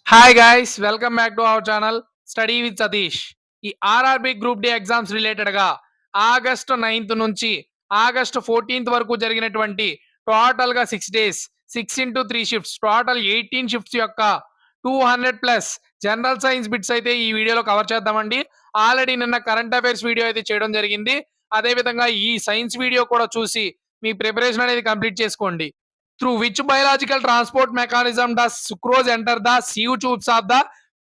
Hi guys, welcome back to our channel study with Satish. ఈ RRB group D exams related గా August 9th నుంచి August 14th వరకు జరిగినటువంటి total గా 6 days 6 into 3 shifts total 18 shifts యొక్క 200+ general science bits అయితే ఈ వీడియోలో కవర్ చేద్దామండి. ఆల్రెడీ నిన్న కరెంట్ అఫైర్స్ వీడియో అయితే చేయడం జరిగింది. అదే విధంగా ఈ సైన్స్ వీడియో కూడా చూసి మీ ప్రిపరేషన్ అనేది కంప్లీట్ చేసుకోండి. Through which biological transport mechanism does sucrose enter the sieve tubes of the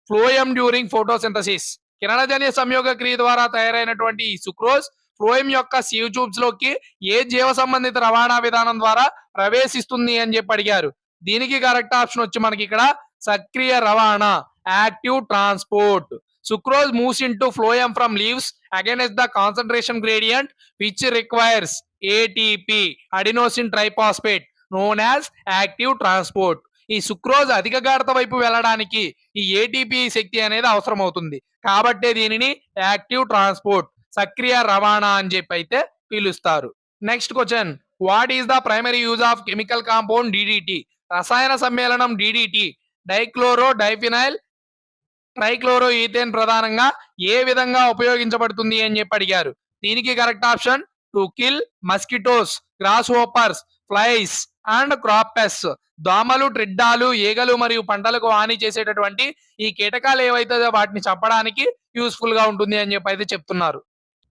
phloem during photosynthesis? కిరణజన్య సంయోగ క్రియ ద్వారా తయారైనటువంటి ఈ సుక్రోజ్ ఫ్లోయం యొక్క సీవ్ ట్యూబ్స్ లోకి ఏ జీవ సంబంధిత రవాణా విధానం ద్వారా ప్రవేశిస్తుంది అని చెప్పి అడిగారు. దీనికి కరెక్ట్ ఆప్షన్ వచ్చి మనకి ఇక్కడ సక్రియ రవాణా, active transport. Sucrose moves into phloem from leaves against the concentration gradient which requires ATP adenosine triphosphate known as active transport. ఈ సుక్రోజ్ అధిక గాఢత వైపు వెళ్ళడానికి ఈ ఏటీపీ శక్తి అనేది అవసరం అవుతుంది. కాబట్టే దీనిని యాక్టివ్ ట్రాన్స్పోర్ట్, సక్రియ రవాణా అని చెప్పి అయితే పిలుస్తారు. Next question, what is the primary use of chemical compound DDT? రసాయన సమ్మేళనం DDT dichloro diphenyl trichloro ethane ప్రధానంగా ఏ విధంగా ఉపయోగించబడుతుంది అని చెప్పి అడిగారు. దీనికి correct option to kill mosquitoes, grasshoppers, flies and crop pest. దోమలు, ట్రిడ్డాలు, ఈగలు మరియు పంటలకు హాని చేసేటటువంటి ఈ కీటకాలు ఏవైతే వాటిని చంపడానికి యూస్ఫుల్ గా ఉంటుంది అని చెప్పి అయితే చెప్తున్నారు.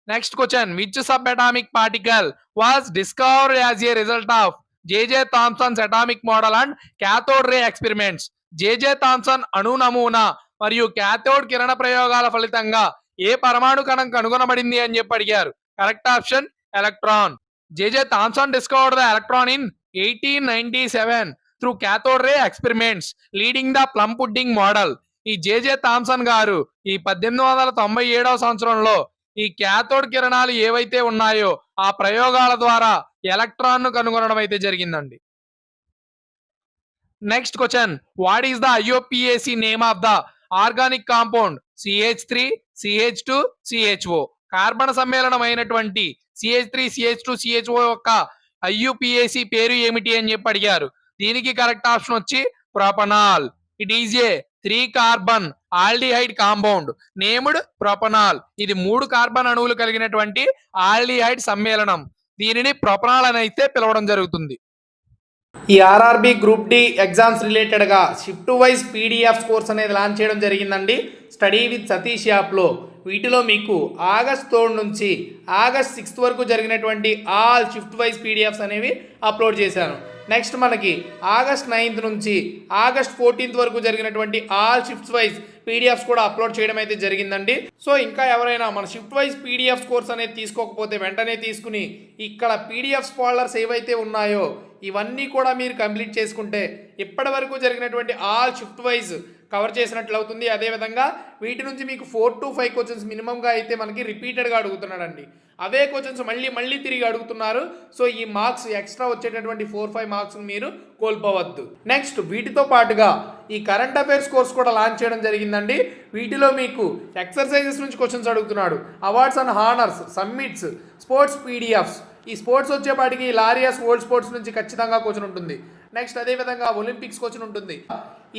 Next question, which subatomic particle was discovered as a result of JJ Thomson's atomic model and cathode ray experiments? JJ Thomson అణు నమూనా మరియు క్యాథోడ్ కిరణ ప్రయోగాల ఫలితంగా ఏ పరమాణు కణం కనుగొనబడింది అని చెప్పి అడిగారు. Correct option electron. JJ Thomson discovered the electron in 1897 through cathode ray experiments leading the plum pudding model. ఈ జేజే థామ్సన్ గారు ఈ 1897వ సంవత్సరంలో ఈ క్యాథోడ్ కిరణాలు ఏవైతే ఉన్నాయో ఆ ప్రయోగాల ద్వారా ఎలక్ట్రాన్ ను కనుగొనడం అయితే జరిగిందండి. Next question, what is the IUPAC name of the organic compound CH3 CH2 CHO? Carbon సమ్మేళనం అయినటువంటి CH3 CH2 CHO యొక్క ఐయుపిఏసి పేరు ఏమిటి అని చెప్పి అడిగారు. దీనికి కరెక్ట్ ఆప్షన్ వచ్చి propanol. It is a 3 carbon aldehyde compound named propanol. ఇది 3 కార్బన్ అణువులు కలిగినటువంటి ఆల్డిహైడ్ సమ్మేళనం. దీనిని ప్రొపనాల్ అని అయితే పిలవడం జరుగుతుంది. ఈ RRB group D exams related గా షిఫ్ట్ వైజ్ పీడిఎఫ్ కోర్స్ అనేది లాంచ్ చేయడం జరిగిందండి స్టడీ విత్ సతీష్ యాప్లో. వీటిలో మీకు ఆగస్ట్ 3 నుంచి ఆగస్ట్ 6th వరకు జరిగినటువంటి ఆల్ షిఫ్ట్ వైజ్ పీడిఎఫ్స్ అనేవి అప్లోడ్ చేశాను. నెక్స్ట్ మనకి ఆగస్ట్ 9th నుంచి ఆగస్ట్ 14th వరకు జరిగినటువంటి ఆల్ షిఫ్ట్స్ వైజ్ పీడిఎఫ్స్ కూడా అప్లోడ్ చేయడం అయితే జరిగిందండి. సో ఇంకా ఎవరైనా మన షిఫ్ట్ వైజ్ పీడిఎఫ్స్ కోర్స్ అనేది తీసుకోకపోతే వెంటనే తీసుకుని ఇక్కడ పీడిఎఫ్స్ ఫోల్డర్స్ ఏవైతే ఉన్నాయో ఇవన్నీ కూడా మీరు కంప్లీట్ చేసుకుంటే ఇప్పటి వరకు జరిగినటువంటి ఆల్ షిఫ్ట్ వైజ్ కవర్ చేసినట్లు అవుతుంది. అదేవిధంగా వీటి నుంచి మీకు 4 to 5 క్వశ్చన్స్ మినిమంగా అయితే మనకి రిపీటెడ్గా అడుగుతున్నాడండి. అవే క్వశ్చన్స్ మళ్ళీ తిరిగి అడుగుతున్నారు. సో ఈ మార్క్స్ ఎక్స్ట్రా వచ్చేటటువంటి 4-5 మార్క్స్ మీరు కోల్పోవద్దు. నెక్స్ట్ వీటితో పాటుగా ఈ కరెంట్ అఫైర్స్ కోర్స్ కూడా లాంచ్ చేయడం జరిగిందండి. వీటిలో మీకు ఎక్సర్సైజెస్ నుంచి క్వశ్చన్స్ అడుగుతున్నాడు. Awards and honours, summits, sports PDFs. ఈ స్పోర్ట్స్ వచ్చేపాటికి లారియస్ వరల్డ్ స్పోర్ట్స్ నుంచి ఖచ్చితంగా క్వశ్చన్ ఉంటుంది. నెక్స్ట్ అదేవిధంగా ఒలింపిక్స్ క్వశ్చన్ ఉంటుంది.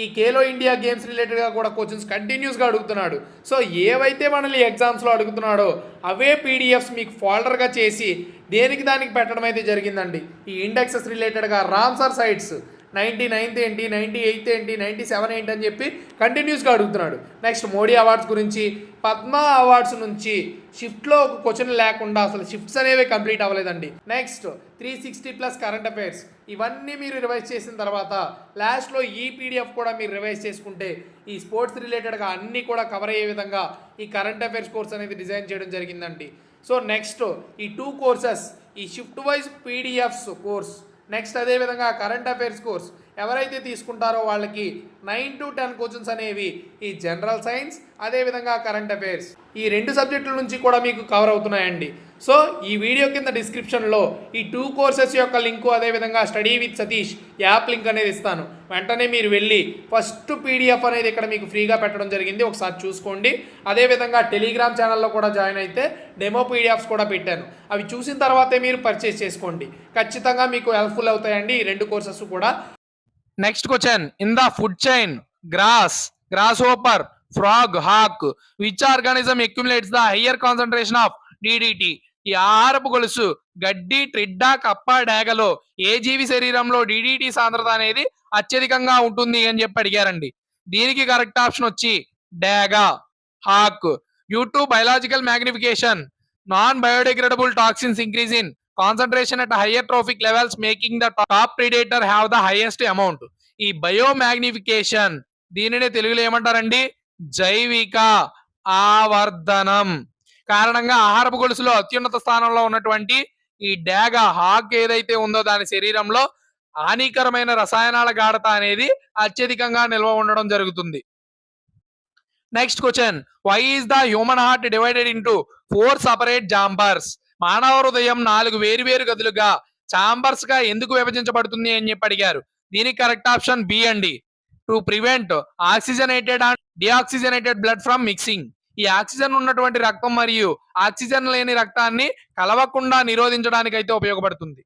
ఈ ఖేలో ఇండియా గేమ్స్ రిలేటెడ్గా కూడా క్వశ్చన్స్ కంటిన్యూస్గా అడుగుతున్నాడు. సో ఏవైతే మనల్ని ఎగ్జామ్స్లో అడుగుతున్నాడో అవే పీడిఎఫ్స్ మీకు ఫోల్డర్గా చేసి దేనికి దానికి పెట్టడం అయితే జరిగిందండి. ఈ ఇండెక్సెస్ రిలేటెడ్గా రామ్సర్ సైట్స్ 99th ఏంటి, 98th ఏంటి, 97 ఏంటి అని చెప్పి కంటిన్యూస్గా అడుగుతున్నాడు. నెక్స్ట్ మోడీ అవార్డ్స్ గురించి, పద్మ అవార్డ్స్ నుంచి షిఫ్ట్లో ఒక క్వశ్చన్ లేకుండా అసలు షిఫ్ట్స్ అనేవి కంప్లీట్ అవ్వలేదండి. నెక్స్ట్ 360+ కరెంట్ అఫైర్స్ ఇవన్నీ మీరు రివైజ్ చేసిన తర్వాత లాస్ట్లో ఈ పీడిఎఫ్ కూడా మీరు రివైజ్ చేసుకుంటే ఈ స్పోర్ట్స్ రిలేటెడ్గా అన్నీ కూడా కవర్ అయ్యే విధంగా ఈ కరెంట్ అఫైర్స్ కోర్స్ అనేది డిజైన్ చేయడం జరిగిందండి. సో నెక్స్ట్ ఈ 2 కోర్సెస్, ఈ shift wise PDFs course, next అదేవిధంగా కరెంట్ అఫైర్స్ కోర్స్ ఎవరైతే తీసుకుంటారో వాళ్ళకి 9 to 10 క్వశ్చన్స్ అనేవి ఈ జనరల్ సైన్స్ అదేవిధంగా కరెంట్ అఫైర్స్ ఈ 2 సబ్జెక్టుల నుంచి కూడా మీకు కవర్ అవుతున్నాయండి. సో ఈ వీడియో కింద డిస్క్రిప్షన్లో ఈ 2 కోర్సెస్ యొక్క లింకు అదేవిధంగా study with Satish app link అనేది ఇస్తాను. వెంటనే మీరు వెళ్ళి ఫస్ట్ పీడిఎఫ్ అనేది ఇక్కడ మీకు ఫ్రీగా పెట్టడం జరిగింది, ఒకసారి చూసుకోండి. అదేవిధంగా టెలిగ్రామ్ ఛానల్లో కూడా జాయిన్ అయితే డెమో పీడిఎఫ్స్ కూడా పెట్టాను. అవి చూసిన తర్వాతే మీరు పర్చేస్ చేసుకోండి. ఖచ్చితంగా మీకు హెల్ప్ఫుల్ అవుతాయండి ఈ 2 కోర్సెస్ కూడా. Next question, in the food chain grass, grasshopper, frog, hawk. Which organism accumulates the higher concentration of DDT? ఈ ఆహారపు గొలుసు గడ్డి, ట్రిడ్డా, కప్ప, డేగలో ఏ జీవి శరీరంలో డిడిటి సాంద్రత అనేది అత్యధికంగా ఉంటుంది అని చెప్పి అడిగారండి. దీనికి కరెక్ట్ ఆప్షన్ వచ్చి డేగా, hawk. Due to biological magnification non biodegradable toxins increase in concentration at higher trophic levels making the top predator have the highest amount. ఈ బయో మ్యాగ్నిఫికేషన్ దీనినే తెలుగులో ఏమంటారండి? జైవిక ఆవర్ధనం కారణంగా ఆహారపు గొలుసులో అత్యున్నత స్థానంలో ఉన్నటువంటి ఈ డాగ, హాక్ ఏదైతే ఉందో దాని శరీరంలో హానికరమైన రసాయనాల గాఢత అనేది అత్యధికంగా నిల్వ ఉండడం జరుగుతుంది. Next question, why is the human heart divided into 4 separate chambers? మానవ హృదయం 4 వేరు గదులుగా చాంబర్స్ గా ఎందుకు విభజించబడుతుంది అని చెప్పి అడిగారు. దీనికి కరెక్ట్ ఆప్షన్ బి అండి. To prevent oxygenated and deoxygenated blood from mixing. ఈ ఆక్సిజన్ ఉన్నటువంటి రక్తం మరియు ఆక్సిజన్ లేని రక్తాన్ని కలవకుండా నిరోధించడానికి అయితే ఉపయోగపడుతుంది.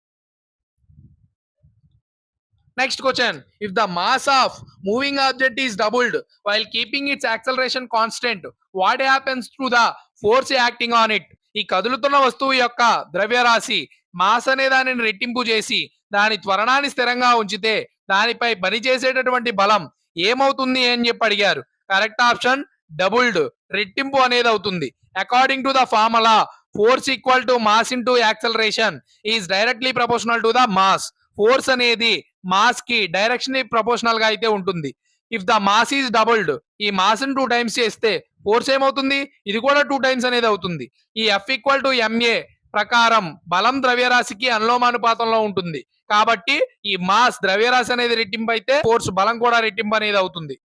Next question, if the mass of moving object is doubled while keeping its acceleration constant, what happens to the force acting on it? ఈ కదులుతున్న వస్తువు యొక్క ద్రవ్యరాశి మాస్ అనే దానిని రెట్టింపు చేసి దాని త్వరణాన్ని స్థిరంగా ఉంచితే దానిపై పనిచేసేటటువంటి బలం ఏమవుతుంది అని చెప్పి అడిగారు. కరెక్ట్ ఆప్షన్ డబుల్డ్, రెట్టింపు అనేది అవుతుంది. According to the formula force equal to mass into acceleration is directly proportional to the mass. Force అనేది మాస్ కి డైరెక్షన్ ప్రపోర్షనల్ గా అయితే ఉంటుంది. If the mass is doubled, ఈ మాస్ 2 టైమ్స్ చేస్తే ఫోర్స్ ఏమవుతుంది? ఇది కూడా 2 టైమ్స్ అనేది అవుతుంది. ఈ ఎఫ్ ఈక్వల్ టు ఎంఏ ప్రకారం బలం ద్రవ్యరాశికి అనులోమానుపాతంలో ఉంటుంది. కాబట్టి ఈ మాస్ ద్రవ్యరాశి అనేది రెట్టింపు అయితే ఫోర్స్ బలం కూడా రెట్టింపు అనేది అవుతుంది.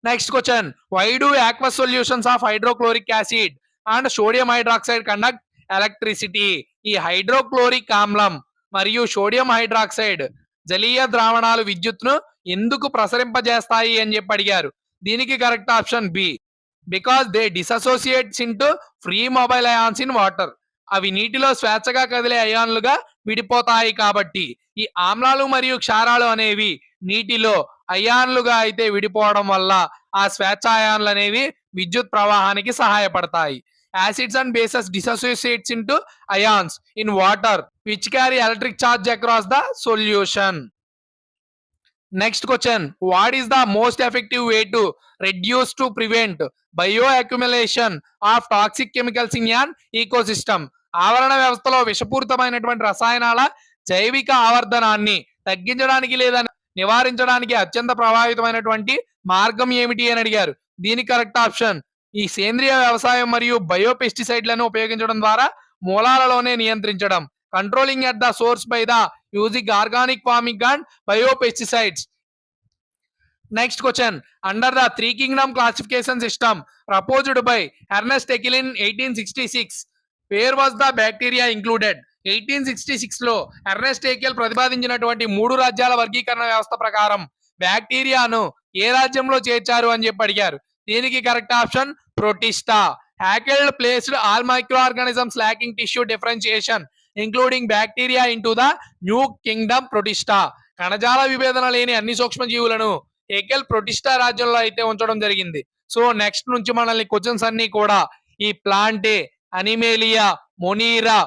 Next question, why do aqueous solutions of hydrochloric acid and sodium hydroxide conduct electricity? ఈ హైడ్రోక్లోరిక్ ఆమ్లం మరియు సోడియం హైడ్రాక్సైడ్ జలీయ ద్రావణాలు విద్యుత్తును ఎందుకు ప్రసరింపజేస్తాయి అని చెప్పి అడిగారు. దీనికి correct option B, because they dissociate into free mobile ions in water. అవి నీటిలో స్వేచ్ఛగా కదిలే అయాన్లుగా విడిపోతాయి కాబట్టి. ఈ ఆమ్లాలు మరియు క్షారాలు అనేవి నీటిలో అయాన్లుగా అయితే విడిపోవడం వల్ల ఆ స్వేచ్ఛ అయాన్లు అనేవి విద్యుత్ ప్రవాహానికి సహాయపడతాయి. Acids and bases dissociates into ions in water which carry electric charge across the solution. Next question, what is the most effective way to reduce to prevent bioaccumulation of toxic chemicals in an ecosystem? ఆవరణ వ్యవస్థలో విషపూరితమైనటువంటి రసాయనాల జైవిక ఆవర్ధనాన్ని తగ్గించడానికి లేదా నివారించడానికి అత్యంత ప్రభావితమైనటువంటి మార్గం ఏమిటి అని అడిగారు. దీనికి కరెక్ట్ ఆప్షన్ ఈ సేంద్రియ వ్యవసాయం మరియు బయోపెస్టిసైడ్లను ఉపయోగించడం ద్వారా మూలాలలోనే నియంత్రించడం. Controlling at the source by the using organic farming and biopesticides. Next question, under the 3 kingdom classification system proposed by Ernest Haeckel in 1866, where was the bacteria included? 1866 లో ఎర్నెస్ట్ హెకిల్ ప్రతిపాదించినటువంటి 3 రాజ్యాల వర్గీకరణ వ్యవస్థ ప్రకారం బ్యాక్టీరియాను ఏ రాజ్యంలో చేర్చారు అని చెప్పి అడిగారు. దీనికి correct option Protista. Haeckel placed all micro organisms lacking tissue differentiation including bacteria into the new kingdom Protista. కణజాల విభేదన లేని అన్ని సూక్ష్మజీవులను హెకెల్ ప్రోటిస్టా రాజ్యంలో అయితే ఉంచడం జరిగింది. సో నెక్స్ట్ నుంచి మనల్ని క్వశ్చన్స్ అన్ని కూడా ఈ ప్లాంటే, అనిమేలియా, మొనీరా,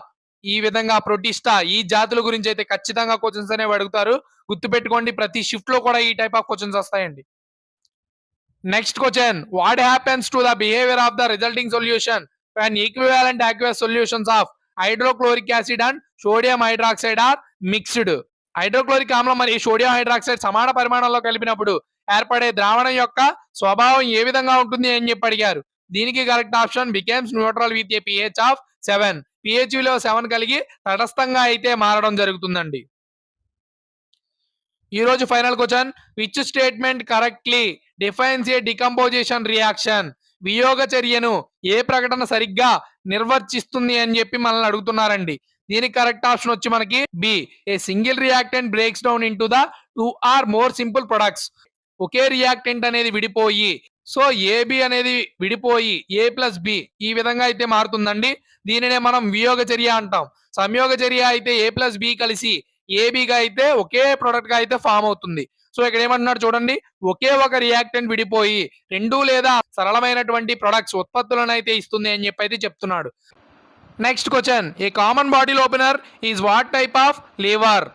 ఈ విధంగా ప్రోటిస్టా ఈ జాతుల గురించి అయితే ఖచ్చితంగా క్వశ్చన్స్ అనేవి అడుగుతారు. గుర్తుపెట్టుకోండి, ప్రతి షిఫ్ట్ లో కూడా ఈ టైప్ ఆఫ్ క్వశ్చన్స్ వస్తాయండి. Next question, what happens to the behaviour of the resulting solution when equivalent aqueous solutions of hydrochloric acid and sodium hydroxide are mixed? Hydrochloric ఆమ్లం మరియు సోడియం హైడ్రాక్సైడ్ సమాన పరిమాణంలో కలిపినప్పుడు ఏర్పడే ద్రావణం యొక్క స్వభావం ఏ విధంగా ఉంటుంది అని చెప్పి అడిగారు. దీనికి correct option becomes neutral with a pH of 7. pH విలువ 7 కలిగి తటస్థంగా అయితే మారడం జరుగుతుందండి. ఈ రోజు final question, which statement correctly defines a decomposition reaction? వియోగ చర్యను ఏ ప్రకటన సరిగ్గా నిర్వర్తిస్తుంది అని చెప్పి మనల్ని అడుగుతున్నారండి. దీనికి కరెక్ట్ ఆప్షన్ వచ్చి మనకి B, a single reactant breaks down into the 2 or more simple products. ఒకే రియాక్టెంట్ అనేది విడిపోయి, సో ఏబి అనేది విడిపోయి A+B ఈ విధంగా అయితే మారుతుందండి. దీనినే మనం వియోగ చర్య అంటాం. సంయోగ చర్య అయితే A+B కలిసి ఏబిగా అయితే ఒకే ప్రొడక్ట్ గా అయితే ఫామ్ అవుతుంది. సో ఇక్కడ ఏమంటున్నాడు చూడండి, ఒకే ఒక రియాక్టెంట్ విడిపోయి 2 లేదా సరళమైనటువంటి ప్రొడక్ట్స్ ఉత్పత్తులను అయితే ఇస్తుంది అని చెప్పి అయితే చెప్తున్నాడు. Next question, a common bottle opener is what type of liver?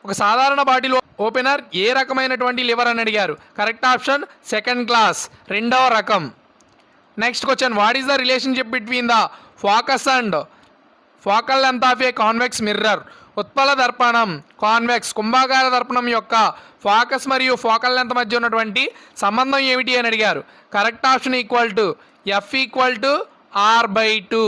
ఒక సాధారణ బాటిల్ ఓపెనర్ ఏ రకమైనటువంటి లివర్ అని అడిగారు. కరెక్ట్ ఆప్షన్ సెకండ్ క్లాస్, రెండవ రకం. Next question, what is the relationship between the focus and focal length of a convex mirror? ఉత్పల దర్పణం convex కుంభాకార దర్పణం యొక్క ఫోకస్ మరియు ఫోకల్ లెంత్ మధ్య ఉన్నటువంటి సంబంధం ఏమిటి అని అడిగారు. Correct option equal to F equal to r/2.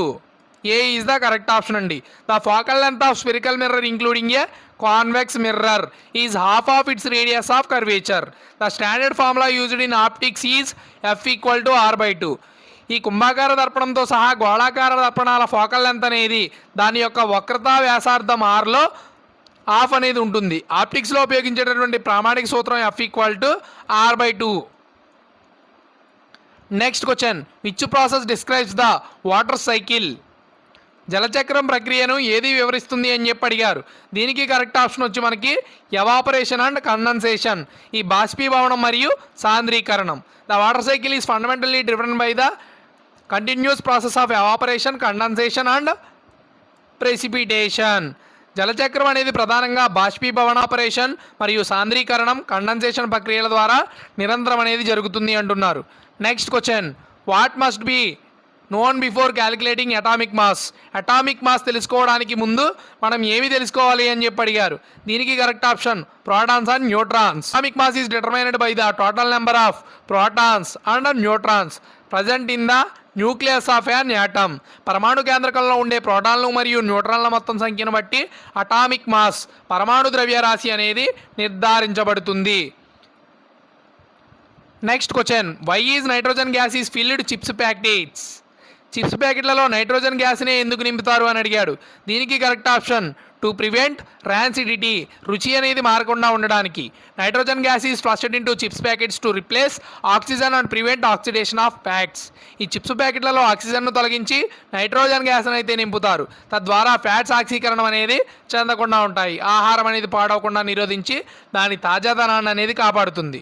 A is the correct option అండి. The focal length of spherical mirror including a convex mirror is half of its radius of curvature. The standard formula used in optics is F equal to r/2. ఈ కుంభాకార దర్పణంతో సహా గోళాకార దర్పణాల focal length అనేది దాని యొక్క వక్రతా వ్యాసార్థం ఆర్లో half అనేది ఉంటుంది. ఆప్టిక్స్లో ఉపయోగించేటటువంటి ప్రామాణిక సూత్రం F equal to r/2. Next question, which process describes the water cycle? జలచక్రం ప్రక్రియను ఏది వివరిస్తుంది అని చెప్పి అడిగారు. దీనికి కరెక్ట్ ఆప్షన్ వచ్చి మనకి ఎవాపరేషన్ అండ్ కండెన్సేషన్, ఈ బాష్పీభవనం మరియు సాంద్రీకరణం. The water cycle is fundamentally driven by the continuous process of evaporation, condensation and precipitation. జలచక్రం అనేది ప్రధానంగా బాష్పీభవన ఆపరేషన్ మరియు సాంద్రీకరణం, కండెన్సేషన్ ప్రక్రియల ద్వారా నిరంతరం అనేది జరుగుతుంది అంటున్నారు. Next question, what must be known before calculating atomic mass? Atomic mass తెలుసుకోవడానికి ముందు మనం ఏమి తెలుసుకోవాలి అని చెప్పి అడిగారు. దీనికి correct option protons and neutrons. Atomic mass is determined by the total number of protons and neutrons present in the nucleus of an atom. పరమాణు కేంద్రకంలో ఉండే ప్రోటాన్లు మరియు న్యూట్రాన్ల మొత్తం సంఖ్యను బట్టి అటామిక్ మాస్ పరమాణు ద్రవ్యరాశి అనేది నిర్ధారించబడుతుంది. Next question, why is nitrogen gas is filled chips packets? Chips ప్యాకెట్లలో నైట్రోజన్ గ్యాస్నే ఎందుకు నింపుతారు అని అడిగాడు. దీనికి correct option to prevent rancidity, రుచి అనేది మారకుండా ఉండడానికి. Nitrogen gas is flushed into chips packets to replace oxygen and prevent oxidation of fats. ఈ చిప్స్ ప్యాకెట్లలో ఆక్సిజన్ను తొలగించి నైట్రోజన్ గ్యాస్ని అయితే నింపుతారు. తద్వారా ఫ్యాట్స్ ఆక్సీకరణం అనేది చెందకుండా ఉంటాయి. ఆహారం అనేది పాడవకుండా నిరోధించి దాని తాజాదనాన్ని అనేది కాపాడుతుంది.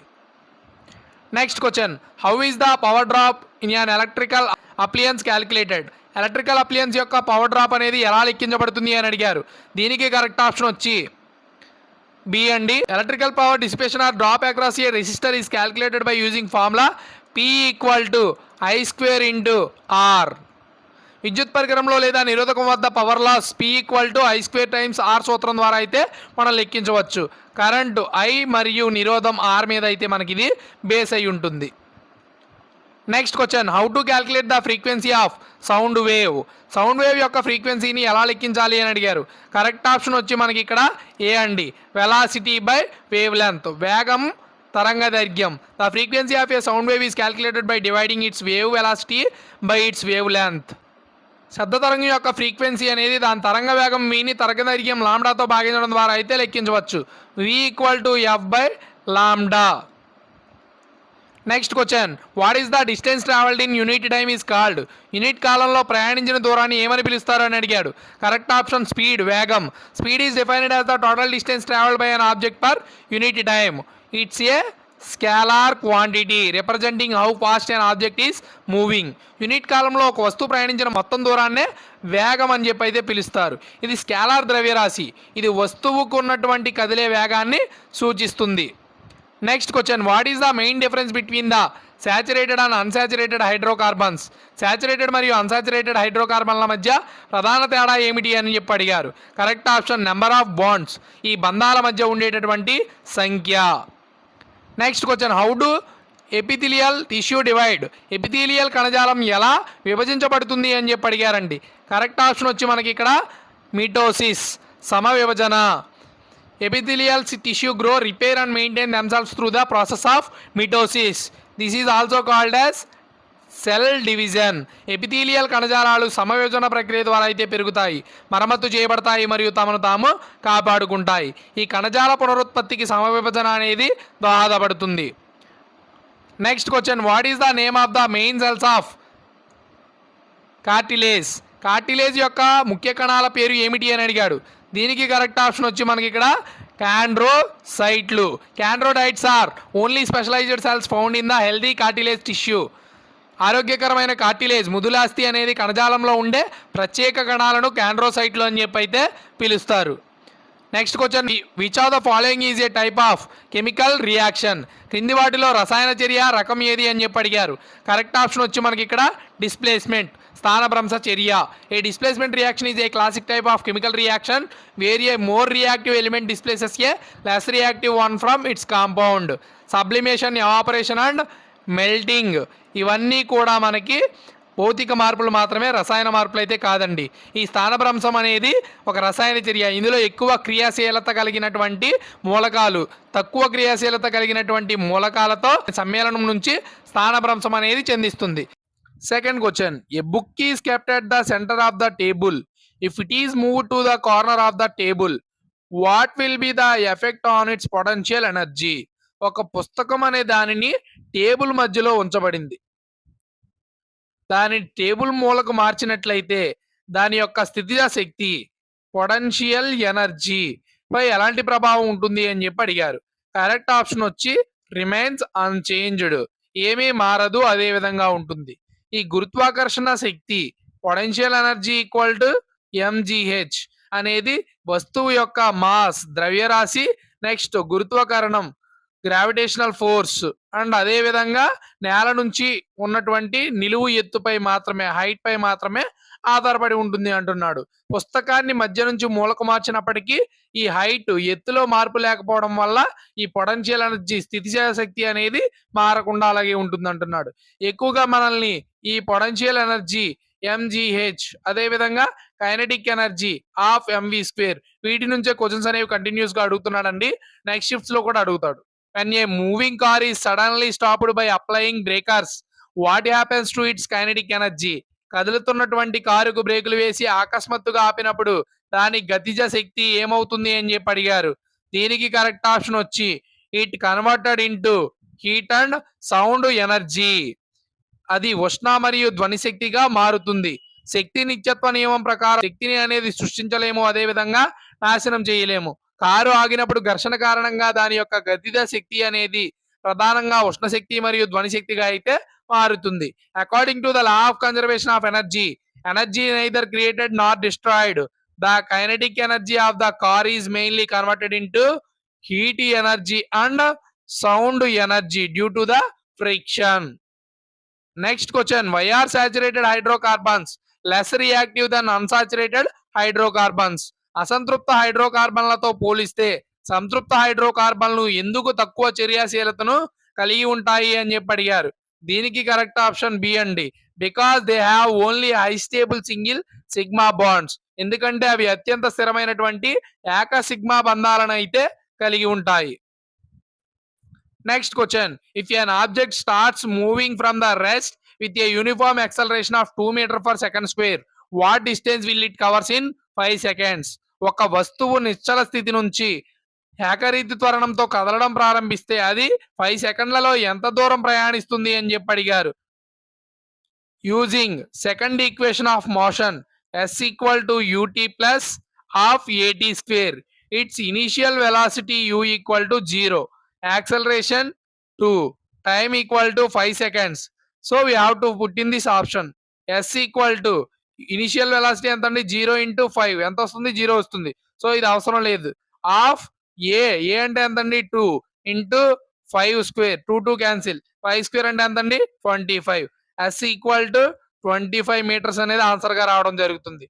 Next question, how is the power drop in an electrical appliance calculated? Electrical appliance యొక్క పవర్ డ్రాప్ అనేది ఎలా లెక్కించబడుతుంది అని అడిగారు. దీనికి కరెక్ట్ ఆప్షన్ వచ్చి బి అండి. Electrical power dissipation or drop across a resistor is calculated by using formula P equal to I² into R. విద్యుత్ పరికరంలో లేదా నిరోధకం వద్ద power loss P equal to I² times R సూత్రం ద్వారా అయితే మనం లెక్కించవచ్చు. కరెంటు I మరియు నిరోధం R మీద అయితే మనకి ఇది బేస్ అయి ఉంటుంది. Next question, how to calculate the frequency of sound wave? Sound wave యొక్క ఫ్రీక్వెన్సీని ఎలా లెక్కించాలి అని అడిగారు. కరెక్ట్ ఆప్షన్ వచ్చి మనకి ఇక్కడ ఏ అండి, వెలాసిటీ బై వేవ్ లెంత్, వేగం తరంగ దైర్ఘ్యం. The frequency of a sound wave is calculated by dividing its wave velocity by its wavelength. శబ్ద తరంగం యొక్క ఫ్రీక్వెన్సీ అనేది దాని తరంగ వేగం మీని తరంగ దైర్ఘ్యం లాంబ్డాతో భాగించడం ద్వారా అయితే లెక్కించవచ్చు. V equal to F by lambda. Next question, what is the distance travelled in unit time is called? Unit కాలంలో ప్రయాణించిన దూరాన్ని ఏమని పిలుస్తారు అని అడిగాడు. కరెక్ట్ ఆప్షన్ స్పీడ్, వేగం. Speed is defined as the total distance travelled by an object per unit time. It's a scalar quantity representing how fast an object is moving. Unit కాలంలో ఒక వస్తువు ప్రయాణించిన మొత్తం దూరాన్నే వేగం అని చెప్పి అయితే పిలుస్తారు. ఇది స్కేలార్ ద్రవ్యరాశి. ఇది వస్తువుకు ఉన్నటువంటి కదిలే వేగాన్ని సూచిస్తుంది. Next question, what is the main difference between the saturated and unsaturated hydrocarbons? Saturated మరియు అన్సాచురేటెడ్ హైడ్రోకార్బన్ల మధ్య ప్రధాన తేడా ఏమిటి అని చెప్పి అడిగారు. Correct option number of wands, ఈ బంధాల మధ్య ఉండేటటువంటి సంఖ్య. Next question, how do epithelial tissue divide? Epithelial కణజాలం ఎలా విభజించబడుతుంది అని చెప్పి అడిగారండి. కరెక్ట్ ఆప్షన్ వచ్చి మనకి ఇక్కడ మిటోసిస్, సమవిభజన. Epithelial tissue grow, repair and maintain themselves through the process of mitosis. This is also called as cell division. ఎపిథీలియల్ కణజాలాలు సమవిభజన ప్రక్రియ ద్వారా అయితే పెరుగుతాయి, మరమ్మతు చేయబడతాయి మరియు తమను తాము కాపాడుకుంటాయి. ఈ కణజాల పునరుత్పత్తికి సమవిభజన అనేది దోహదపడుతుంది. Next question, what is the name of the main cells of cartilage? Cartilage యొక్క ముఖ్య కణాల పేరు ఏమిటి అని అడిగాడు. దీనికి కరెక్ట్ ఆప్షన్ వచ్చి మనకి ఇక్కడ క్యాండ్రోసైట్లు. Chondrocytes are only specialised cells found in the healthy cartilage tissue. ఆరోగ్యకరమైన కార్టిలేజ్ ముదులాస్థి అనేది కణజాలంలో ఉండే ప్రత్యేక కణాలను క్యాండ్రోసైట్లు అని చెప్పి అయితే పిలుస్తారు. Next question, which of the following is A type of chemical reaction. క్రింది వాటిలో రసాయన చర్య రకం ఏది అని చెప్పి అడిగారు. కరెక్ట్ ఆప్షన్ వచ్చి మనకి ఇక్కడ డిస్ప్లేస్మెంట్, స్థానభ్రంశ చర్య. A displacement reaction is a classic type of chemical reaction where a more reactive element displaces a less reactive one from its compound. Sublimation, evaporation and melting ఇవన్నీ కూడా మనకి భౌతిక మార్పులు మాత్రమే, రసాయన మార్పులు అయితే కాదండి. ఈ స్థానభ్రంశం అనేది ఒక రసాయన చర్య. ఇందులో ఎక్కువ క్రియాశీలత కలిగినటువంటి మూలకాలు, తక్కువ క్రియాశీలత కలిగినటువంటి మూలకాలతో సమ్మేళనం నుంచి స్థానభ్రంశం అనేది చెందిస్తుంది. Second question, a book is kept at the centre of the table. If it is move to the corner of the table what will be the effect on its potential energy. ఒక పుస్తకం అనే దానిని table మధ్యలో ఉంచబడింది, దాని table మూలకు మార్చినట్లయితే దాని యొక్క స్థితిజ శక్తి పొటెన్షియల్ ఎనర్జీ పై ఎలాంటి ప్రభావం ఉంటుంది అని చెప్పి అడిగారు. కరెక్ట్ ఆప్షన్ వచ్చి రిమైన్స్ అన్చేంజ్డ్, ఏమీ మారదు, అదే విధంగా ఉంటుంది. ఈ గురుత్వాకర్షణ శక్తి potential energy equal to MGH అనేది వస్తువు యొక్క మాస్ ద్రవ్యరాశి, నెక్స్ట్ గురుత్వకరణం గ్రావిటేషనల్ ఫోర్స్, అండ్ అదే విధంగా నేల నుంచి ఉన్నటువంటి నిలువు ఎత్తుపై మాత్రమే, హైట్ పై మాత్రమే ఆధారపడి ఉంటుంది అంటున్నాడు. పుస్తకాన్ని మధ్య నుంచి మూలకు మార్చినప్పటికీ ఈ హైట్, ఎత్తులో మార్పు లేకపోవడం వల్ల ఈ పొటెన్షియల్ ఎనర్జీ స్థితిజ శక్తి అనేది మారకుండా అలాగే ఉంటుంది అంటున్నాడు. ఎక్కువగా మనల్ని ఈ పొటెన్షియల్ ఎనర్జీ ఎంజీహెచ్, అదే విధంగా kinetic energy of MV square, వీటి నుంచే క్వశ్చన్స్ అనేవి కంటిన్యూస్ గా అడుగుతున్నాడండి. నెక్స్ట్ షిఫ్ట్స్ లో కూడా అడుగుతాడు. When a moving car is suddenly stopped by applying breakers, what happens to its kinetic energy? కదులుతున్నటువంటి కారుకు బ్రేకులు వేసి అకస్మాత్తుగా ఆపినప్పుడు దాని గతిజ శక్తి ఏమవుతుంది అని చెప్పి అడిగారు. దీనికి కరెక్ట్ ఆప్షన్ వచ్చి it converted into heat and sound energy. అది ఉష్ణ మరియు ధ్వని శక్తిగా మారుతుంది. శక్తి నిత్యత్వ నియమం ప్రకారం శక్తిని అనేది సృష్టించలేము, అదే విధంగా నాశనం చేయలేము. కారు ఆగినప్పుడు ఘర్షణ కారణంగా దాని యొక్క గతిజ శక్తి అనేది ప్రధానంగా ఉష్ణ శక్తి మరియు ధ్వని శక్తిగా అయితే మారుతుంది. According to the law of conservation of energy, energy neither created not destroyed. The kinetic energy of the car is mainly converted into heat energy and sound energy due to the friction. Next question, why are saturated hydrocarbons less reactive than unsaturated hydrocarbons. అసంతృప్త హైడ్రోకార్బన్లతో పోలిస్తే సంతృప్త హైడ్రోకార్బన్లు ఎందుకు తక్కువ చర్యాశీలతను కలిగి ఉంటాయి అని చెప్పి అడిగారు. దీనికి కరెక్ట్ ఆప్షన్ బి అండి. Because they have only high stable single sigma bonds. ఎందుకంటే అవి అత్యంత స్థిరమైనటువంటి ఏక సిగ్మా బంధాలను అయితే కలిగి ఉంటాయి. Next question, if an object starts moving from the rest with a uniform acceleration of 2 meter per second square what distance will it covers in 5 seconds. ఒక వస్తువు నిశ్చల స్థితి నుంచి ఏకరీతి త్వరణంతో కదలడం ప్రారంభిస్తే అది 5 సెకండ్లలో ఎంత దూరం ప్రయాణిస్తుంది అని చెప్పి అడిగారు. Using second equation of motion s equal to ut plus half at square, it's initial velocity u equal to 0, acceleration 2, time equal to 5 seconds. So we have to put in this option. s equal to initial velocity ఎంత అండి, 0 into 5 ఎంత వస్తుంది, 0 వస్తుంది. So ఇది అవసరం లేదు. Half ఏ అంటే ఎంత అండి, 2 ఇంటూ 5 స్క్వేర్, 2 క్యాన్సిల్, 5 స్క్వేర్ అంటే ఎంత అండి 25. s ఈక్వల్ టు 25 మీటర్స్ అనేది ఆన్సర్ గా రావడం జరుగుతుంది.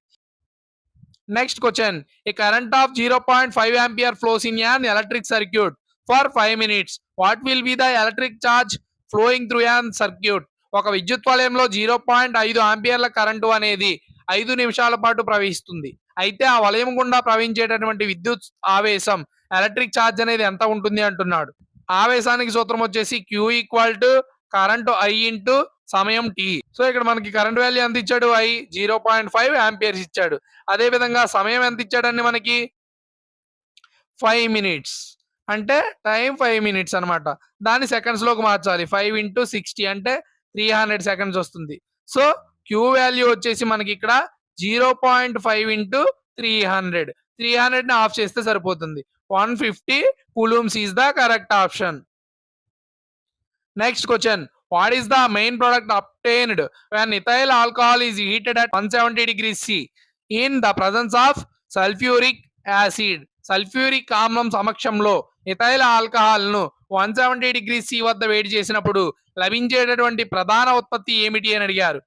Next question, A current of 0.5 ampere flows in an electric circuit for 5 minutes. What will be the electric charge flowing through an circuit. ఒక విద్యుత్ వలయంలో 0.5 ఆంపియర్ల కరెంటు అనేది 5 నిమిషాల పాటు ప్రవహిస్తుంది. అయితే ఆ వలయం గుండా ప్రవహించేటటువంటి విద్యుత్ ఆవేశం ఎలక్ట్రిక్ ఛార్జ్ అనేది ఎంత ఉంటుంది అంటున్నాడు. ఆవేశానికి సూత్రం వచ్చేసి Q equal to current I into సమయం T. సో ఇక్కడ మనకి కరెంట్ వాల్యూ ఎంత ఇచ్చాడు, I 0.5 ఆంపియర్స్ ఇచ్చాడు. అదే విధంగా సమయం ఎంత ఇచ్చాడండి మనకి 5 minutes, అంటే టైం 5 minutes అనమాట. దాన్ని సెకండ్స్ లోకి మార్చాలి. 5 ఇంటూ 60 అంటే 300 సెకండ్స్ వస్తుంది. సో క్యూ వాల్యూ వచ్చేసి మనకి ఇక్కడ 0.5 ఇంటూ 300 ని ఆఫ్ చేస్తే సరిపోతుంది. 150 coulombs is the correct option. Next question. What is the main product obtained when ethyl alcohol is heated at 170 degrees C in the presence of sulfuric acid? Sulphuric ఆమ్లం సమక్షంలో ethyl alcohol ను 170 degrees C వద్ద వేడి చేసినప్పుడు లభించేటటువంటి ప్రధాన ఉత్పత్తి ఏమిటి అని అడిగారు.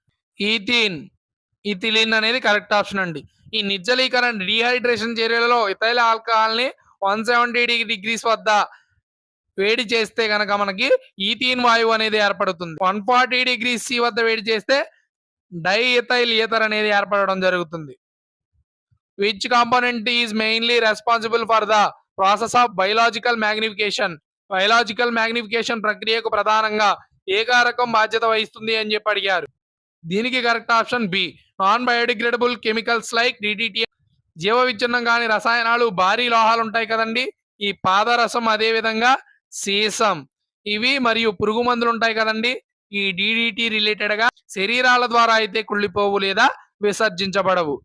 ఇథిలిన్ అనేది కరెక్ట్ ఆప్షన్ అండి. ఈ నిర్జలీకరణ డీహైడ్రేషన్ చర్యలలో ఇథైల్ ఆల్కహాల్ ని 170 డిగ్రీస్ వద్ద వేడి చేస్తే కనుక మనకి ఈథీన్ వాయువు అనేది ఏర్పడుతుంది. 140 డిగ్రీస్ సి వద్ద వేడి చేస్తే డైఇథైల్ ఈథర్ అనేది ఏర్పడడం జరుగుతుంది. Which component is mainly responsible for the process of biological magnification? Biological magnification ప్రక్రియకు ప్రధానంగా ఏ కారకం బాధ్యత వహిస్తుంది అని చెప్పి అడిగారు. దీనికి correct option B. Non biodegradable chemicals like DDT. జీవ విచ్ఛిన్నం కాని రసాయనాలు, భారీ లోహాలు ఉంటాయి కదండి, ఈ పాదరసం, అదే విధంగా సీసం, ఇవి మరియు పురుగు మందులు ఉంటాయి కదండి, ఈ డిడిటి రిలేటెడ్ గా శరీరాల ద్వారా అయితే కుళ్ళిపోవు లేదా విసర్జించబడవు.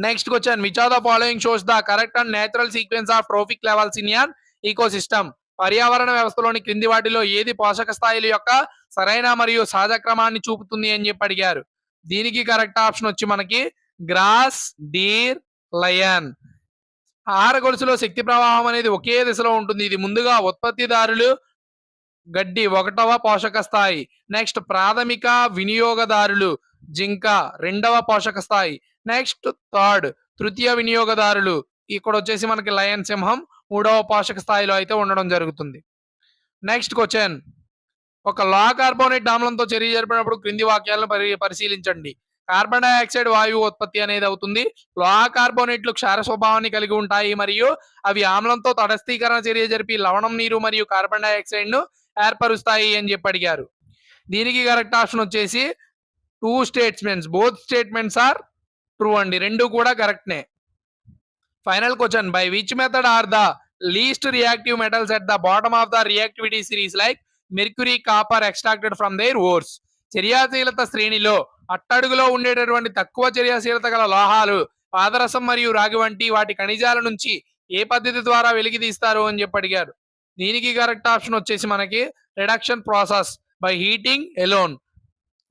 Next question. Which of the following shows the correct and natural sequence of trophic levels in an ecosystem? పర్యావరణ వ్యవస్థలోని క్రింది వాటిలో ఏది పోషక స్థాయిల యొక్క సరైన మరియు సహజ క్రమాన్ని చూపుతుంది అని చెప్పి అడిగారు. దీనికి కరెక్ట్ ఆప్షన్ వచ్చి మనకి గ్రాస్, డీర్, లయన్. ఆహార గొలుసులో శక్తి ప్రవాహం అనేది ఒకే దిశలో ఉంటుంది. ఇది ముందుగా ఉత్పత్తిదారులు, గడ్డి 1వ పోషక స్థాయి. నెక్స్ట్ ప్రాథమిక వినియోగదారులు, జింక 2వ పోషక స్థాయి. నెక్స్ట్ తృతీయ వినియోగదారులు, ఇక్కడ వచ్చేసి మనకి లయన్, సింహం 3వ పోషక స్థాయిలో అయితే ఉండడం జరుగుతుంది. Next question. ఒక లో కార్బోనేట్ ఆమ్లంతో చర్య జరిపినప్పుడు క్రింది వాక్యాలను పరిశీలించండి. కార్బన్ డైఆక్సైడ్ వాయువు ఉత్పత్తి అనేది అవుతుంది. లో కార్బోనేట్లు క్షార స్వభావాన్ని కలిగి ఉంటాయి మరియు అవి ఆమ్లంతో తటస్థీకరణ చర్య జరిపి లవణం, నీరు మరియు కార్బన్ డైఆక్సైడ్ ను ఏర్పరుస్తాయి అని చెప్పి అడిగారు. దీనికి కరెక్ట్ ఆప్షన్ వచ్చేసి 2 statements. Both statements are true అండి, రెండు కూడా కరెక్ట్నే. Final question. By which method are the least reactive metals at the bottom of the reactivity series like mercury, copper extracted from their ores? చర్యాశీలత శ్రేణిలో అట్టడుగులో ఉండేటటువంటి తక్కువ చర్యాశీలత గల లోహాలు, పాదరసం మరియు రాగి వంటి వాటి ఖనిజాల నుంచి ఏ పద్ధతి ద్వారా వెలికి తీస్తారు అని చెప్పి అడిగారు. దీనికి కరెక్ట్ ఆప్షన్ వచ్చేసి మనకి reduction process by heating alone.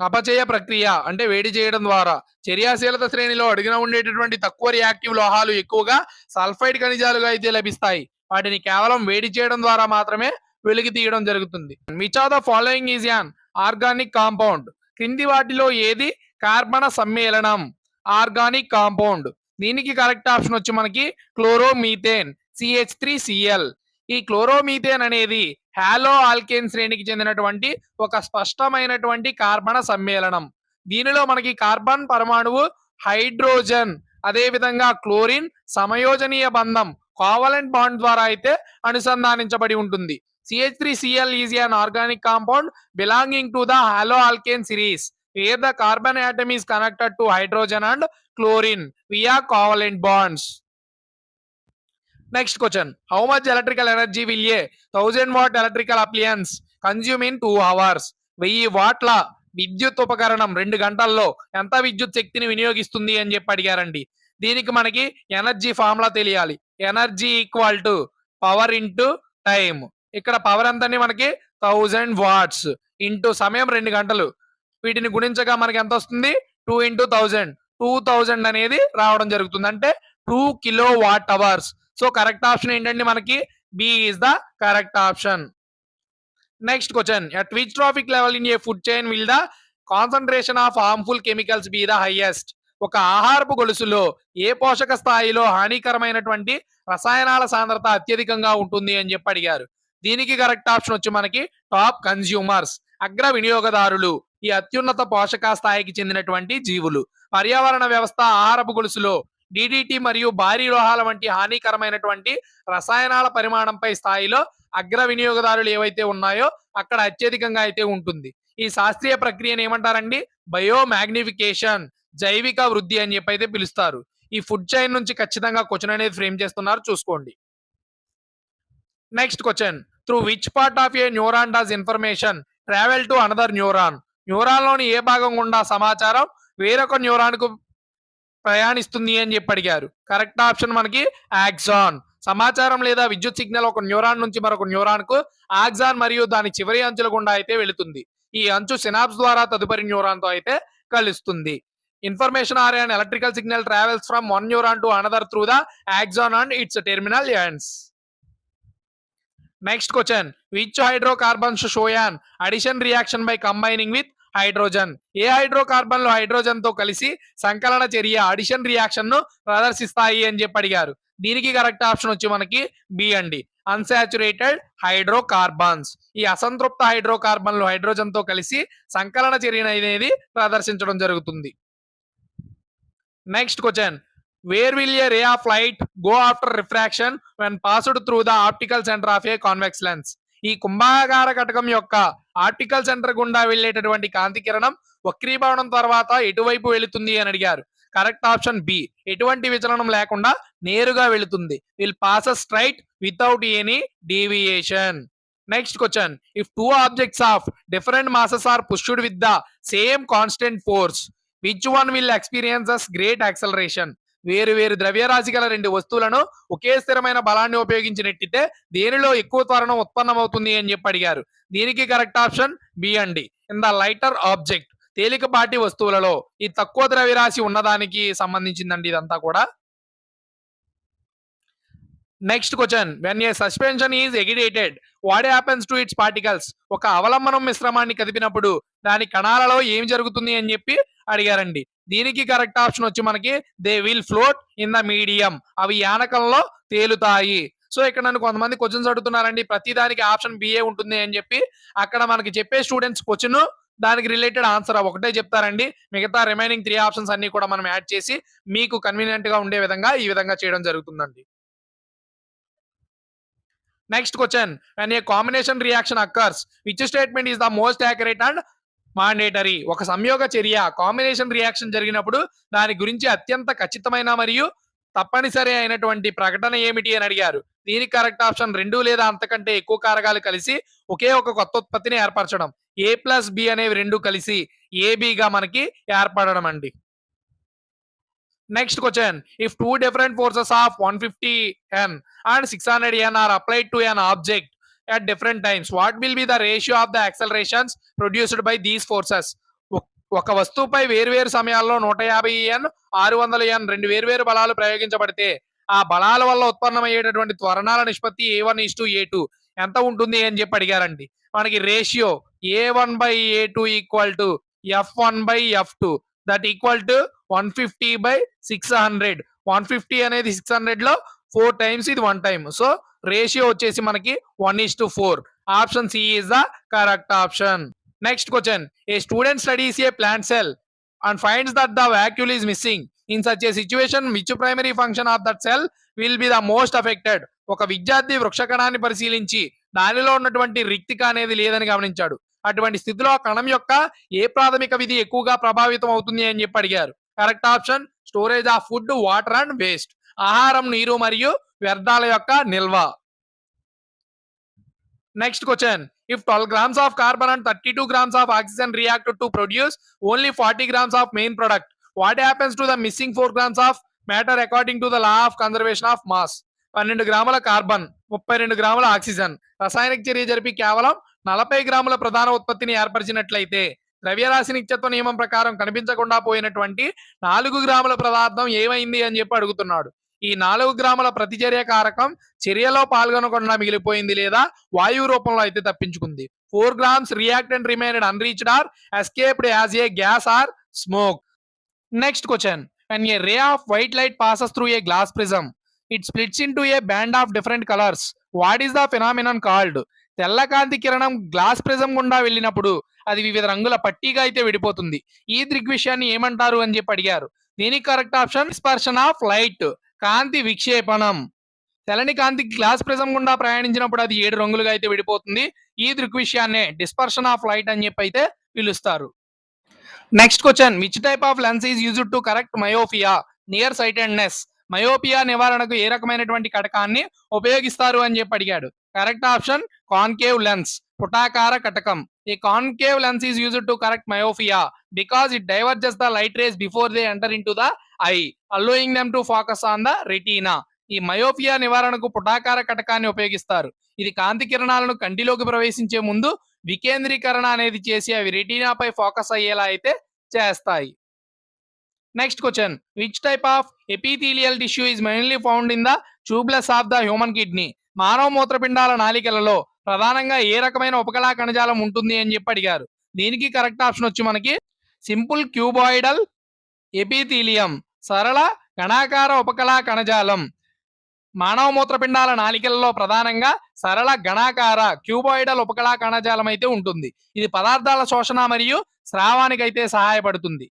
అపచయ ప్రక్రియ అంటే వేడి చేయడం ద్వారా. చర్యాశీలత శ్రేణిలో అడుగున ఉండేటటువంటి తక్కువ రియాక్టివ్ లోహాలు ఎక్కువగా సల్ఫైడ్ ఖనిజాలుగా అయితే లభిస్తాయి. వాటిని కేవలం వేడి చేయడం ద్వారా మాత్రమే వెలికి తీయడం జరుగుతుంది. Which of the following is an organic compound? క్రింది వాటిలో ఏది కార్బన సమ్మేళనం, ఆర్గానిక్ కాంపౌండ్? దీనికి కరెక్ట్ ఆప్షన్ వచ్చి మనకి క్లోరోమీథేన్, CH3Cl. ఈ క్లోరోమీథేన్ అనేది హాలో ఆల్కేన్ శ్రేణికి చెందినటువంటి ఒక స్పష్టమైనటువంటి కార్బన సమ్మేళనం. దీనిలో మనకి కార్బన్ పరమాణువు హైడ్రోజన్, అదే విధంగా క్లోరిన్ సమయోజనీయ బంధం కోవలెంట్ బాండ్ ద్వారా అయితే అనుసంధానించబడి ఉంటుంది. CH3Cl is an organic compound belonging to the haloalkane series where the carbon atom is connected to hydrogen and chlorine via covalent bonds. Next question. How much electrical energy will a 1000 watt electrical appliance consume in 2 hours? 1000 వాట్ల విద్యుత్ ఉపకరణం 2 గంటల్లో ఎంత విద్యుత్ శక్తిని వినియోగిస్తుంది అని చెప్పి అడిగారండి. దీనికి మనకి ఎనర్జీ ఫార్ములా తెలియాలి. Energy equal to power into time. ఇక్కడ పవర్ ఎంతండి మనకి 1000 వాట్స్ ఇంటూ సమయం 2 గంటలు. వీటిని గుణించగా మనకి ఎంత వస్తుంది? 2 into 1000, 2000 అనేది రావడం జరుగుతుంది. అంటే 2 kilowatt hours. So correct option ఏంటండి మనకి B is the correct option. Next question. At which trophic level in a food chain will the concentration of harmful chemicals be the highest? ఒక ఆహారపు గొలుసులో ఏ పోషక స్థాయిలో హానికరమైనటువంటి రసాయనాల సాంద్రత అత్యధికంగా ఉంటుంది అని చెప్పి అడిగారు. దీనికి కరెక్ట్ ఆప్షన్ వచ్చి మనకి టాప్ కన్స్యూమర్స్, అగ్ర వినియోగదారులు. ఈ అత్యున్నత పోషక స్థాయికి చెందినటువంటి జీవులు. పర్యావరణ వ్యవస్థ ఆహారపు గొలుసులో డిడిటి మరియు భారీ లోహాల వంటి హానికరమైనటువంటి రసాయనాల పరిమాణంపై స్థాయిలో అగ్ర వినియోగదారులు ఏవైతే ఉన్నాయో అక్కడ అత్యధికంగా అయితే ఉంటుంది. ఈ శాస్త్రీయ ప్రక్రియను ఏమంటారండి? బయోమాగ్నిఫికేషన్, జైవిక వృద్ధి అని చెప్పి అయితే పిలుస్తారు. ఈ ఫుడ్ చైన్ నుంచి ఖచ్చితంగా క్వశ్చన్ అనేది ఫ్రేమ్ చేస్తున్నారు, చూసుకోండి. Next question. Through which part of a neuron does information travel to another neuron? Neuron లోని ఏ భాగం గుండా సమాచారం వేరొక న్యూరాన్ కు ప్రయాణిస్తుంది అని చెప్పి అడిగారు. కరెక్ట్ ఆప్షన్ మనకి యాక్సాన్. సమాచారం లేదా విద్యుత్ సిగ్నల్ ఒక న్యూరాన్ నుంచి మరొక న్యూరాన్ కు ఆక్సాన్ మరియు దాని చివరి అంచుల గుండా అయితే వెళుతుంది. ఈ అంచు సినాప్స్ ద్వారా తదుపరి న్యూరాన్ తో అయితే కలుస్తుంది. Information are an electrical signal travels from one neuron to another through the axon and its terminal ends. Next question. Which hydrocarbons show an addition reaction by combining with hydrogen? A hydrocarbon లో hydrogen తో కలిసి సంకలన చర్య addition reaction ను ప్రదర్శిస్తాయి అని చెప్పి అడిగారు. దీనికి కరెక్ట్ ఆప్షన్ వచ్చి మనకి బి అండి, అన్సాచురేటెడ్ హైడ్రోకార్బన్స్. ఈ అసంతృప్త హైడ్రోకార్బన్లు హైడ్రోజన్ తో కలిసి సంకలన చర్య అనేది ప్రదర్శించడం జరుగుతుంది. Next question. Where will a ray of light go after refraction when passed through the optical centre of a convex lens? ఈ కుంభాకార కటకం యొక్క ఆప్టికల్ సెంటర్ గుండా వెళ్ళేటటువంటి కాంతి కిరణం వక్రీభవనం తర్వాత ఎటువైపు వెళుతుంది అని అడిగారు. కరెక్ట్ ఆప్షన్ బి, ఎటువంటి విచలనం లేకుండా నేరుగా వెళుతుంది. Will pass straight without any deviation. Next question. If two objects of different masses are pushed with the same constant force, which one will experiences great acceleration? వేరు వేరు ద్రవ్యరాశి గల రెండు వస్తువులను ఒకే స్థిరమైన బలాన్ని ఉపయోగించి నెట్టితే దేనిలో ఎక్కువ త్వరణం ఉత్పన్నమవుతుంది అని చెప్పి అడిగారు. దీనికి కరెక్ట్ ఆప్షన్ బి అండి, ఇన్ ద లైటర్ ఆబ్జెక్ట్. తేలికపాటి వస్తువులలో ఈ తక్కువ ద్రవ్యరాశి ఉన్నదానికి సంబంధించిందండి ఇదంతా కూడా. Next question. When a suspension is agitated what happens to its particles? ఒక అవలంబనం మిశ్రమాన్ని కదిపినప్పుడు దాని కణాలలో ఏమి జరుగుతుంది అని చెప్పి అడిగారండి. దీనికి కరెక్ట్ ఆప్షన్ వచ్చి మనకి they will float in the medium. అవి యానకంలో తేలుతాయి. సో ఇక్కడ నన్ను కొంతమంది క్వశ్చన్స్ అడుగుతున్నారండి, ప్రతి దానికి ఆప్షన్ బిఏ ఉంటుంది అని చెప్పి. అక్కడ మనకి చెప్పే స్టూడెంట్స్ క్వశ్చన్ దానికి రిలేటెడ్ ఆన్సర్ ఒకటే చెప్తారండి. మిగతా రిమైనింగ్ 3 ఆప్షన్స్ అన్ని కూడా మనం యాడ్ చేసి మీకు కన్వీనియంట్ గా ఉండే విధంగా ఈ విధంగా చేయడం జరుగుతుందండి. Next question. when a combination reaction occurs which statement is the most accurate and mandatory? ఒక సంయోగ చర్య కాంబినేషన్ రియాక్షన్ జరిగినప్పుడు దాని గురించి అత్యంత ఖచ్చితమైన మరియు తప్పనిసరి అయినటువంటి ప్రకటన ఏమిటి అని అడిగారు. దీనికి కరెక్ట్ ఆప్షన్ 2 లేదా అంతకంటే ఎక్కువ కారకాలు కలిసి ఒకే ఒక కొత్త ఉత్పత్తిని ఏర్పరచడం. ఏ ప్లస్ బి అనేవి 2 కలిసి ఏబిగా మనకి ఏర్పడడం అండి. Next question. If two different forces of 150 N and 600 N are applied to an object at different times, what will be the ratio of the accelerations produced by these forces? ఒక వస్తువుపై వేర్వేరు సమయాల్లో 150 N 600 N రెండు వేర్వేరు బలాలు ప్రయోగించబడితే ఆ బలాల వల్ల ఉత్పన్నమయ్యేటటువంటి త్వరణాల నిష్పత్తి A1:A2 ఎంత ఉంటుంది అని చెప్పి అడిగారండి. మనకి ratio A1/A2 equal to F1/F2 that equal to 150/600. 150 అనేది 600 లో 4 టైమ్స్, ఇది 1 టైమ్. సో రేషియో వచ్చేసి మనకి 1:4. Option C is the correct option. Next question. A student studies a plant cell and finds that the vacuole is missing. In such a situation, which primary function of that cell will be the most affected? ఒక విద్యార్థి వృక్షకణాన్ని పరిశీలించి దానిలో ఉన్నటువంటి రిక్తిక అనేది లేదని గమనించాడు. అటువంటి స్థితిలో కణం యొక్క ఏ ప్రాథమిక విధి ఎక్కువగా ప్రభావితం అవుతుంది అని చెప్పి అడిగారు. Correct option storage of food, water and waste. ఆహారం, నీరు మరియు వ్యర్థాల యొక్క నిల్వ. Next question. If 12 grams of carbon and 32 grams of oxygen react to produce only 40 grams of main product, what happens to the missing 4 grams of matter according to the law of conservation of mass? 12 గ్రాముల carbon, 32 గ్రాముల oxygen రసాయనిక చర్య జరిపి కేవలం 40 గ్రాముల ప్రధాన ఉత్పత్తిని ఏర్పరిచినట్లయితే ద్రవ్యరాశి నిత్యత్వ నియమం ప్రకారం కనిపించకుండా పోయినటువంటి 4 గ్రాముల పదార్థం ఏమైంది అని చెప్పి అడుగుతున్నాడు. ఈ 4 గ్రాముల ప్రతిచర్య కారకం చర్యలో పాల్గొనకుండా మిగిలిపోయింది లేదా వాయువు రూపంలో అయితే తప్పించుకుంది. 4 grams reactant remained unreached or escaped as a gas or smoke. Next question. When a ray of white light passes through a glass prism, it splits into a band of different colors. What is the phenomenon called? తెల్ల కాంతి కిరణం glass prism గుండా వెళ్ళినప్పుడు అది వివిధ రంగుల పట్టీగా అయితే విడిపోతుంది. ఈ దృగ్విషయాన్ని ఏమంటారు అని చెప్పి అడిగారు. దీనికి correct option dispersion of light, కాంతి విక్షేపణం. తెల్లని కాంతి గ్లాస్ ప్రిజం గుండా ప్రయాణించినప్పుడు అది 7 రంగులుగా అయితే విడిపోతుంది. ఈ దృగ్విషయాన్నే డిస్పర్షన్ ఆఫ్ లైట్ అని చెప్పి అయితే పిలుస్తారు. Next question. Which type of lens is used to correct myopia, near sightedness? Myopia నివారణకు ఏ రకమైనటువంటి కటకాన్ని ఉపయోగిస్తారు అని చెప్పి అడిగాడు. కరెక్ట్ ఆప్షన్ కాన్కేవ్ లెన్స్, పుటాకార కటకం. A concave lens is used to correct myopia because it diverges the light rays before they enter into the eye, allowing them to focus on the retina. ఈ myopia నివారణకు పుటాకార కటకాన్ని ఉపయోగిస్తారు. ఇది కాంతి కిరణాలను కంటిలోకి ప్రవేశించే ముందు వికేంద్రీకరణ అనేది చేసి అవి రెటీనాపై ఫోకస్ అయ్యేలా అయితే చేస్తాయి. Next question, which type of epithelial tissue is mainly found in the tubeless of the human kidney? మానవ మూత్రపిండాల నాళికలలో ప్రధానంగా ఏ రకమైన ఉపకళా కణజాలం ఉంటుంది అని చెప్పి అడిగారు. దీనికి కరెక్ట్ ఆప్షన్ వచ్చి మనకి సింపుల్ క్యూబాయిడల్ ఎపిథీలియం, సరళ గణాకార ఉపకళా కణజాలం. మానవ మూత్రపిండాల నాళికలలో ప్రధానంగా సరళ గణాకార క్యూబాయిడల్ ఉపకళా కణజాలం అయితే ఉంటుంది. ఇది పదార్థాల శోషణ మరియు స్రావానికి అయితే సహాయపడుతుంది.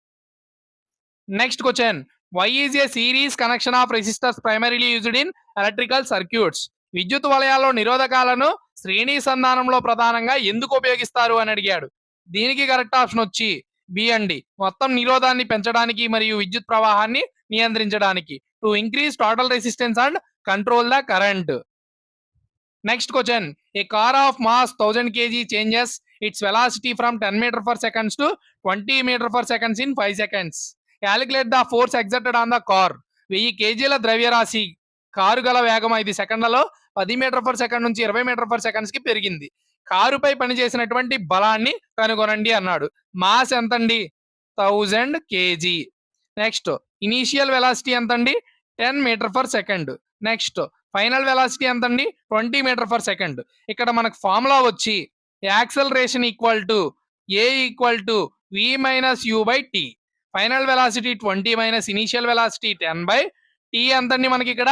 Next question, why is a series connection of resistors primarily used in electrical circuits? విద్యుత్ వలయాల్లో నిరోధకాలను శ్రేణీ సంధానంలో ప్రధానంగా ఎందుకు ఉపయోగిస్తారు అని అడిగాడు. దీనికి కరెక్ట్ ఆప్షన్ వచ్చి బి అండి. మొత్తం నిరోధాన్ని పెంచడానికి మరియు విద్యుత్ ప్రవాహాన్ని నియంత్రించడానికి. To increase total resistance and control the current. Next question, a car of mass 1000 kg changes its velocity from 10 meter per seconds to 20 meter per seconds in 5 seconds. Calculate the force exerted on the car. 1000 kgల ద్రవ్యరాశి car గల వేగం 5 సెకండ్లలో 10 meter per second నుంచి 20 meter per seconds కి పెరిగింది. కారుపై పనిచేసినటువంటి బలాన్ని కనుగొనండి అన్నాడు. మాస్ ఎంతండి? 1000 kg. నెక్స్ట్, ఇనీషియల్ వెలాసిటీ ఎంతండి? 10 meter per second. Next, final velocity ఎంతండి? 20 మీటర్ పర్ సెకండ్. ఇక్కడ మనకు ఫార్ములా వచ్చి acceleration equal to A equal to V minus U by T. Final velocity 20 minus initial velocity 10 by T ఎంతండి మనకి ఇక్కడ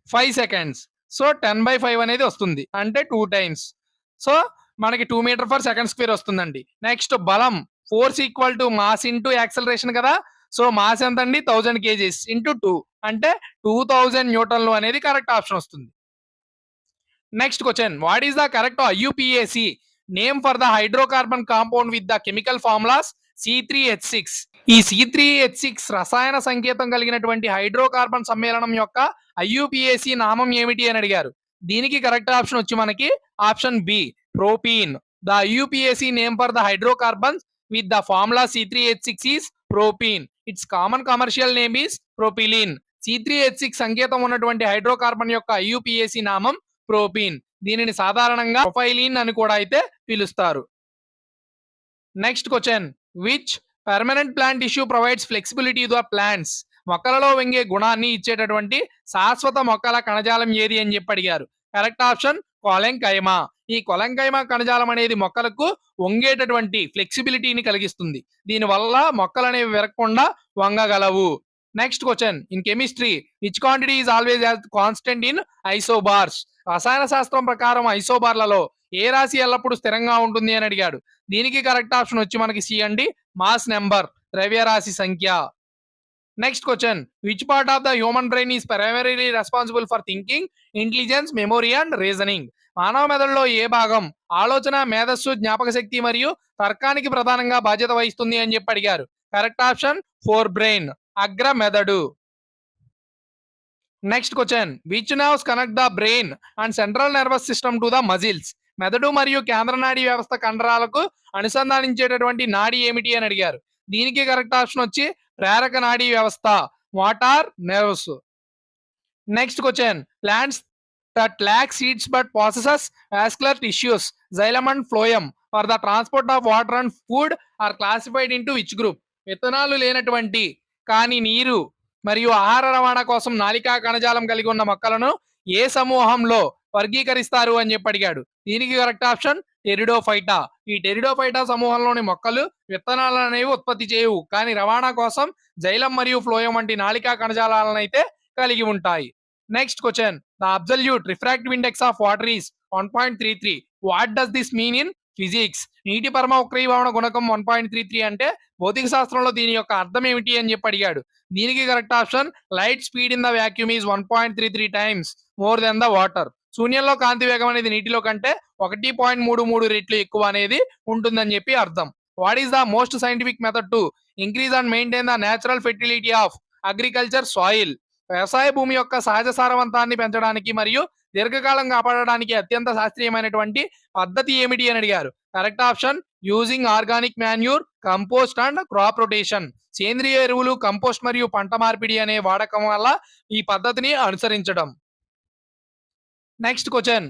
5 seconds. So 10/5 అనేది వస్తుంది, అంటే 2 times. సో మనకి 2 మీటర్ పర్ సెకండ్ స్క్వేర్ వస్తుందండి. నెక్స్ట్, బలం force equal to mass into acceleration కదా. సో మాస్ ఎంత అండి? 1000 kgs ఇంటూ 2 అంటే 2000 న్యూటన్లు అనేది కరెక్ట్ ఆప్షన్ వస్తుంది. Next question, what is the correct IUPAC name for the hydrocarbon compound with the chemical formulas C3H6? ఈ C3H6 రసాయన సంకేతం కలిగినటువంటి హైడ్రోకార్బన్ సమ్మేళనం యొక్క IUPAC నామం ఏమిటి అని అడిగారు. దీనికి కరెక్ట్ ఆప్షన్ వచ్చి మనకి option B, propene. The IUPAC name for the hydrocarbons with the formula C3H6 is propene. Its common commercial name is propylene. C3H6 సంకేతం ఉన్నటువంటి హైడ్రోకార్బన్ యొక్క IUPAC నామం ప్రోపీన్. దీనిని సాధారణంగా ప్రొపైలీన్ అని కూడా అయితే పిలుస్తారు. Next question, which permanent plant tissue provides flexibility to the plants? మొక్కలలో వంగే గుణాన్ని ఇచ్చేటటువంటి శాశ్వత మొక్కల కణజాలం ఏది అని చెప్పి అడిగారు. Correct option collenchyma. ఈ కొలెంకైమా కణజాలం అనేది మొక్కలకు వంగేటటువంటి ఫ్లెక్సిబిలిటీని కలిగిస్తుంది. దీనివల్ల మొక్కలు అనేవి విరగకుండా వంగగలవు. Next question, in chemistry which quantity is always constant in isobars? రసాయన శాస్త్రం ప్రకారం ఐసోబార్లలో ఏ రాశి ఎల్లప్పుడూ స్థిరంగా ఉంటుంది అని అడిగాడు. దీనికి కరెక్ట్ ఆప్షన్ వచ్చి మనకి సి అండి, మాస్ నెంబర్, ద్రవ్యరాశి సంఖ్య. Next question, which part of the human brain is primarily responsible for thinking, intelligence, memory and reasoning? మానవ మెదడులో ఏ భాగం ఆలోచన, మేధస్సు, జ్ఞాపక శక్తి మరియు తర్కానికి ప్రధానంగా బాధ్యత వహిస్తుంది అని చెప్పి అడిగారు. కరెక్ట్ ఆప్షన్ ఫోర్ బ్రెయిన్, అగ్ర మెదడు. Next question, which nerves connect the brain and central nervous system to the muscles? మెదడు మరియు కేంద్ర నాడీ వ్యవస్థ కండరాలకు అనుసంధానించేటటువంటి నాడీ ఏమిటి అని అడిగారు. దీనికి కరెక్ట్ ఆప్షన్ వచ్చి ప్రేరక నాడీ వ్యవస్థ, motor nerves. Next question, plants that lack seeds but possesses vascular tissues, xylem and phloem for the transport of water and food are classified into which group? విత్తనాలు లేనటువంటి కానీ నీరు మరియు ఆహార రవాణా కోసం నాళికా కణజాలం కలిగి ఉన్న మొక్కలను ఏ సమూహంలో వర్గీకరిస్తారు అని చెప్పి అడిగాడు. దీనికి కరెక్ట్ ఆప్షన్ టెరిడోఫైటా. ఈ టెరిడోఫైటా సమూహంలోని మొక్కలు విత్తనాలు అనేవి ఉత్పత్తి చేయవు, కానీ రవాణా కోసం జైలం మరియు ఫ్లోయం వంటి నాళికా కణజాలాలను అయితే కలిగి ఉంటాయి. Next question, the absolute refractive index of water is 1.33. What does this mean in physics? నీటి పరమ వక్రీభవన గుణకం 1.33 అంటే భౌతిక శాస్త్రంలో దీని యొక్క అర్థం ఏమిటి అని చెప్పి అడిగాడు. దీనికి correct option light speed in the vacuum is 1.33 times more than the water. శూన్యంలో కాంతి వేగం అనేది నీటిలో కంటే 1.33 రెట్లు ఎక్కువ అనేది ఉంటుందని చెప్పి అర్థం. What is the most scientific method to increase and maintain the natural fertility of agriculture soil? వ్యవసాయ భూమి యొక్క సహజ సారవంతాన్ని పెంచడానికి మరియు దీర్ఘకాలం కాపాడడానికి అత్యంత శాస్త్రీయమైనటువంటి పద్ధతి ఏమిటి అని అడిగారు. Correct option using organic manure, compost and crop rotation. సేంద్రియ ఎరువులు, కంపోస్ట్ మరియు పంట మార్పిడి అనే వాడకం వల్ల ఈ పద్ధతిని అనుసరించడం. నెక్స్ట్ క్వశ్చన్,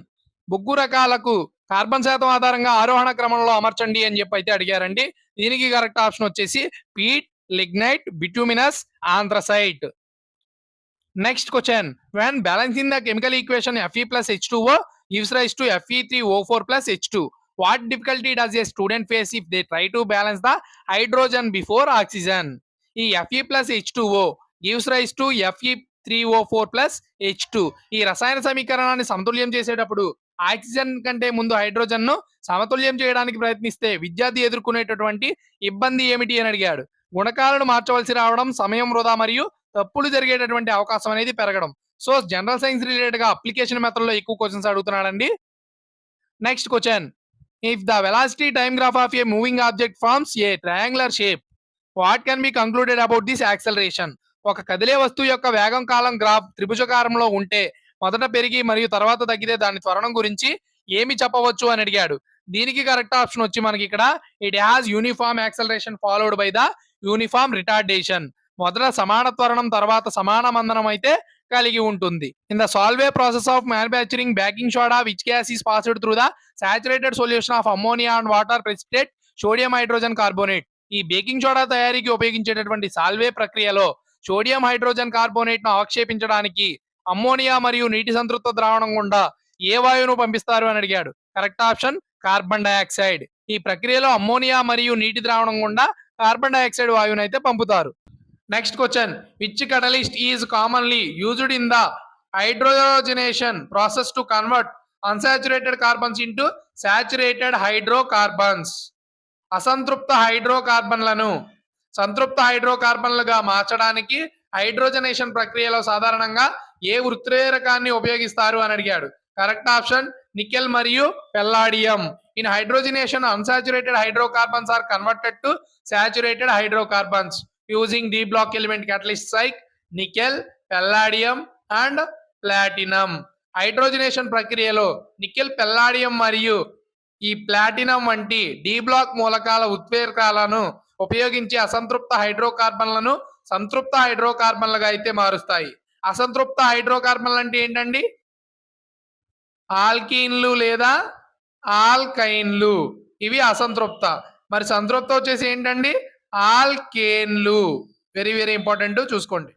బొగ్గు రకాలకు కార్బన్ శాతం ఆధారంగా ఆరోహణ క్రమంలో అమర్చండి అని చెప్పి అయితే అడిగారండి. దీనికి కరెక్ట్ ఆప్షన్ వచ్చేసి peat, lignite, bituminous, anthracite. Next question, when balancing the chemical equation Fe plus H2O gives rise to Fe3O4 plus H2, what difficulty does a student face if they try to balance the hydrogen before oxygen? ఈ Fe plus H2O gives rise to Fe3O4 plus H2. ఈ రసాయన సమీకరణాన్ని సమతుల్యం చేసేటప్పుడు oxygen కంటే ముందు hydrogen ను సమతుల్యం చేయడానికి ప్రయత్నిస్తే విద్యార్థి ఎదుర్కొనేటటువంటి ఇబ్బంది ఏమిటి అని అడిగాడు. గుణకాలను మార్చవలసి రావడం, సమయం వృధా మరియు తప్పులు జరిగేటటువంటి అవకాశం అనేది పెరగడం. సో జనరల్ సైన్స్ రిలేటెడ్ గా అప్లికేషన్ మెథడ్ లో ఎక్కువ క్వశ్చన్స్ అడుగుతున్నాడండి. Next question, if the velocity time graph of a moving object forms a triangular shape, what can be concluded about this acceleration? ఒక కదిలే వస్తువు యొక్క వేగం కాలం గ్రాఫ్ త్రిభుజకారంలో ఉంటే మొదట పెరిగి మరియు తర్వాత తగ్గితే దాని త్వరణం గురించి ఏమి చెప్పవచ్చు అని అడిగాడు. దీనికి కరెక్ట్ ఆప్షన్ వచ్చి మనకి ఇక్కడ it has uniform acceleration followed by the uniform retardation. మొదట సమాన త్వరణం తర్వాత సమాన మందనం అయితే కలిగి ఉంటుంది. In the Salve process of manufacturing baking soda which gas is passed through the saturated solution of ammonia and water precipitate sodium hydrogen carbonate. ఈ baking soda తయారీకి ఉపయోగించేటటువంటి సాల్వే ప్రక్రియలో సోడియం హైడ్రోజన్ కార్బోనేట్ ను అవక్షేపించడానికి అమ్మోనియా మరియు నీటి సంతృప్త ద్రావణం గుండా ఏ వాయువును పంపిస్తారు అని అడిగాడు. Correct option carbon dioxide. ఈ ప్రక్రియలో అమ్మోనియా మరియు నీటి ద్రావణం గుండా కార్బన్ డైఆక్సైడ్ వాయువును అయితే పంపుతారు. Next question, which catalyst is commonly used in the hydrogenation process to convert unsaturated carbons into saturated hydrocarbons? అసంతృప్త హైడ్రోకార్బన్లను సంతృప్త హైడ్రోకార్బన్లుగా మార్చడానికి హైడ్రోజనేషన్ ప్రక్రియలో సాధారణంగా ఏ ఉత్ప్రేరకాన్ని ఉపయోగిస్తారు అని అడిగాడు. కరెక్ట్ ఆప్షన్ నికెల్ మరియు palladium. In hydrogenation unsaturated hydrocarbons are converted to saturated hydrocarbons using D block element catalysts like nickel, palladium and platinum. Hydrogenation ప్రక్రియలో నికెల్, పెల్లాడియం మరియు ఈ ప్లాటినం వంటి డి బ్లాక్ మూలకాల ఉత్ప్రేరకాలను ఉపయోగించి అసంతృప్త హైడ్రోకార్బన్లను సంతృప్త హైడ్రోకార్బన్లుగా అయితే మారుస్తాయి. అసంతృప్త హైడ్రోకార్బన్లు అంటే ఏంటండి? ఆల్కీన్లు లేదా ఆల్కైన్లు, ఇవి అసంతృప్త. మరి సంతృప్త వచ్చేసి ఏంటండి? ఆల్కేన్లు. వెరీ వెరీ ఇంపార్టెంట్, చూసుకోండి.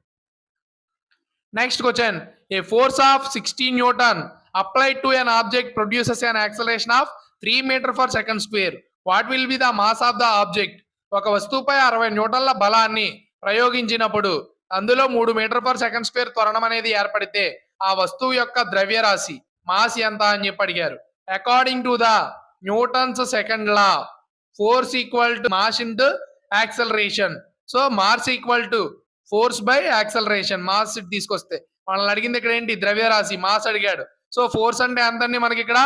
Next question, A force of 16 Newton applied to an object produces an acceleration of 3 meter per second square. What will be the mass of the object? ఒక వస్తువుపై 60 న్యూటన్ల బలాన్ని ప్రయోగించినప్పుడు అందులో 3 మీటర్ పర్ సెకండ్ స్క్వేర్ త్వరణం అనేది ఏర్పడితే ఆ వస్తువు యొక్క ద్రవ్యరాశి మాస్ ఎంత అని చెప్పి అడిగారు. According to the Newton's second law, force equal to mass into acceleration. So mass equal to force by acceleration. Mass తీసుకొస్తే మనల్ని అడిగింది ఇక్కడ ఏంటి? ద్రవ్యరాశి. మాస్ అడిగాడు. సో ఫోర్స్ అంటే ఎంతండి మనకి ఇక్కడ?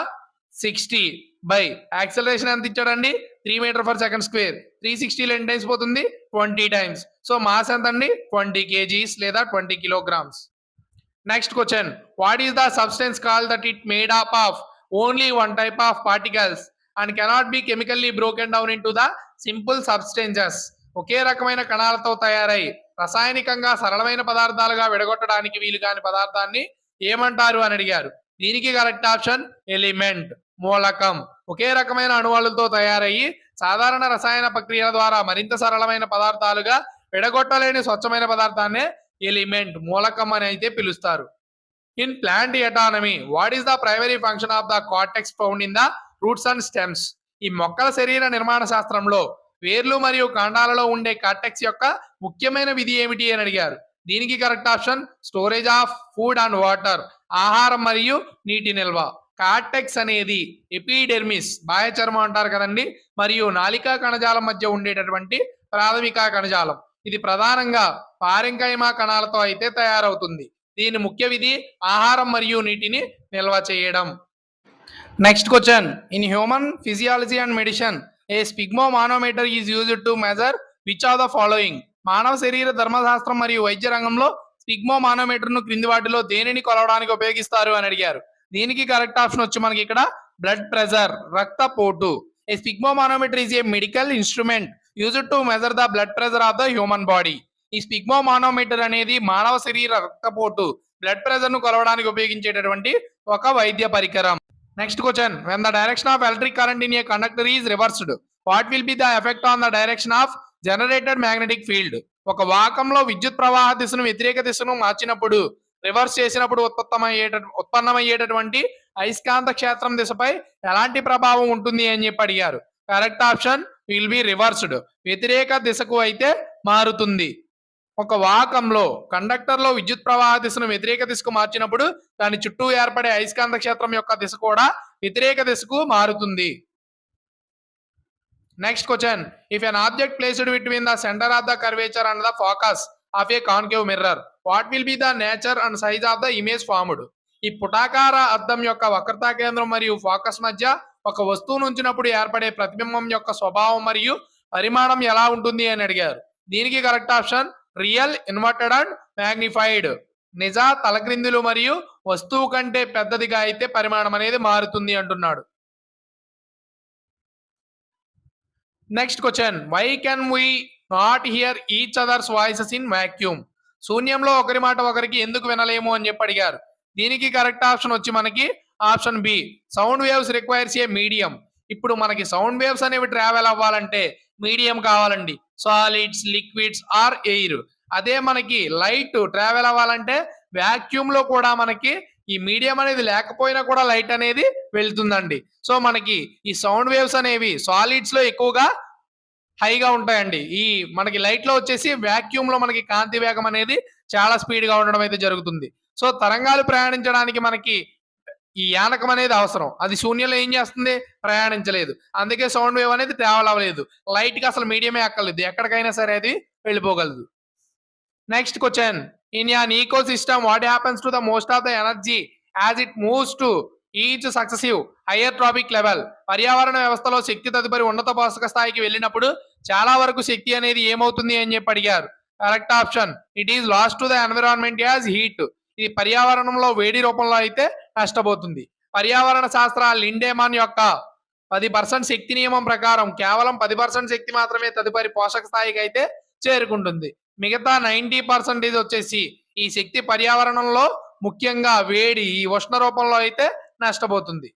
60 బై యాక్సలరేషన్ ఎంత ఇచ్చాడండి? 3 మీటర్ పర్ సెకండ్ స్క్వేర్. 360 ఎన్ని టైమ్స్ పోతుంది? 20 టైమ్స్. సో మాస్ ఎంత అండి? 20 kgs లేదా 20 kilograms. Next question, what is the substance call that it made up of only one type of particles and cannot be chemically broken down in to the simple substances? ఒకే రకమైన కణాలతో తయారై రసాయనికంగా సరళమైన పదార్థాలుగా విడగొట్టడానికి వీలు కాని పదార్థాన్ని ఏమంటారు అని అడిగారు. దీనికి కరెక్ట్ ఆప్షన్ ఎలిమెంట్, మూలకం. ఒకే రకమైన అణువులతో తయారయ్యి సాధారణ రసాయన ప్రక్రియల ద్వారా మరింత సరళమైన పదార్థాలుగా విడగొట్టలేని స్వచ్ఛమైన పదార్థాన్నే ఎలిమెంట్, మూలకం అని అయితే పిలుస్తారు. In plant anatomy, what is the primary function of the cortex found in the roots and stems? ఈ మొక్కల శరీర నిర్మాణ శాస్త్రంలో వేర్లు మరియు కాండాలలో ఉండే కార్టెక్స్ యొక్క ముఖ్యమైన విధి ఏమిటి అని అడిగారు. దీనికి correct option storage of food and water, ఆహారం మరియు నీటి నిల్వ. కార్టెక్స్ అనేది ఎపిడెర్మిస్, బాహ్య చర్మం అంటారు కదండి, మరియు నాలికా కణజాలం మధ్య ఉండేటటువంటి ప్రాథమిక కణజాలం. ఇది ప్రధానంగా పారెంకైమా కణాలతో అయితే తయారవుతుంది. దీని ముఖ్య విధి ఆహారం మరియు నీటిని నిల్వ చేయడం. Next question, in human physiology and medicine A sphygmomanometer is used to measure which of the following? మానవ శరీర ధర్మశాస్త్రం మరియు వైద్య రంగంలో స్పిగ్మోమానోమీటర్ ను క్రింది వాటిలో దేనిని కొలవడానికి ఉపయోగిస్తారు అని అడిగారు. దీనికి కరెక్ట్ ఆప్షన్ వచ్చి మనకి ఇక్కడ బ్లడ్ ప్రెషర్, రక్తపోటు. A sphygmomanometer is a medical instrument used to measure the blood pressure of the human body. ఈ స్పిగ్మోమానోమీటర్ అనేది మానవ శరీర రక్తపోటు, బ్లడ్ ప్రెషర్ ను కొలవడానికి ఉపయోగించేటటువంటి ఒక వైద్య పరికరం. Next question, when the direction of electric current in a conductor is reversed, what will be the effect on the direction of generated magnetic field? ఒక వాహకంలో విద్యుత్ ప్రవాహ దిశను వ్యతిరేక దిశను మార్చినప్పుడు, రివర్స్ చేసినప్పుడు ఉత్పన్నమయ్యేటటువంటి అయస్కాంత క్షేత్రం దిశపై ఎలాంటి ప్రభావం ఉంటుంది అని చెప్పి అడిగారు. Correct option will be reversed, వ్యతిరేక దిశకు అయితే మారుతుంది. ఒక వాహకంలో కండక్టర్లో విద్యుత్ ప్రవాహ దిశను వ్యతిరేక దిశకు మార్చినప్పుడు దాని చుట్టూ ఏర్పడే అయస్కాంత క్షేత్రం యొక్క దిశ కూడా వ్యతిరేక దిశకు మారుతుంది. Next question, if an object placed between the centre of the curvature and the focus of a concave mirror, what will be the nature and size of the image formed? ఈ పుటాకార అద్దం యొక్క వక్రతా కేంద్రం మరియు ఫోకస్ మధ్య ఒక వస్తువును ఉంచినప్పుడు ఏర్పడే ప్రతిబింబం యొక్క స్వభావం మరియు పరిమాణం ఎలా ఉంటుంది అని అడిగారు. దీనికి correct option real, inverted and magnified. నిజ, తలక్రిందులు మరియు వస్తువు కంటే పెద్దదిగా అయితే పరిమాణం అనేది మారుతుంది అంటున్నాడు. Next question, why can we not hear each others voices in vacuum? శూన్యంలో ఒకరి మాట ఒకరికి ఎందుకు వినలేము అని చెప్పి అడిగారు. దీనికి కరెక్ట్ ఆప్షన్ వచ్చి మనకి option B, sound waves requires a medium. ఇప్పుడు మనకి సౌండ్ వేవ్స్ అనేవి ట్రావెల్ అవ్వాలంటే మీడియం కావాలండి, సాలిడ్స్, లిక్విడ్స్ ఆర్ ఎయిర్. అదే మనకి లైట్ ట్రావెల్ అవ్వాలంటే వాక్యూమ్ లో కూడా మనకి ఈ మీడియం అనేది లేకపోయినా కూడా లైట్ అనేది వెళ్తుందండి. సో మనకి ఈ సౌండ్ వేవ్స్ అనేవి సాలిడ్స్ లో ఎక్కువగా హైగా ఉంటాయండి. ఈ మనకి లైట్ లో వచ్చేసి వాక్యూమ్ లో మనకి కాంతి వేగం అనేది చాలా స్పీడ్ గా ఉండడం అయితే జరుగుతుంది. సో తరంగాలు ప్రయాణించడానికి మనకి ఈ యానకం అనేది అవసరం. అది శూన్యంలో ఏం చేస్తుంది? ప్రయాణించలేదు. అందుకే సౌండ్ వేవ్ అనేది ట్రావెల్ అవ్వలేదు. లైట్ కి అసలు మీడియమే అక్కర్లేదు, ఎక్కడికైనా సరే అది వెళ్ళిపోగలదు. Next question, in an ecosystem what happens to the most of the energy as it moves to each successive higher trophic level? పర్యావరణ వ్యవస్థలో శక్తి తదుపరి ఉన్నత పోషక స్థాయికి వెళ్ళినప్పుడు చాలా వరకు శక్తి అనేది ఏమవుతుంది అని చెప్పి అడిగారు. Correct option it is lost to the environment as heat. ఇది పర్యావరణంలో వేడి రూపంలో అయితే నష్టపోతుంది. పర్యావరణ శాస్త్ర లిండేమాన్ యొక్క 10% శక్తి నియమం ప్రకారం కేవలం 10% శక్తి మాత్రమే తదుపరి పోషక స్థాయికి అయితే చేరుకుంటుంది. మిగతా 90% వచ్చేసి ఈ శక్తి పర్యావరణంలో ముఖ్యంగా వేడి, ఈ ఉష్ణ రూపంలో అయితే నష్టపోతుంది.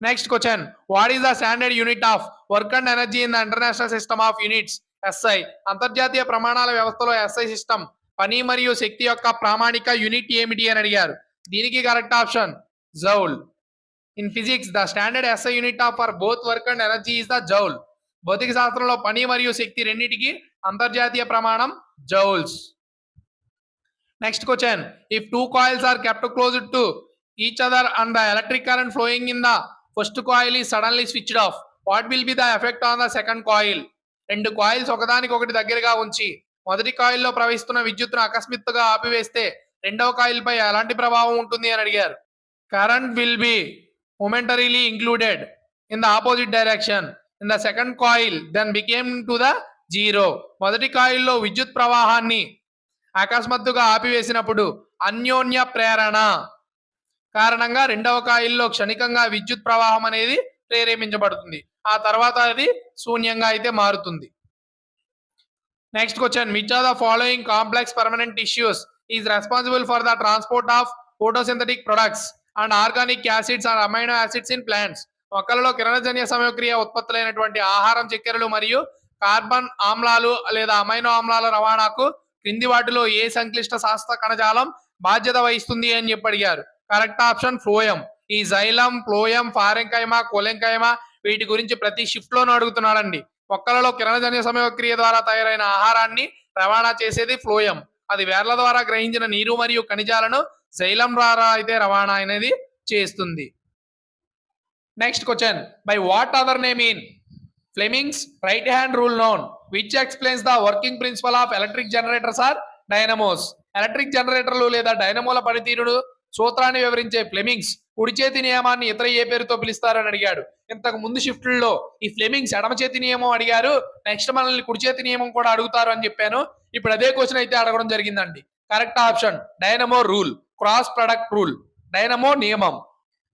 Next question, what is the standard unit of work and energy in the international system of units SI? అంతర్జాతీయ ప్రమాణాల వ్యవస్థలో ఎస్ఐ సిస్టమ్ పని మరియు శక్తి యొక్క ప్రామాణిక యూనిట్ ఏమిటి అని అడిగారు. దీనికి correct option joule. In physics the standard SI unit of for both work and energy is the joule. భౌతిక శాస్త్రంలో పని మరియు శక్తి రెండింటికి అంతర్జాతీయ ప్రమాణం joules. Next question, if two coils are kept closed to each other and the electric current flowing in the first coil is suddenly switched off, what will be the effect on the second coil? రెండు coils ఒకదానికి ఒకటి దగ్గరగా ఉంచి మొదటి కాయిల్లో ప్రవహిస్తున్న విద్యుత్తును అకస్మాత్తుగా ఆపివేస్తే రెండవ కాయిల్ పై ఎలాంటి ప్రభావం ఉంటుంది అని అడిగారు. Current will be momentarily included in the opposite direction in the second coil then became to the zero. మొదటి కాయిల్లో విద్యుత్ ప్రవాహాన్ని అకస్మాత్తుగా ఆపివేసినప్పుడు అన్యోన్య ప్రేరణ కారణంగా రెండవ కాయిల్లో క్షణికంగా విద్యుత్ ప్రవాహం అనేది ప్రేరేపించబడుతుంది. ఆ తర్వాత అది శూన్యంగా అయితే మారుతుంది. Next question, which are the following complex permanent tissues is responsible for the transport of photosynthetic products and organic acids and amino acids in plants? మొక్కలలో కిరణజన్య సమయక్రియ ఉత్పత్తులైనటువంటి ఆహారం, చక్కెరలు మరియు కార్బన్ ఆమ్లాలు లేదా అమైనో ఆమ్లాల రవాణాకు క్రింది వాటిలో ఏ సంక్లిష్ట శాస్త్ర కణజాలం బాధ్యత వహిస్తుంది అని చెప్పి అడిగారు. Correct option phloem. ఈ జైలం, ఫ్లోయం, ఫారెంకైమా, కోలెంకైమా వీటి గురించి ప్రతి షిఫ్ట్ లోనూ అడుగుతున్నాడండి. మొక్కలలో కిరణజన్య సమయక్రియ ద్వారా తయారైన ఆహారాన్ని రవాణా చేసేది ఫ్లోయం. అది వేర్ల ద్వారా గ్రహించిన నీరు మరియు ఖనిజాలను జైలం ద్వారా అయితే రవాణా అనేది చేస్తుంది. Next question, by what other name in Fleming's right hand rule known which explains the working principle of electric generators or dynamos? Electric జనరేటర్లు లేదా డైనమోల పనితీరును సూత్రాన్ని వివరించే ఫ్లెమింగ్స్ కుడి చేతి నియమాన్ని ఇతర ఏ పేరుతో పిలుస్తారని అడిగాడు. ఇంతకు ముందు షిఫ్ట్లో ఈ ఫ్లెమింగ్స్ ఎడమ చేతి నియమం అడిగారు, నెక్స్ట్ మనల్ని కుడి చేతి నియమం కూడా అడుగుతారు అని చెప్పాను. ఇప్పుడు అదే క్వశ్చన్ అయితే అడగడం జరిగిందండి. Correct option dynamo rule, cross product rule. Dynamo నియమం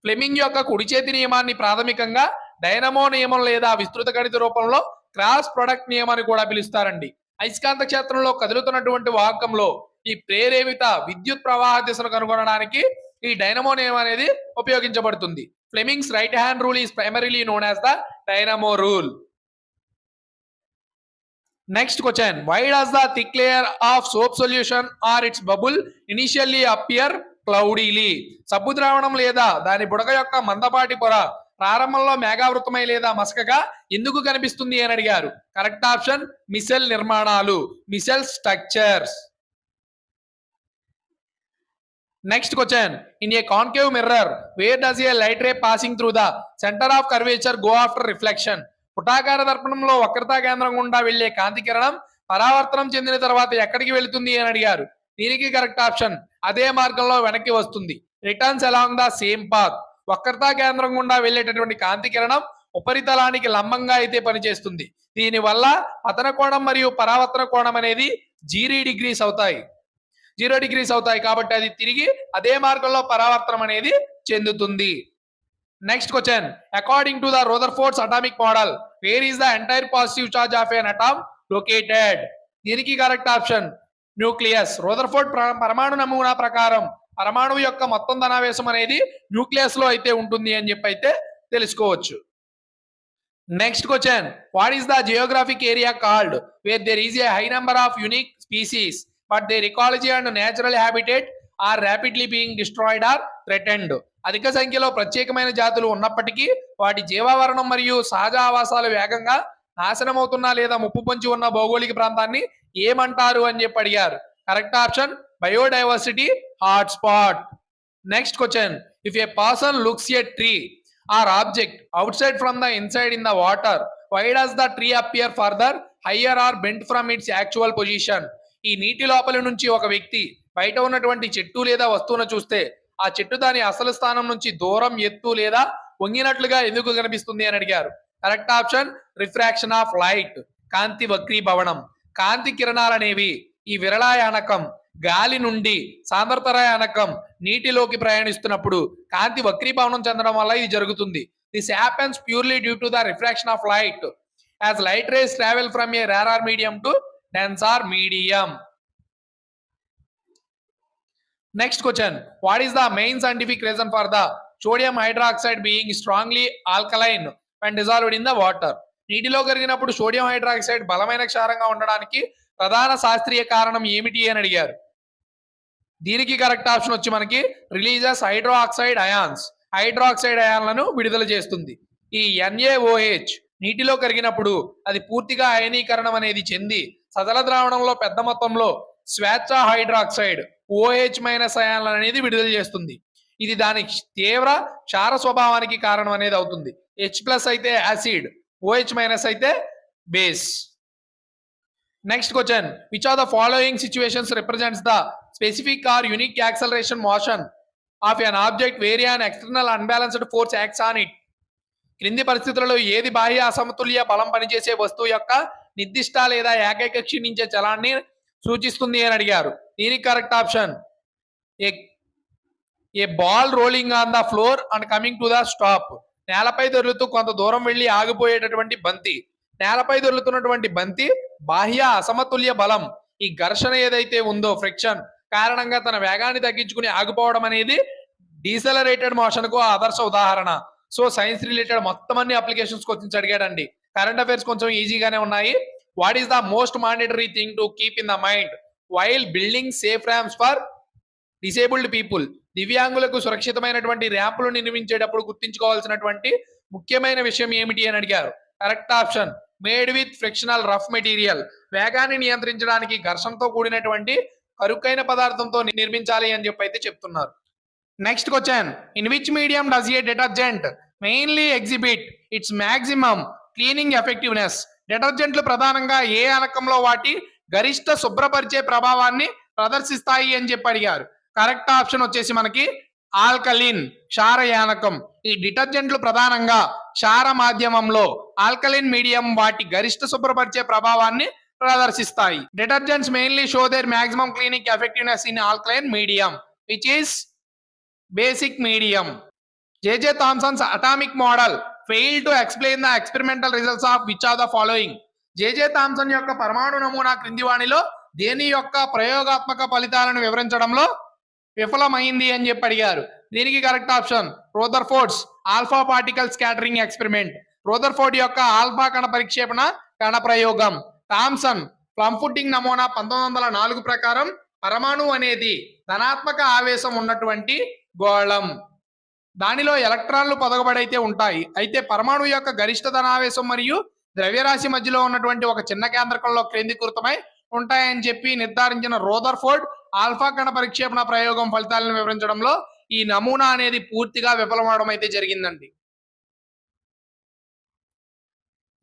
ఫ్లెమింగ్ యొక్క కుడి చేతి నియమాన్ని ప్రాథమికంగా డైనమో నియమం లేదా విస్తృత గణిత రూపంలో క్రాస్ ప్రొడక్ట్ నియమాన్ని కూడా పిలుస్తారండి. అయస్కాంత క్షేత్రంలో కదులుతున్నటువంటి వాహకంలో ఈ ప్రేరేపిత విద్యుత్ ప్రవాహ దిశను కనుగొనడానికి ఈ డైనమో నియమం అనేది ఉపయోగించబడుతుంది. Fleming's right hand rule is primarily known as the dynamo rule. Next question. Why does the thick layer of soap solution or its bubble initially appear cloudily? సబ్బు ద్రావణం లేదా దాని బుడగ యొక్క మందపాటి పొర ప్రారంభంలో మేఘావృతమై లేదా మసకగా ఎందుకు కనిపిస్తుంది అని అడిగారు. కరెక్ట్ ఆప్షన్ మిసెల్ నిర్మాణాలు, మిసెల్ structures. Next question. In a concave mirror, where does a light ray passing through the center of curvature go after reflection? పుటాకార దర్పణంలో వక్రతా కేంద్రం గుండా వెళ్లే కాంతి కిరణం పరావర్తనం చెందిన తర్వాత ఎక్కడికి వెళుతుంది అని అడిగారు. దీనికి కరెక్ట్ ఆప్షన్ అదే మార్గంలో వెనక్కి వస్తుంది. Returns along the same path. వక్రతా కేంద్రం గుండా వెళ్లేటటువంటి కాంతి కిరణం ఉపరితలానికి లంబంగా అయితే పనిచేస్తుంది. దీనివల్ల పతన కోణం మరియు పరావర్తన కోణం అనేది 0 డిగ్రీస్ అవుతాయి కాబట్టి అది తిరిగి అదే మార్గంలో పరావర్తనం అనేది చెందుతుంది. Next question. According to the Rutherford's atomic model, where is the entire positive charge of an atom located? దీనికి కరెక్ట్ ఆప్షన్ న్యూక్లియస్. రూదర్ఫోర్డ్ పరమాణు నమూనా ప్రకారం పరమాణువు యొక్క మొత్తం ధనావేశం అనేది న్యూక్లియస్ లో అయితే ఉంటుంది అని చెప్పి అయితే తెలుసుకోవచ్చు. Next question. What is the geographic area called where there is a high number of unique species but their ecology and natural habitat are rapidly being destroyed or threatened? అధిక సంఖ్యలో ప్రత్యేకమైన జాతులు ఉన్నప్పటికీ వాటి జీవావరణం మరియు సహజ ఆవాసాలు వేగంగా నాశనమవుతున్నా లేదా ముప్పు పొంచి ఉన్న భౌగోళిక ప్రాంతాన్ని ఏమంటారు అని చెప్పి అడిగారు. Correct option biodiversity hotspot. Next question. If a person looks a tree or object outside from the inside in the water, why does the tree appear further higher or bent from its actual position? ఈ నీటి లోపలి నుంచి ఒక వ్యక్తి బయట ఉన్నటువంటి చెట్టు లేదా వస్తువును చూస్తే ఆ చెట్టు దాని అసలు స్థానం నుంచి దూరం, ఎత్తు లేదా వంగినట్లుగా ఎందుకు కనిపిస్తుంది అని అడిగారు. Correct option refraction of light, కాంతి వక్రీభవనం. కాంతి కిరణాలనేవి ఈ విరళాయానకం గాలి నుండి సాంద్రతరాయానకం నీటిలోకి ప్రయాణిస్తున్నప్పుడు కాంతి వక్రీభవనం చెందడం వల్ల ఇది జరుగుతుంది. This happens purely due to the refraction of light as light rays travel from a rarer medium to denser medium. Next question. What is the main scientific reason for the sodium hydroxide being strongly alkaline when dissolved in the water? నీటిలో కరిగినప్పుడు sodium hydroxide బలమైన క్షారంగా ఉండడానికి ప్రధాన శాస్త్రీయ కారణం ఏమిటి అని అడిగారు. దీనికి కరెక్ట్ ఆప్షన్ వచ్చి మనకి రిలీజెస్ హైడ్రోఆక్సైడ్ అయాన్స్. హైడ్రోఆక్సైడ్ అయాన్లను విడుదల చేస్తుంది. ఈ NaOH నీటిలో కరిగినప్పుడు అది పూర్తిగా అయనీకరణం అనేది చెంది సజల ద్రావణంలో పెద్ద మొత్తంలో స్వేచ్ఛ హైడ్రాక్సైడ్ OH మైనస్ అయాన్లను అనేది విడుదల చేస్తుంది. ఇది దాని తీవ్ర క్షార స్వభావానికి కారణం అనేది అవుతుంది. H+ అయితే యాసిడ్, OH మైనస్ అయితే base. Next question. Which are the following situations represents the specific or unique acceleration motion of an object where an external unbalanced force acts on it? క్రింది పరిస్థితులలో ఏది బాహ్య అసమతుల్య బలం పనిచేసే వస్తువు యొక్క నిర్దిష్ట లేదా ఏకైక క్షీణించే చలాన్ని సూచిస్తుంది అని అడిగారు. దీనికి correct option A ball rolling on the floor and coming to the stop. నేలపై దొర్లుతూ కొంత దూరం వెళ్లి ఆగిపోయేటటువంటి బంతి. నేలపై దొర్లుతున్నటువంటి బంతి బాహ్య అసమతుల్య బలం, ఈ ఘర్షణ ఏదైతే ఉందో ఫ్రిక్షన్ కారణంగా తన వేగాన్ని తగ్గించుకుని ఆగిపోవడం అనేది డీసెలరేటెడ్ మోషన్ కు ఆదర్శ ఉదాహరణ. సో సైన్స్ రిలేటెడ్ మొత్తం అన్ని అప్లికేషన్స్ క్వశ్చన్స్ అడిగాడండి. కరెంట్ అఫైర్స్ కొంచెం ఈజీగానే ఉన్నాయి. What is the most mandatory thing to keep in the mind while building safe ramps for disabled people? దివ్యాంగులకు సురక్షితమైనటువంటి ర్యాంపులు నిర్మించేటప్పుడు గుర్తించుకోవాల్సినటువంటి ముఖ్యమైన విషయం ఏమిటి అని అడిగారు. Correct option made with frictional rough material. వేగాన్ని నియంత్రించడానికి ఘర్షణతో కూడినటువంటి కరుకైన పదార్థంతో నిర్మించాలి అని చెప్పి అయితే చెప్తున్నారు. Next question. In which medium does a detergent mainly exhibit its maximum cleaning effectiveness? డిటర్జెంట్లు ప్రధానంగా ఏ అనకంలో వాటి గరిష్ట శుభ్రపరిచే ప్రభావాన్ని ప్రదర్శిస్తాయి అని చెప్పి అడిగారు. కరెక్ట్ ఆప్షన్ వచ్చేసి మనకి ఆల్కలిన్, క్షారయానకం. ఈ డిటర్జెంట్లు ప్రధానంగా క్షార మాధ్యమంలో ఆల్కలిన్ మీడియం వాటి గరిష్ట శుభ్రపరిచే ప్రభావాన్ని ప్రదర్శిస్తాయి. Detergents mainly show their maximum cleaning effectiveness in alkaline medium which is basic medium. J.J. Thomson's atomic model failed to explain the experimental results of which of the following? J J Thomson యొక్క పరమాణు నమూనా క్రింది వాణిలో దేని యొక్క ప్రయోగాత్మక ఫలితాలను వివరించడంలో విఫలమైంది అని చెప్పి అడిగారు. దీనికి correct option Rutherford's alpha particle scattering experiment. Rutherford యొక్క ఆల్ఫా కణ పరిక్షేపణ కణ ప్రయోగం. థామ్సన్ ప్లంఫుడ్డింగ్ నమూనా 1904 ప్రకారం పరమాణు అనేది ధనాత్మక ఆవేశం ఉన్నటువంటి గోళం. దానిలో ఎలక్ట్రాన్లు పొదగబడైతే ఉంటాయి. అయితే పరమాణు యొక్క గరిష్ట ధనావేశం మరియు ద్రవ్యరాశి మధ్యలో ఉన్నటువంటి ఒక చిన్న కేంద్రకంలో కేంద్రీకృతమై ఉంటాయని చెప్పి నిర్ధారించిన రోదర్ఫోర్డ్ ఆల్ఫా కణ పరిక్షేపణ ప్రయోగం ఫలితాలను వివరించడంలో ఈ నమూనా అనేది పూర్తిగా విఫలమవడం అయితే జరిగిందండి.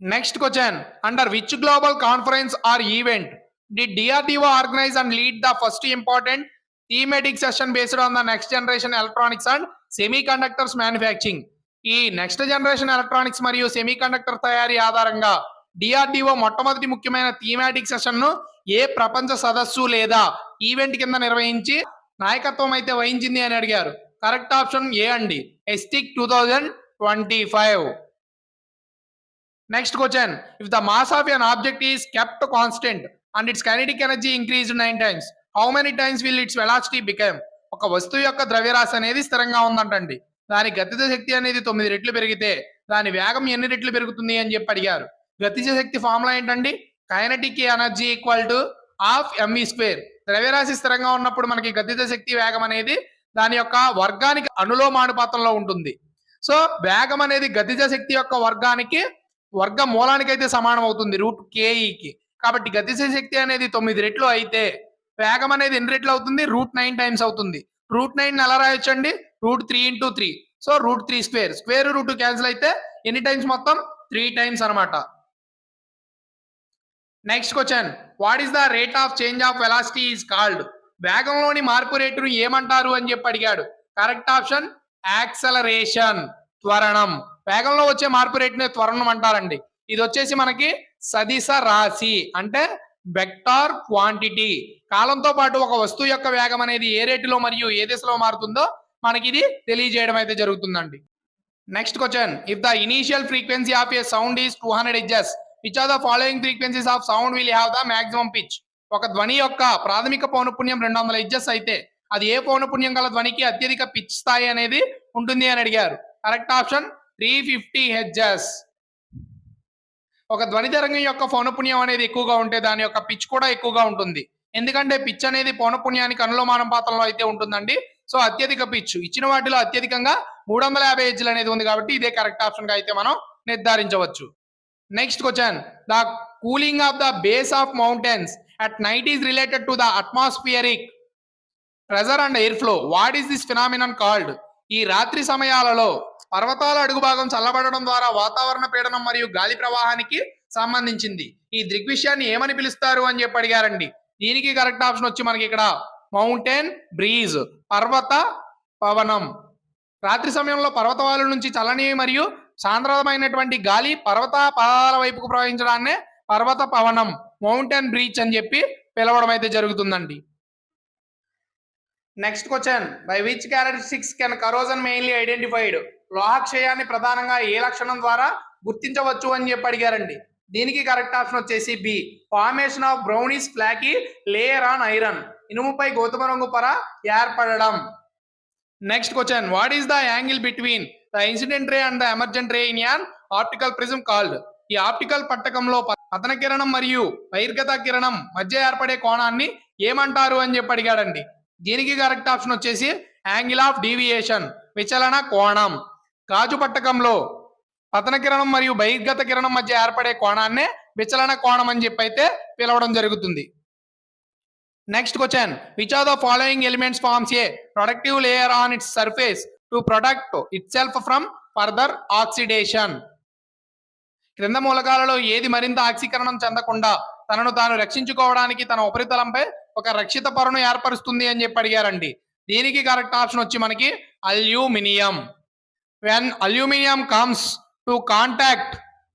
Next question, under which global conference or event did DRDO organize and lead the first important thematic session based on the next generation electronics and semiconductors manufacturing? ఈ నెక్స్ట్ జనరేషన్ ఎలక్ట్రానిక్స్ మరియు సెమీకండక్టర్ తయారీ ఆధారంగా DRDO మొట్టమొదటి ముఖ్యమైన thematic session ను ఏ ప్రపంచ సదస్సు లేదా ఈవెంట్ కింద నిర్వహించి నాయకత్వం అయితే వహించింది అని అడిగారు. కరెక్ట్ ఆప్షన్ ఏ అండి, ESTIC 2025. Next question, if the mass of an object is kept constant and its kinetic energy increased 9 times, how many times will its velocity become? ఒక వస్తువు యొక్క ద్రవ్యరాశి అనేది స్థిరంగా ఉందంటండి. దాని గతిజ శక్తి అనేది 9 రెట్లు పెరిగితే దాని వేగం ఎన్ని రెట్లు పెరుగుతుంది అని చెప్పి అడిగారు. గతిజ శక్తి ఫార్ములా ఏంటండి, kinetic energy equal to half M V square. ద్రవ్యరాశి స్థిరంగా ఉన్నప్పుడు మనకి గతిజ శక్తి వేగం అనేది దాని యొక్క వర్గానికి అనులోమానుపాతంలో ఉంటుంది. సో వేగం అనేది గతిజ శక్తి యొక్క వర్గ మూలానికి అయితే సమానం అవుతుంది, రూట్ కేఈకి. కాబట్టి గతిజ శక్తి అనేది 9 రెట్లు అయితే వేగం అనేది ఎన్ని రెట్లు అవుతుంది, రూట్ 9 టైమ్స్ అవుతుంది. రూట్ 9 ఎలా రాయొచ్చండి, root 3 into 3. So root 3 square, square root cancel అయితే ఎన్ని టైమ్స్ మొత్తం 3 టైమ్స్ అనమాట. Next question, what is the rate of change of velocity is called? వేగంలోని మార్పు రేటును ఏమంటారు అని చెప్పి అడిగాడు. కరెక్ట్ ఆప్షన్ యాక్సలరేషన్, త్వరణం. వేగంలో వచ్చే మార్పు రేటునే త్వరణం అంటారండి. ఇది వచ్చేసి మనకి సదిశ రాశి అంటే వెక్టార్ క్వాంటిటీ. కాలంతో పాటు ఒక వస్తువు యొక్క వేగం అనేది ఏ రేటులో మరియు ఏ దిశలో మారుతుందో మనకి ఇది తెలియజేయడం అయితే జరుగుతుందండి. Next question, if the initial frequency of a sound is 200 hertz, which are the following frequencies of sound will have the maximum pitch? ఒక ధ్వని యొక్క ప్రాథమిక పౌనపున్యం 200 హెర్ట్జ్ అయితే అది ఏ పౌనపున్యం గల ధ్వనికి అత్యధిక పిచ్ స్థాయి అనేది ఉంటుంది అని అడిగారు. Correct option 350 hertz. ఒక ధ్వని తరంగం యొక్క పౌనపున్యం అనేది ఎక్కువగా ఉంటే దాని యొక్క పిచ్ కూడా ఎక్కువగా ఉంటుంది. ఎందుకంటే పిచ్ అనేది పౌనపున్యానికి అనులోమానుపాతంలో అయితే ఉంటుందండి. సో అత్యధిక పిచ్ ఇచ్చిన వాటిలో అత్యధికంగా 350 హెర్ట్జ్ అనేది ఉంది కాబట్టి ఇదే కరెక్ట్ ఆప్షన్ గా అయితే మనం నిర్ధారించవచ్చు. Next question, the cooling of the base of mountains at night is related to the atmospheric pressure and air flow. What is this phenomenon called? ఈ రాత్రి సమయాలలో పర్వతాల అడుగు భాగం చల్లబడడం ద్వారా వాతావరణ పీడనం మరియు గాలి ప్రవాహానికి సంబంధించింది. ఈ దృగ్విషయాన్ని ఏమని పిలుస్తారు అని చెప్పి అడిగారండి. దీనికి కరెక్ట్ ఆప్షన్ వచ్చి మనకి ఇక్కడ మౌంటైన్ బ్రీజ్, పర్వత పవనం. రాత్రి సమయంలో పర్వతాల నుంచి చల్లని మరియు సాంద్రమైనటువంటి గాలి పర్వత పదాల వైపుకు ప్రవహించడాన్నే పర్వత పవనం, మౌంటైన్ బ్రీచ్ అని చెప్పి పిలవడం అయితే జరుగుతుందండి. Next question, by which characteristics can corrosion mainly identified? లోహక్షయాన్ని ప్రధానంగా ఏ లక్షణం ద్వారా గుర్తించవచ్చు అని చెప్పి అడిగారండి. దీనికి కరెక్ట్ ఆప్షన్ వచ్చేసి B, formation of brownish flaky layer on iron. ఇనుముపై గోధుమ రంగు పొర ఏర్పడడం. Next question, what is the angle between the incident ray and the emergent ray in an optical prism called? ఈ ఆప్టికల్ పట్టకంలో పతన కిరణం మరియు బహిర్గత కిరణం మధ్య ఏర్పడే కోణాన్ని ఏమంటారు అని చెప్పి అడిగాడండి. దీనికి కరెక్ట్ ఆప్షన్ వచ్చేసి యాంగిల్ ఆఫ్ డీవియేషన్, విచలన కోణం. గాజు పట్టకంలో పతన కిరణం మరియు బహిర్గత కిరణం మధ్య ఏర్పడే కోణాన్నే విచలన కోణం అని చెప్పి అయితే పిలవడం జరుగుతుంది. Next question, which are the following elements forms a productive layer on its surface to protect itself from further oxidation? క్రింద మూలకాలలో ఏది మరింత ఆక్సీకరణం చెందకుండా తనను తాను రక్షించుకోవడానికి తన ఉపరితలంపై ఒక రక్షిత పొరను ఏర్పరుస్తుంది అని చెప్పి అడిగారండి. దీనికి కరెక్ట్ ఆప్షన్ వచ్చి మనకి aluminium. When aluminium comes to contact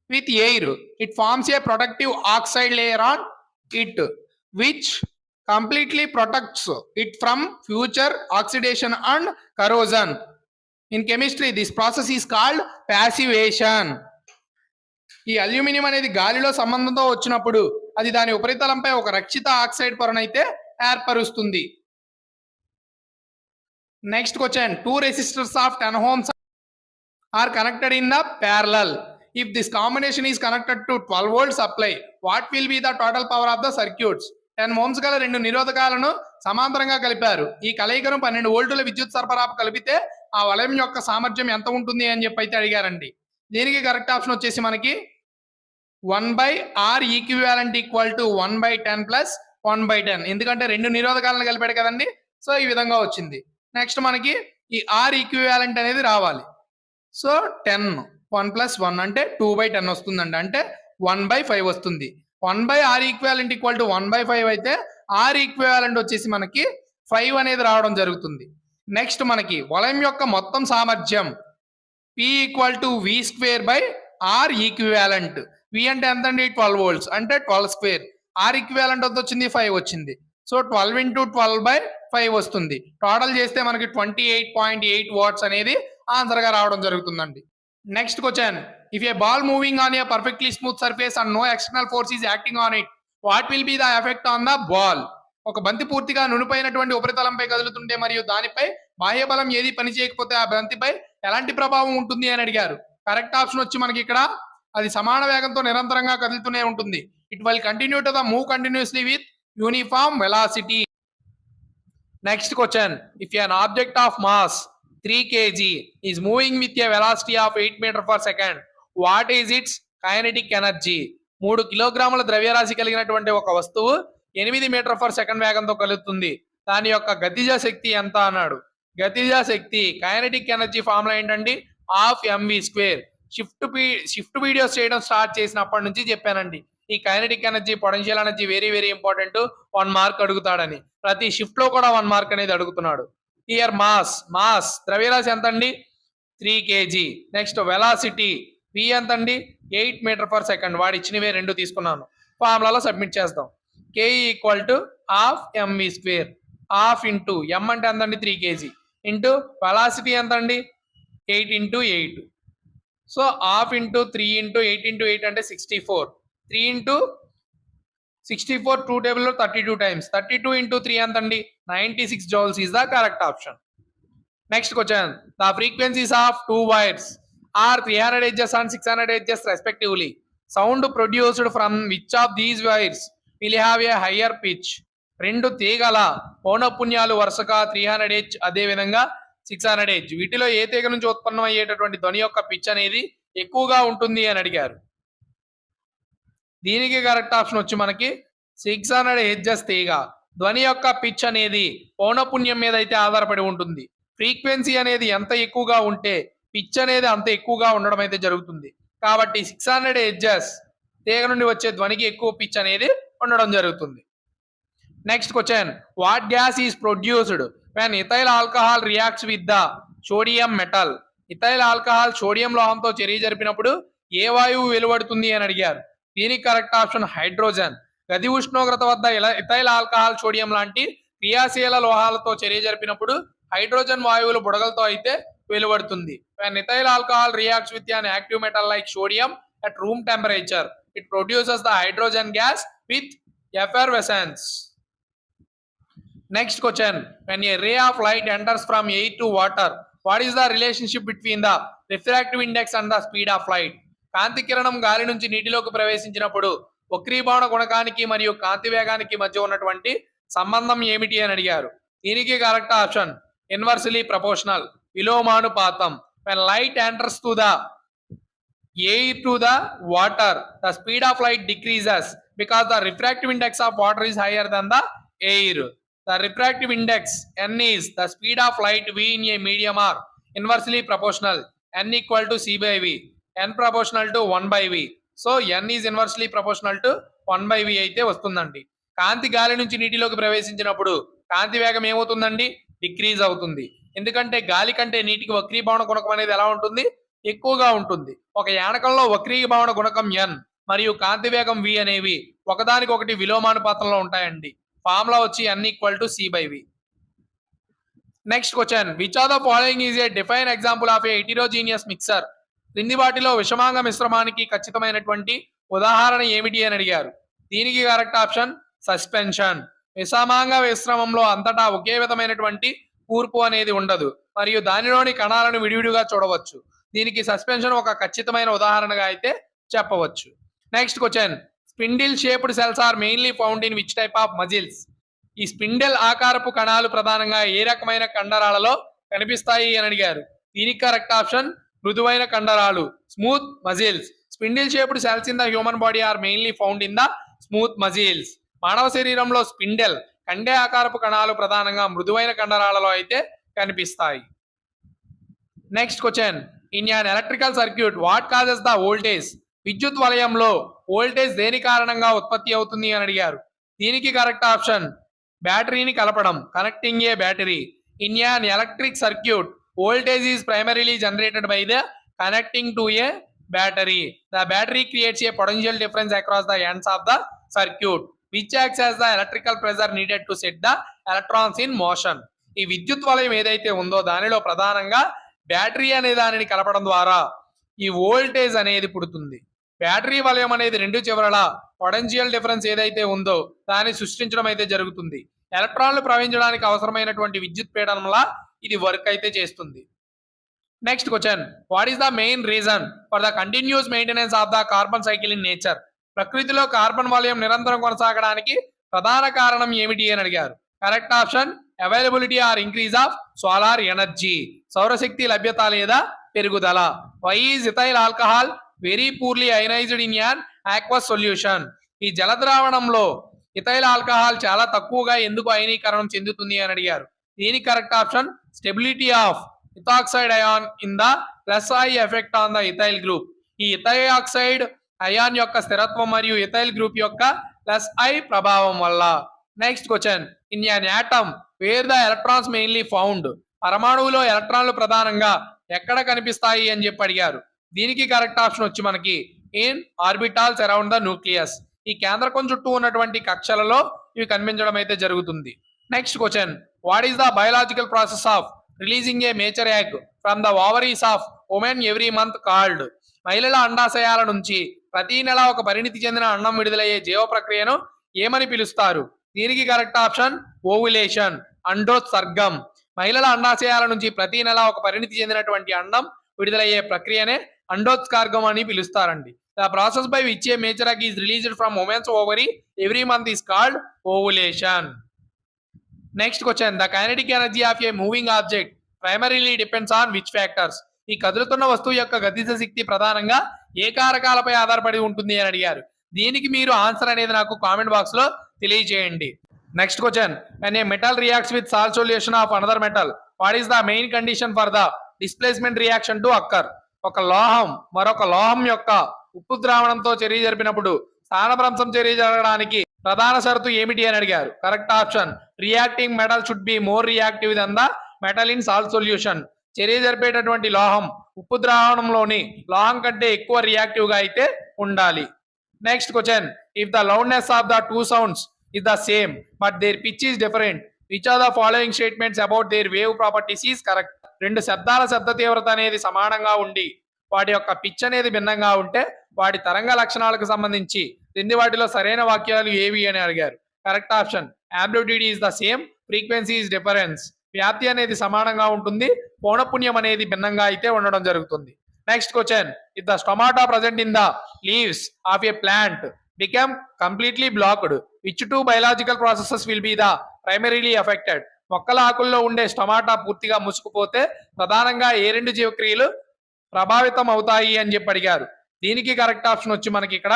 with air, it forms a protective oxide layer on it, which completely protects it from future oxidation and corrosion. In chemistry this process is called passivation. ఈ aluminium అనేది గాలిలో సంబంధంతో వచ్చినప్పుడు అది దాని ఉపరితలంపై ఒక రక్షిత oxide పొరనైతే ఏర్పరుస్తుంది. Next question, 2 resistors of 10 ohms are connected in the parallel. If this combination is connected to 12 volt supply, what will be the total power of the circuits? 10 ohms గల రెండు నిరోధకాలను సమాంతరంగా కలిపారు. ఈ కలయికను 12 వోల్టుల విద్యుత్ సరఫరా కలిపితే ఆ వలయం యొక్క సామర్థ్యం ఎంత ఉంటుంది అని చెప్పి అయితే అడిగారండి. దీనికి కరెక్ట్ ఆప్షన్ వచ్చేసి మనకి 1/R equivalent equal to 1/10 plus 1/10. ఎందుకంటే రెండు నిరోధకాలను కలిపాడు కదండి, సో ఈ విధంగా వచ్చింది. నెక్స్ట్ మనకి ఈ ఆర్ ఈక్వివాలెంట్ అనేది రావాలి. సో 10 1 + 1 అంటే 2/10 వస్తుందండి, అంటే 1/5 వస్తుంది. 1/R ఈక్వివాలెంట్ ఈక్వల్ టు 1/5 అయితే ఆర్ ఈక్వివాలెంట్ వచ్చేసి మనకి 5 అనేది రావడం జరుగుతుంది. నెక్స్ట్ మనకి వలయం యొక్క మొత్తం సామర్థ్యం P = V²/R ఈక్వివాలెంట్. V అంటే ఎంత అండి, 12 volts అంటే 12². ఆర్ ఈక్వివాలెంట్ ఎంత వచ్చింది, 5 వచ్చింది. సో 12 × 12/5 వస్తుంది. టోటల్ చేస్తే మనకి 28.8 వాట్స్ అనేది ఆన్సర్ గా రావడం జరుగుతుందండి. Next question, if a ball moving on a perfectly smooth surface and no external force is acting on it, what will be the effect on the ball? ఒక బంతి పూర్తిగా నునుపైనటువంటి ఉపరితలంపై కదులుతుంటే మరియు దానిపై బాహ్య బలం ఏది పని చేయకపోతే ఆ బంతిపై ఎలాంటి ప్రభావం ఉంటుంది అని అడిగారు. కరెక్ట్ ఆప్షన్ వచ్చి మనకి ఇక్కడ అది సమాన వేగంతో నిరంతరంగా కదులుతూనే ఉంటుంది. It will continue to the move continuously with uniform velocity. Next question, if an object of mass 3 kg is moving with a velocity of 8 meter per second, what is its kinetic energy? 3 కిలోగ్రాముల ద్రవ్యరాశి కలిగినటువంటి ఒక వస్తువు 8 metre per second వేగంతో కలుగుతుంది. దాని యొక్క గతిజ శక్తి ఎంత అన్నాడు. గతిజ శక్తి కైనెటిక్ ఎనర్జీ ఫార్ములా ఏంటండి, ½ mv². షిఫ్ట్ వీడియోస్ చేయడం స్టార్ట్ చేసినప్పటి నుంచి చెప్పానండి, ఈ kinetic energy, potential energy very very important. 1 mark అడుగుతాడని, ప్రతి షిఫ్ట్ లో కూడా 1 మార్క్ అనేది అడుగుతున్నాడు. హియర్ మాస్ ద్రవ్యరాశి ఎంత అండి, 3 kg. నెక్స్ట్ వెలాసిటీ v ఎంత అండి, 8 మీటర్ పర్ సెకండ్. వాడు ఇచ్చినవే రెండు తీసుకున్నాను, ఫార్ములాలో సబ్మిట్ చేద్దాం. k = ½ mv². ½ ఇంటూ m అంటే ఎంత అండి, 3 kg, ఇంటూ వెలాసిటీ ఎంత అండి, 8 × 8. సో ½ ఇంటూ 3 ఇంటూ 8 × 8 అంటే 64. 3 ఇంటూ 64 2 టేబుల్లో 32 టైమ్స్. 32 ఇంటూ 3 ఎంత అండి, 96 joules is the correct option. Next question, the frequencies of 2 wires are 300 Hz and 600 Hz respectively. Sound produced from which of these wires will have a higher pitch? రెండు తీగల పౌనఃపున్యాలు వరుసగా 300 Hz అదే విధంగా 600 Hz, వీటిలో ఏ తీగ నుంచి ఉత్పన్నం అయ్యేటటువంటి ధ్వని యొక్క పిచ్ అనేది ఎక్కువగా ఉంటుంది అని అడిగారు. దీనికి కరెక్ట్ ఆప్షన్ వచ్చి మనకి 600 Hz తీగ. ధ్వని యొక్క పిచ్ అనేది పౌనఃపున్యం మీద అయితే ఆధారపడి ఉంటుంది. ఫ్రీక్వెన్సీ అనేది ఎంత ఎక్కువగా ఉంటే పిచ్ అనేది అంత ఎక్కువగా ఉండడం అయితే జరుగుతుంది. కాబట్టి 600 Hz తీగ నుండి వచ్చే ధ్వనికి ఎక్కువ పిచ్ అనేది ఉండడం జరుగుతుంది. Next question, what gas is produced when ethyl alcohol reacts with the sodium metal? Ethyl alcohol sodium లోహంతో చర్య జరిపినప్పుడు ఏ వాయువు వెలువడుతుంది అని అడిగారు. దీనికి కరెక్ట్ ఆప్షన్ హైడ్రోజన్. గది ఉష్ణోగ్రత వద్ద ఇథైల్ ఆల్కహాల్ సోడియం లాంటి క్రియాశీల లోహాలతో చర్య జరిపినప్పుడు హైడ్రోజన్ వాయువులు బుడగలతో అయితే వెలువడుతుంది. When ethyl alcohol reacts with an active metal like sodium at room temperature, it produces the hydrogen gas with effervescence. Next question, when a ray of light enters from air to water, what is the relationship between the refractive index and the speed of light? కాంతి కిరణం గాలి నుంచి నీటిలోకి ప్రవేశించినప్పుడు వక్రీభవన గుణకానికి మరియు కాంతి వేగానికి మధ్య ఉన్నటువంటి సంబంధం ఏమిటి అని అడిగారు. దీనికి కరెక్ట్ ఆప్షన్ ఇన్వర్స్లీ ప్రపోర్షనల్, విలోమానుపాతం. when light enters to the air to the water, the speed of light decreases because the refractive index of water is higher than the air. The refractive index n is the speed of light v in a medium are inversely proportional, n = c/v, n proportional to 1/v. So n is inversely proportional to 1/v అయితే వస్తుందండి. కాంతి గాలి నుంచి నీటిలోకి ప్రవేశించినప్పుడు కాంతి వేగం ఏమవుతుందండి, decrease అవుతుంది. ఎందుకంటే గాలి కంటే నీటికి వక్రీభవన గుణకం అనేది ఎలా ఉంటుంది, ఎక్కువగా ఉంటుంది. ఒక యానకంలో వక్రీభవన గుణకం n మరియు కాంతి వేగం v అనేవి ఒకదానికొకటి విలోమానుపాతంలో ఉంటాయండి. ఫార్ములా వచ్చి n = c/v. Next question, which of the following is A define example of A heterogeneous mixer? క్రింది వాటిలో విషమాంగ మిశ్రమానికి ఖచ్చితమైనటువంటి ఉదాహరణ ఏమిటి అని అడిగారు. దీనికి కరెక్ట్ ఆప్షన్ సస్పెన్షన్. విషమాంగ మిశ్రమంలో అంతటా ఒకే విధమైనటువంటి కూర్పు అనేది ఉండదు మరియు దానిలోని కణాలను విడివిడిగా చూడవచ్చు. దీనికి సస్పెన్షన్ ఒక ఖచ్చితమైన ఉదాహరణగా అయితే చెప్పవచ్చు. Next question, spindle shaped cells are mainly found in which type of muscles? ఈ స్పిండిల్ ఆకారపు కణాలు ప్రధానంగా ఏ రకమైన కండరాలలో కనిపిస్తాయి అని అడిగారు. దీనికి కరెక్ట్ ఆప్షన్ మృదువైన కండరాలు, smooth muscles. Spindle shaped cells in the human body are mainly found in the smooth muscles. మానవ శరీరంలో స్పిండిల్ కండే ఆకారపు కణాలు ప్రధానంగా మృదువైన కండరాలలో అయితే కనిపిస్తాయి. Next question, in an electrical circuit what causes the voltage? విద్యుత్ వలయంలో వోల్టేజ్ దేని కారణంగా ఉత్పత్తి అవుతుంది అని అడిగారు. దీనికి కరెక్ట్ ఆప్షన్ బ్యాటరీని కలపడం, connecting A battery. In an electric circuit voltage is primarily generated by the connecting to A battery. The battery creates a potential difference across the ends of the circuit which acts as the electrical pressure needed to set the electrons in motion. ఈ విద్యుత్ వలయం ఏదైతే ఉందో దానిలో ప్రధానంగా battery అనే దానిని కలపడం ద్వారా ఈ వోల్టేజ్ అనేది పుడుతుంది. బ్యాటరీ వలయం అనేది రెండు చివరల పొటెన్షియల్ డిఫరెన్స్ ఏదైతే ఉందో దాన్ని సృష్టించడం అయితే జరుగుతుంది. ఎలక్ట్రాన్లు ప్రవహించడానికి అవసరమైనటువంటి విద్యుత్ పీడనంలా ఇది వర్క్ అయితే చేస్తుంది. Next question, what is the main reason for the continuous maintenance of the carbon cycle in nature? ప్రకృతిలో కార్బన్ వలయం నిరంతరం కొనసాగడానికి ప్రధాన కారణం ఏమిటి అని అడిగారు. Correct option availability or increase of solar energy. సౌరశక్తి లభ్యత లేదా పెరుగుదల. Why is ethyl alcohol very poorly ionized in an aqueous solution? ఈ జలద్రావణంలో ఇథైల్ ఆల్కహాల్ చాలా తక్కువగా ఎందుకు అయనీకరణం చెందుతుంది అని అడిగారు. దీనికి correct option stability of ethoxide ion in the plus I effect on the ethyl group. ఈ ఇథాక్సైడ్ అయాన్ యొక్క స్థిరత్వం మరియు ఇథైల్ గ్రూప్ యొక్క ప్లస్ ఐ ప్రభావం వల్ల. Next question, in an atom where the electrons mainly found? పరమాణువులో ఎలక్ట్రాన్లు ప్రధానంగా ఎక్కడ కనిపిస్తాయి అని చెప్పి అడిగారు. దీనికి కరెక్ట్ ఆప్షన్ వచ్చి మనకి in orbitals around the nucleus. ఈ కేంద్రకం చుట్టూ ఉన్నటువంటి కక్షలలో ఇవి కనిపించడం అయితే జరుగుతుంది. Next question, what is the biological process of releasing A mature egg from the ovaries of women every month called? మహిళల అండాశయాల నుంచి ప్రతి నెల ఒక పరిణితి చెందిన అండం విడుదలయ్యే జీవ ప్రక్రియను ఏమని పిలుస్తారు? దీనికి కరెక్ట్ ఆప్షన్ ఓవులేషన్, అండోత్సర్గం. మహిళల అండాశయాల నుంచి ప్రతి నెల ఒక పరిణితి చెందినటువంటి అండం విడుదలయ్యే ప్రక్రియనే అండోత్సర్గం అని పిలుస్తారండి. The process by which a mature egg is released from women's ovary every month is called ovulation. Next question, the kinetic energy of a moving object primarily depends on which factors? ఈ కదులుతున్న వస్తువు యొక్క గతిజ శక్తి ప్రధానంగా ఏ కారకాలపై ఆధారపడి ఉంటుంది అని అడిగారు. దీనికి మీరు ఆన్సర్ అనేది నాకు కామెంట్ బాక్స్ లో తెలియజేయండి. Next question, when a metal reacts with salt solution of another metal, what is the main condition for the displacement reaction to occur? ఒక లోహం మరొక లోహం యొక్క ఉప్పు ద్రావణంతో చర్య జరిపినప్పుడు స్థానభ్రంశం చర్య జరగడానికి ప్రధాన షరతు ఏమిటి అని అడిగారు. Correct option reacting metal should be more reactive than the metal in salt solution. చర్య జరిపేటటువంటి లోహం ఉప్పు ద్రావణంలోని లోహం కంటే ఎక్కువ రియాక్టివ్ గా అయితే ఉండాలి. Next question, if the loudness of the two sounds is the same but their pitch is different, which of the following statements about their wave properties is correct? రెండు శబ్దాల శబ్ద తీవ్రత అనేది సమానంగా ఉండి వాటి యొక్క పిచ్ అనేది భిన్నంగా ఉంటే వాటి తరంగ లక్షణాలకు సంబంధించి క్రింది వాటిలో సరైన వాక్యాలు ఏవి అని అడిగారు. Correct option amplitude is the same, frequency is difference. వ్యాప్తి అనేది సమానంగా ఉంటుంది, పౌనఃపున్యం అనేది భిన్నంగా అయితే ఉండడం జరుగుతుంది. Next question, if the stomata present in the leaves of A plant become completely blocked, which two biological processes will be the primarily affected? మొక్కల ఆకుల్లో ఉండే స్టొమాటా పూర్తిగా ముసుకుపోతే ప్రధానంగా ఏ రెండు జీవక్రియలు ప్రభావితం అవుతాయి అని చెప్పి అడిగారు. దీనికి కరెక్ట్ ఆప్షన్ వచ్చి మనకి ఇక్కడ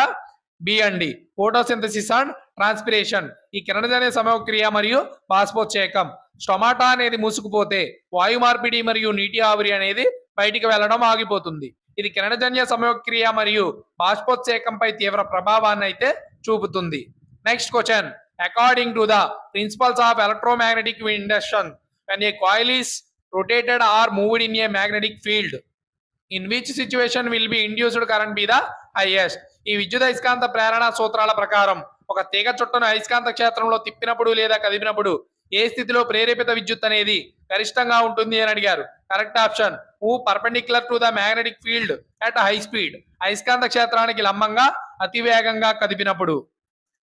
బి అండి, ఫోటోసింథసిస్ అండ్ ట్రాన్స్పిరేషన్. ఈ కిరణజన్య సమక్రియ మరియు బాష్పోత్సేకం. స్టొమాటా అనేది మూసుకుపోతే వాయు మార్పిడి మరియు నీటి ఆవిరి అనేది బయటికి వెళ్లడం ఆగిపోతుంది. ఇది కిరణజన్య సమక్రియ మరియు బాష్పోత్సేకంపై తీవ్ర ప్రభావాన్ని అయితే చూపుతుంది. Next question, according to the principles of electromagnetic induction, when a coil is rotated or moved in a magnetic field, in which situation will be induced current be the highest? ఈ విద్యుత్ అయస్కాంత ప్రేరణ సూత్రాల ప్రకారం ఒక తీగ చుట్టను అయస్కాంత క్షేత్రంలో తిప్పినప్పుడు లేదా కదిపినప్పుడు ఏ స్థితిలో ప్రేరేపిత విద్యుత్ అనేది గరిష్టంగా ఉంటుంది అని అడిగారు. Correct option move perpendicular to the magnetic field at high speed. అయస్కాంత క్షేత్రానికి లంబంగా అతి వేగంగా కదిపినప్పుడు.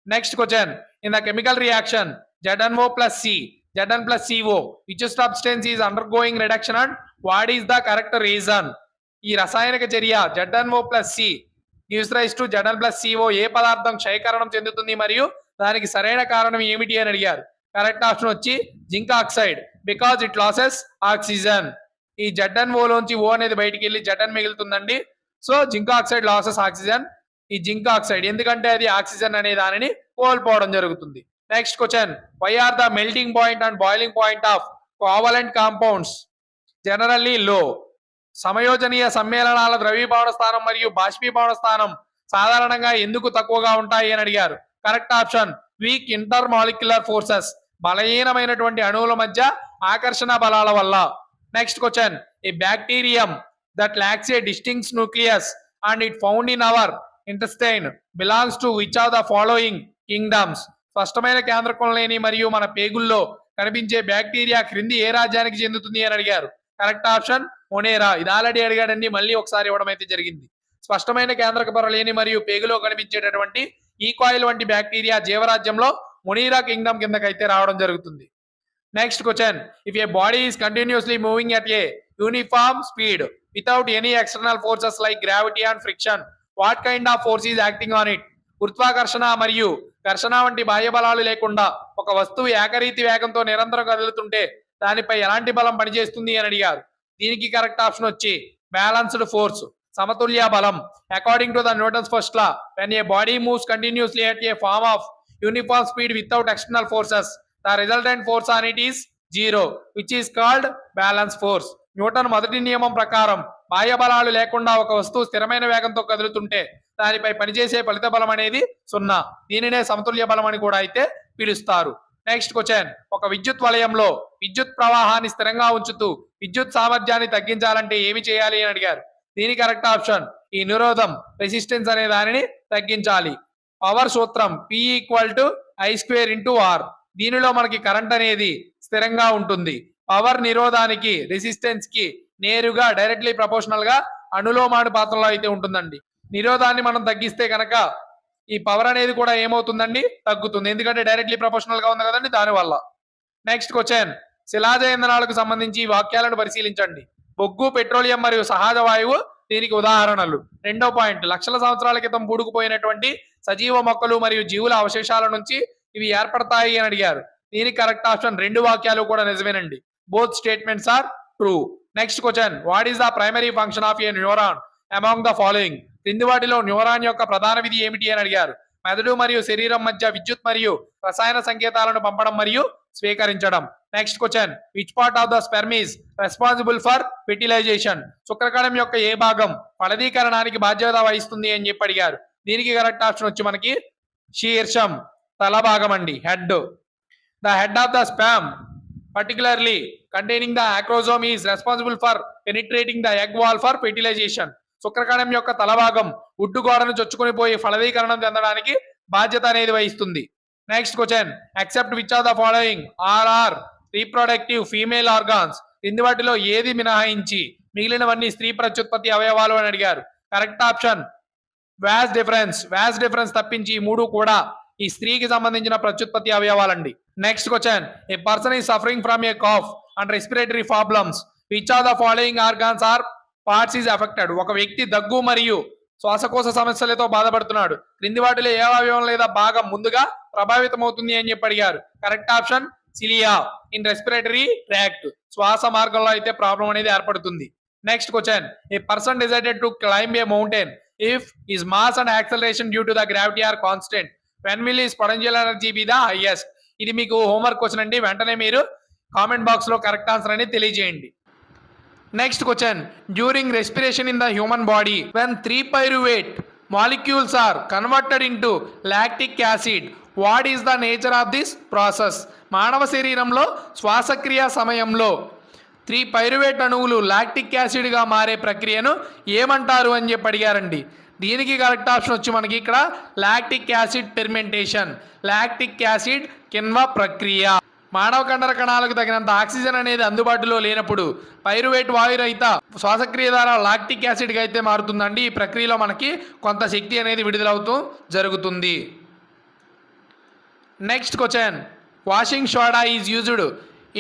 Next question in the chemical reaction ZnO plus C Zn plus CO which substance is undergoing reduction and what is the correct reason? ఈ రసాయనిక చర్య ZnO plus C gives rise to Zn plus CO ఏ పదార్థం క్షయకరణం చెందుతుంది మరియు దానికి సరైన కారణం ఏమిటి అని అడిగారు. కరెక్ట్ ఆప్షన్ వచ్చి zinc oxide because it loses oxygen. ఈ ZnO లోంచి O అనేది బయటికి వెళ్ళి Zn మిగులుతుందండి. So zinc oxide loses oxygen. ఈ జింక్ ఆక్సైడ్ ఎందుకంటే అది ఆక్సిజన్ అనే దానిని కోల్పోవడం జరుగుతుంది. Next question why are the melting point and boiling point of covalent compounds generally low. సమయోజనీయ సమ్మేళనాల ద్రవీభవన స్థానం మరియు బాష్పీభవన స్థానం సాధారణంగా ఎందుకు తక్కువగా ఉంటాయి అని అడిగారు. Correct option weak intermolecular forces బలహీనమైనటువంటి అణువుల మధ్య ఆకర్షణ బలాల వల్ల. Next question a bacterium that lacks a distinct nucleus and it found in our intestine belongs to which of the following kingdoms. స్పష్టమైన కేంద్రకం లేని మరియు మన పేగుల్లో కనిపించే బ్యాక్టీరియా క్రింది ఏ రాజ్యానికి చెందుతుంది అని అడిగారు. Correct option మొనేరా. ఇది ఆల్రెడీ అడిగాడండి, మళ్ళీ ఒకసారి ఇవ్వడం అయితే జరిగింది. స్పష్టమైన కేంద్రక పొర లేని మరియు పేగులో కనిపించేటటువంటి ఈకాయిల్ వంటి బ్యాక్టీరియా జీవరాజ్యంలో మొనీరా కింగ్డమ్ కిందకైతే రావడం జరుగుతుంది. Next question if A body is continuously moving at a uniform speed without any external forces like gravity and friction what kind of force is acting on it. గురుత్వాకర్షణ మరియు ఘర్షణ వంటి బాహ్య బలాలు లేకుండా ఒక వస్తువు ఏకరీతి వేగంతో నిరంతరం కదులుతుంటే దానిపై ఎలాంటి బలం పనిచేస్తుంది అని అడిగారు. దీనికి కరెక్ట్ ఆప్షన్ వచ్చి బ్యాలన్స్డ్ ఫోర్స్ సమతుల్య బలం. According to the Newton's first law when a body moves continuously at a form of uniform speed without external forces the resultant force on it is zero which is called balance force. Newton మొదటి నియమం ప్రకారం బాహ్య బలాలు లేకుండా ఒక వస్తువు స్థిరమైన వేగంతో కదులుతుంటే దానిపై పనిచేసే ఫలిత బలం అనేది 0. దీనినే సమతుల్య బలం అని కూడా అయితే పిలుస్తారు. నెక్స్ట్ క్వశ్చన్ ఒక విద్యుత్ వలయంలో విద్యుత్ ప్రవాహాన్ని స్థిరంగా ఉంచుతూ విద్యుత్ సామర్థ్యాన్ని తగ్గించాలంటే ఏమి చేయాలి అని అడిగారు. దీని కరెక్ట్ ఆప్షన్ ఈ నిరోధం రెసిస్టెన్స్ అనే దానిని తగ్గించాలి. పవర్ సూత్రం P=I²R. దీనిలో మనకి కరెంట్ అనేది స్థిరంగా ఉంటుంది. పవర్ నిరోధానికి రెసిస్టెన్స్ కి నేరుగా డైరెక్ట్లీ ప్రపోర్షనల్ గా అనులోమానుపాతంలో అయితే ఉంటుందండి. నిరోధాన్ని మనం తగ్గిస్తే కనుక ఈ పవర్ అనేది కూడా ఏమవుతుందండి తగ్గుతుంది, ఎందుకంటే డైరెక్ట్లీ ప్రపోర్షనల్ గా ఉంది కదండి దానివల్ల. నెక్స్ట్ క్వశ్చన్ శిలాజ ఇంధనాలకు సంబంధించి వాక్యాలను పరిశీలించండి. బొగ్గు, పెట్రోలియం మరియు సహజ వాయువు దీనికి ఉదాహరణలు. రెండో పాయింట్ లక్షల సంవత్సరాల క్రితం పూడుకుపోయినటువంటి సజీవ మొక్కలు మరియు జీవుల అవశేషాల నుంచి ఇవి ఏర్పడతాయి అని అడిగారు. దీనికి కరెక్ట్ ఆప్షన్ రెండు వాక్యాలు కూడా నిజమేనండి. Both statements are true. Next question what is the primary function of a neuron among the following. క్రింది వాటిలో న్యూరాన్ యొక్క ప్రధాన విధి ఏమిటి అని అడిగారు. మెదడు మరియు శరీరం మధ్య విద్యుత్ మరియు రసాయన సంకేతాలను పంపడం మరియు స్వీకరించడం. Next question which part of the sperm is responsible for fertilisation. శుక్రకణం యొక్క ఏ భాగం ఫలదీకరణానికి బాధ్యత వహిస్తుంది అని చెప్పి అడిగారు. దీనికి కరెక్ట్ ఆప్షన్ వచ్చి మనకి శీర్షం తల భాగం అండి, head. The head of the sperm particularly containing the acrosome is responsible for penetrating the egg wall for fertilization. శుక్రకణం యొక్క తలభాగం ఉడ్డు గోడను చొచ్చుకొని పోయి ఫలదీకరణం చెందడానికి బాధ్యత అనేది వహిస్తుంది. Next question except which of the following are reproductive female organs. కింది వాటిలో ఏది మినహాయించి మిగిలినవన్నీ స్త్రీ ప్రత్యుత్పత్తి అవయవాలు అని అడిగారు. కరెక్ట్ ఆప్షన్ వ్యాస్ డిఫరెన్స్ తప్పించి ఈ మూడు కూడా ఈ స్త్రీకి సంబంధించిన ప్రత్యుత్పత్తి అవయవాలండి. Next question a person is suffering from a cough and respiratory problems which of the following organs or parts is affected. ఒక వ్యక్తి దగ్గు మరియు శ్వాసకోశ సమస్యలతో బాధపడుతున్నాడు. క్రింది వాటిలో ఏ అవయవం లేదా భాగం ముందుగా ప్రభావితం అవుతుంది అని చెప్పి అడిగారు. Correct option cilia in respiratory tract. శ్వాస మార్గంలో అయితే ప్రాబ్లం అనేది ఏర్పడుతుంది. Next question a person decided to climb a mountain if his mass and acceleration due to the gravity are constant when will his potential energy be the highest. ఇది మీకు homework question అండి, వెంటనే మీరు comment box లో correct answer అనేది తెలియజేయండి. Next question during respiration in the human body when 3-pyruvate molecules are converted into lactic acid what is the nature of this process. మానవ శరీరంలో శ్వాసక్రియ సమయంలో 3-pyruvate అణువులు లాక్టిక్ యాసిడ్ గా మారే ప్రక్రియను ఏమంటారు అని చెప్పి అడిగారండి. దీనికి కరెక్ట్ ఆప్షన్ వచ్చి మనకి ఇక్కడ lactic acid fermentation, lactic acid కిణ్వ ప్రక్రియ. మానవ కండర కణాలకు తగినంత ఆక్సిజన్ అనేది అందుబాటులో లేనప్పుడు పైరువేట్ వాయురహిత శ్వాసక్రియ ద్వారా లాక్టిక్ యాసిడ్గా అయితే మారుతుందండి. ఈ ప్రక్రియలో మనకి కొంత శక్తి అనేది విడుదలవుతూ జరుగుతుంది. Next question, washing soda is used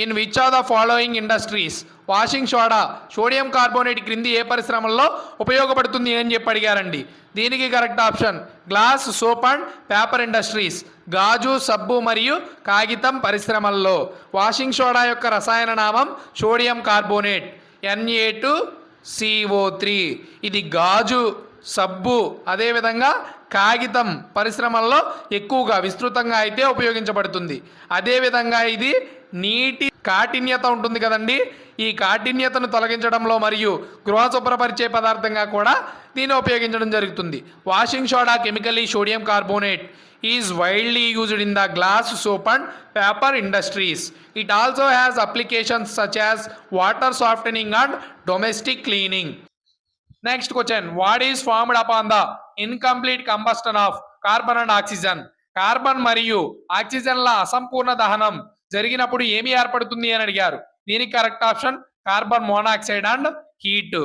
in which of the following industries? Washing soda sodium carbonate క్రింది ఏ పరిశ్రమల్లో ఉపయోగపడుతుంది అని చెప్పి అడిగారండి. దీనికి correct option glass, soap and paper industries, గాజు, సబ్బు మరియు కాగితం పరిశ్రమల్లో. వాషింగ్ సోడా యొక్క రసాయన నామం సోడియం కార్బోనేట్ Na2CO3. ఇది గాజు, సబ్బు అదేవిధంగా కాగితం పరిశ్రమల్లో ఎక్కువగా విస్తృతంగా అయితే ఉపయోగించబడుతుంది. అదేవిధంగా ఇది నీటి కాఠిన్యత ఉంటుంది కదండి, ఈ కాఠిన్యతను తొలగించడంలో మరియు గృహ శుభ్రపరిచే పదార్థంగా కూడా దీన్ని ఉపయోగించడం జరుగుతుంది. Washing soda chemically sodium carbonate is widely used in the glass, soap and paper industries. It also has applications such as water softening and domestic cleaning. Next question, what is formed upon the incomplete combustion of carbon and oxygen? Carbon మరియు ఆక్సిజన్ల అసంపూర్ణ దహనం జరిగినప్పుడు ఏమి ఏర్పడుతుంది అని అడిగారు. దీనికి correct option carbon monoxide and heat.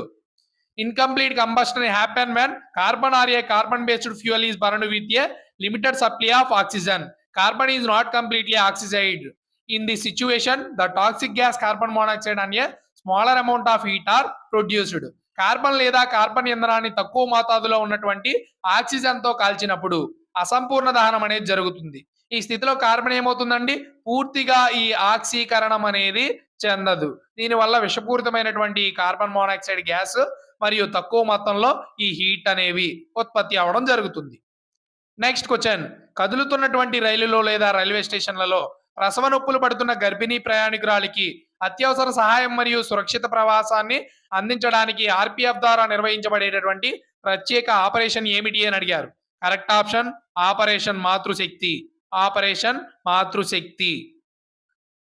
Incomplete combustion happen when carbon or a carbon based fuel is burned with a limited supply of oxygen. Carbon is not completely oxidized. In the situation the toxic gas carbon monoxide and a smaller amount of heat are produced. Carbon లేదా carbon ఇంధనాన్ని తక్కువ మోతాదులో ఉన్నటువంటి oxygen తో కాల్చినప్పుడు అసంపూర్ణ దహనం అనేది జరుగుతుంది. ఈ స్థితిలో కార్బన్ ఏమవుతుందండి, పూర్తిగా ఈ ఆక్సీకరణం అనేది చెందదు. దీనివల్ల విషపూరితమైనటువంటి కార్బన్ మోనాక్సైడ్ గ్యాస్ మరియు తక్కువ మొత్తంలో ఈ హీట్ అనేవి ఉత్పత్తి అవడం జరుగుతుంది. నెక్స్ట్ క్వశ్చన్, కదులుతున్నటువంటి రైలులో లేదా రైల్వే స్టేషన్లలో ప్రసవ నొప్పులు పడుతున్న గర్భిణీ ప్రయాణికురాలికి అత్యవసర సహాయం మరియు సురక్షిత ప్రవాసాన్ని అందించడానికి ఆర్పిఎఫ్ ద్వారా నిర్వహించబడేటటువంటి ప్రత్యేక ఆపరేషన్ ఏమిటి అని అడిగారు. Correct option operation Matrushakti. Operation Matrushakti.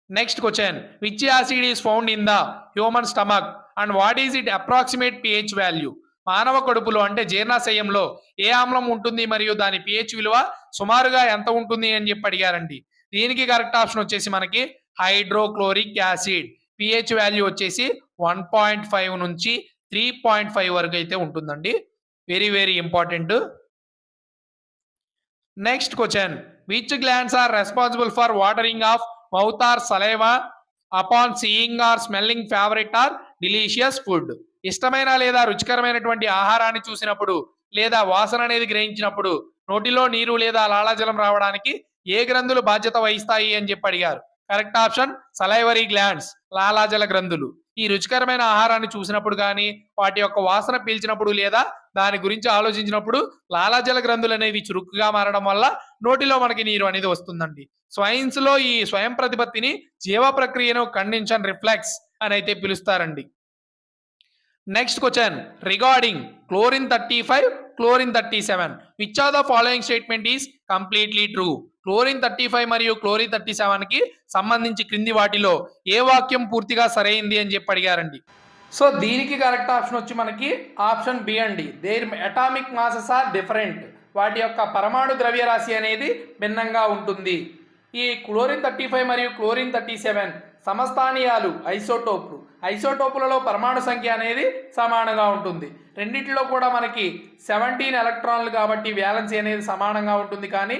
Next question, which acid is found in the human stomach and what is it approximate pH value? మానవ కడుపులో అంటే జీర్ణాశయంలో ఏ ఆమ్లం ఉంటుంది మరియు దాని పిహెచ్ విలువ సుమారుగా ఎంత ఉంటుంది అని చెప్పి అడిగారండి. దీనికి కరెక్ట్ ఆప్షన్ వచ్చేసి మనకి హైడ్రోక్లోరిక్ యాసిడ్. పిహెచ్ వాల్యూ వచ్చేసి 1.5 నుంచి 3.5 వరకు అయితే ఉంటుందండి. Very very important. Next question, which glands are responsible for watering of mouth or saliva upon seeing or smelling favourite or delicious food? ఇష్టమైన లేదా రుచికరమైనటువంటి ఆహారాన్ని చూసినప్పుడు లేదా వాసన అనేది గ్రహించినప్పుడు నోటిలో నీరు లేదా లాలాజలం రావడానికి ఏ గ్రంథులు బాధ్యత వహిస్తాయి అని చెప్పి అడిగారు. కరెక్ట్ ఆప్షన్ సలైవరీ గ్లాండ్స్, లాలాజల గ్రంథులు. ఈ రుచికరమైన ఆహారాన్ని చూసినప్పుడు కానీ వాటి యొక్క వాసన పీల్చినప్పుడు లేదా దాని గురించి ఆలోచించినప్పుడు లాలాజల గ్రంథులు అనేవి చురుకుగా మారడం వల్ల నోటిలో మనకి నీరు అనేది వస్తుందండి. స్వైన్స్ లో ఈ స్వయం ప్రతిపత్తిని జీవ ప్రక్రియను కండెన్షన్ రిఫ్లెక్స్ అని అయితే పిలుస్తారండి. Next question, regarding chlorine 35, chlorine 37, which of the following statement is completely true? Chlorine 35 మరియు క్లోరిన్ 37 కి సంబంధించి క్రింది వాటిలో ఏ వాక్యం పూర్తిగా సరైంది అని చెప్పి అడిగారండి. సో దీనికి కరెక్ట్ ఆప్షన్ వచ్చి మనకి ఆప్షన్ బి అండి. Their atomic masses are different. వాటి యొక్క పరమాణు ద్రవ్యరాశి అనేది భిన్నంగా ఉంటుంది. ఈ క్లోరిన్ 35 మరియు క్లోరిన్ 37 సమస్థానీయాలు, ఐసోటోపులు. ఐసోటోపులలో పరమాణు సంఖ్య అనేది సమానంగా ఉంటుంది. రెండిట్లో కూడా మనకి 17 ఎలక్ట్రాన్లు కాబట్టి వ్యాలెన్సీ అనేది సమానంగా ఉంటుంది. కానీ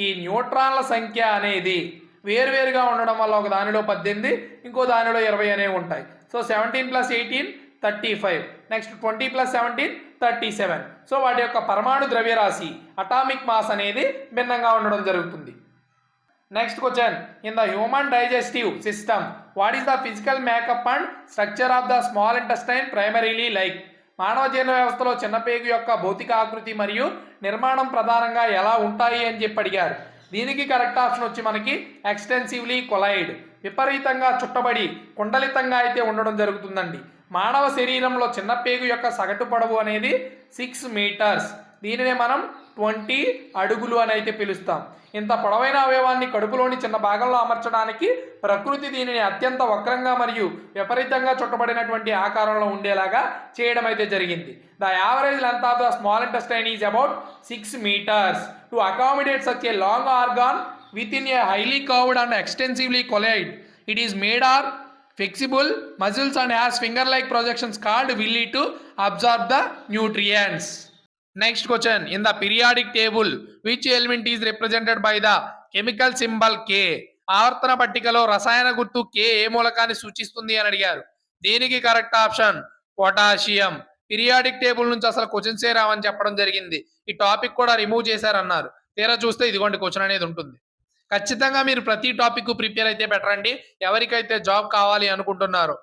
ఈ న్యూట్రాన్ల సంఖ్య అనేది వేరువేరుగా ఉండడం వల్ల ఒక దానిలో 18, ఇంకో దానిలో 20 అనేవి ఉంటాయి. So 17 + 18 35, next 20 + 17 37. సో వాటి యొక్క పరమాణు ద్రవ్యరాశి అటామిక్ మాస్ అనేది భిన్నంగా ఉండడం జరుగుతుంది. Next question, in the human digestive system what is the physical makeup and structure of the small intestine primarily like? మానవ జీర్ణ వ్యవస్థలో చిన్నపేగు యొక్క భౌతిక ఆకృతి మరియు నిర్మాణం ప్రధానంగా ఎలా ఉంటాయి అని చెప్పి అడిగారు. దీనికి కరెక్ట్ ఆప్షన్ వచ్చి మనకి ఎక్స్టెన్సివ్లీ కొలైడ్, విపరీతంగా చుట్టబడి కుండలితంగా అయితే ఉండడం జరుగుతుందండి. మానవ శరీరంలో చిన్నపేగు యొక్క సగటు పొడవు అనేది 6 మీటర్స్. దీనినే మనం 20 అడుగులు అని అయితే పిలుస్తాం. ఇంత పొడవైన అవయవాన్ని కడుపులోని చిన్న భాగంలో అమర్చడానికి ప్రకృతి దీనిని అత్యంత వక్రంగా మరియు విపరీతంగా చుట్టబడినటువంటి ఆకారంలో ఉండేలాగా చేయడం అయితే జరిగింది. The average length of the small intestine is about 6 meters. To accommodate such a long organ within a highly curved and extensively coiled it is made are flexible muscles and has finger-like projections called villi to absorb the nutrients. Next question, in the periodic table, which element is represented by the chemical symbol K? ఆవర్తన పట్టికలో రసాయన గుర్తు K ఏ మూలకాన్ని సూచిస్తుంది అని అడిగారు. దీనికి correct option potassium. Periodic table నుంచి అసలు క్వశ్చన్సే రావని చెప్పడం జరిగింది. ఈ టాపిక్ కూడా రిమూవ్ చేశారన్నారు. తీరా చూస్తే ఇదిగోండి క్వశ్చన్ అనేది ఉంటుంది. ఖచ్చితంగా మీరు ప్రతి టాపిక్ ప్రిపేర్ అయితే బెటర్ అండి. ఎవరికైతే జాబ్ కావాలి అనుకుంటున్నారో,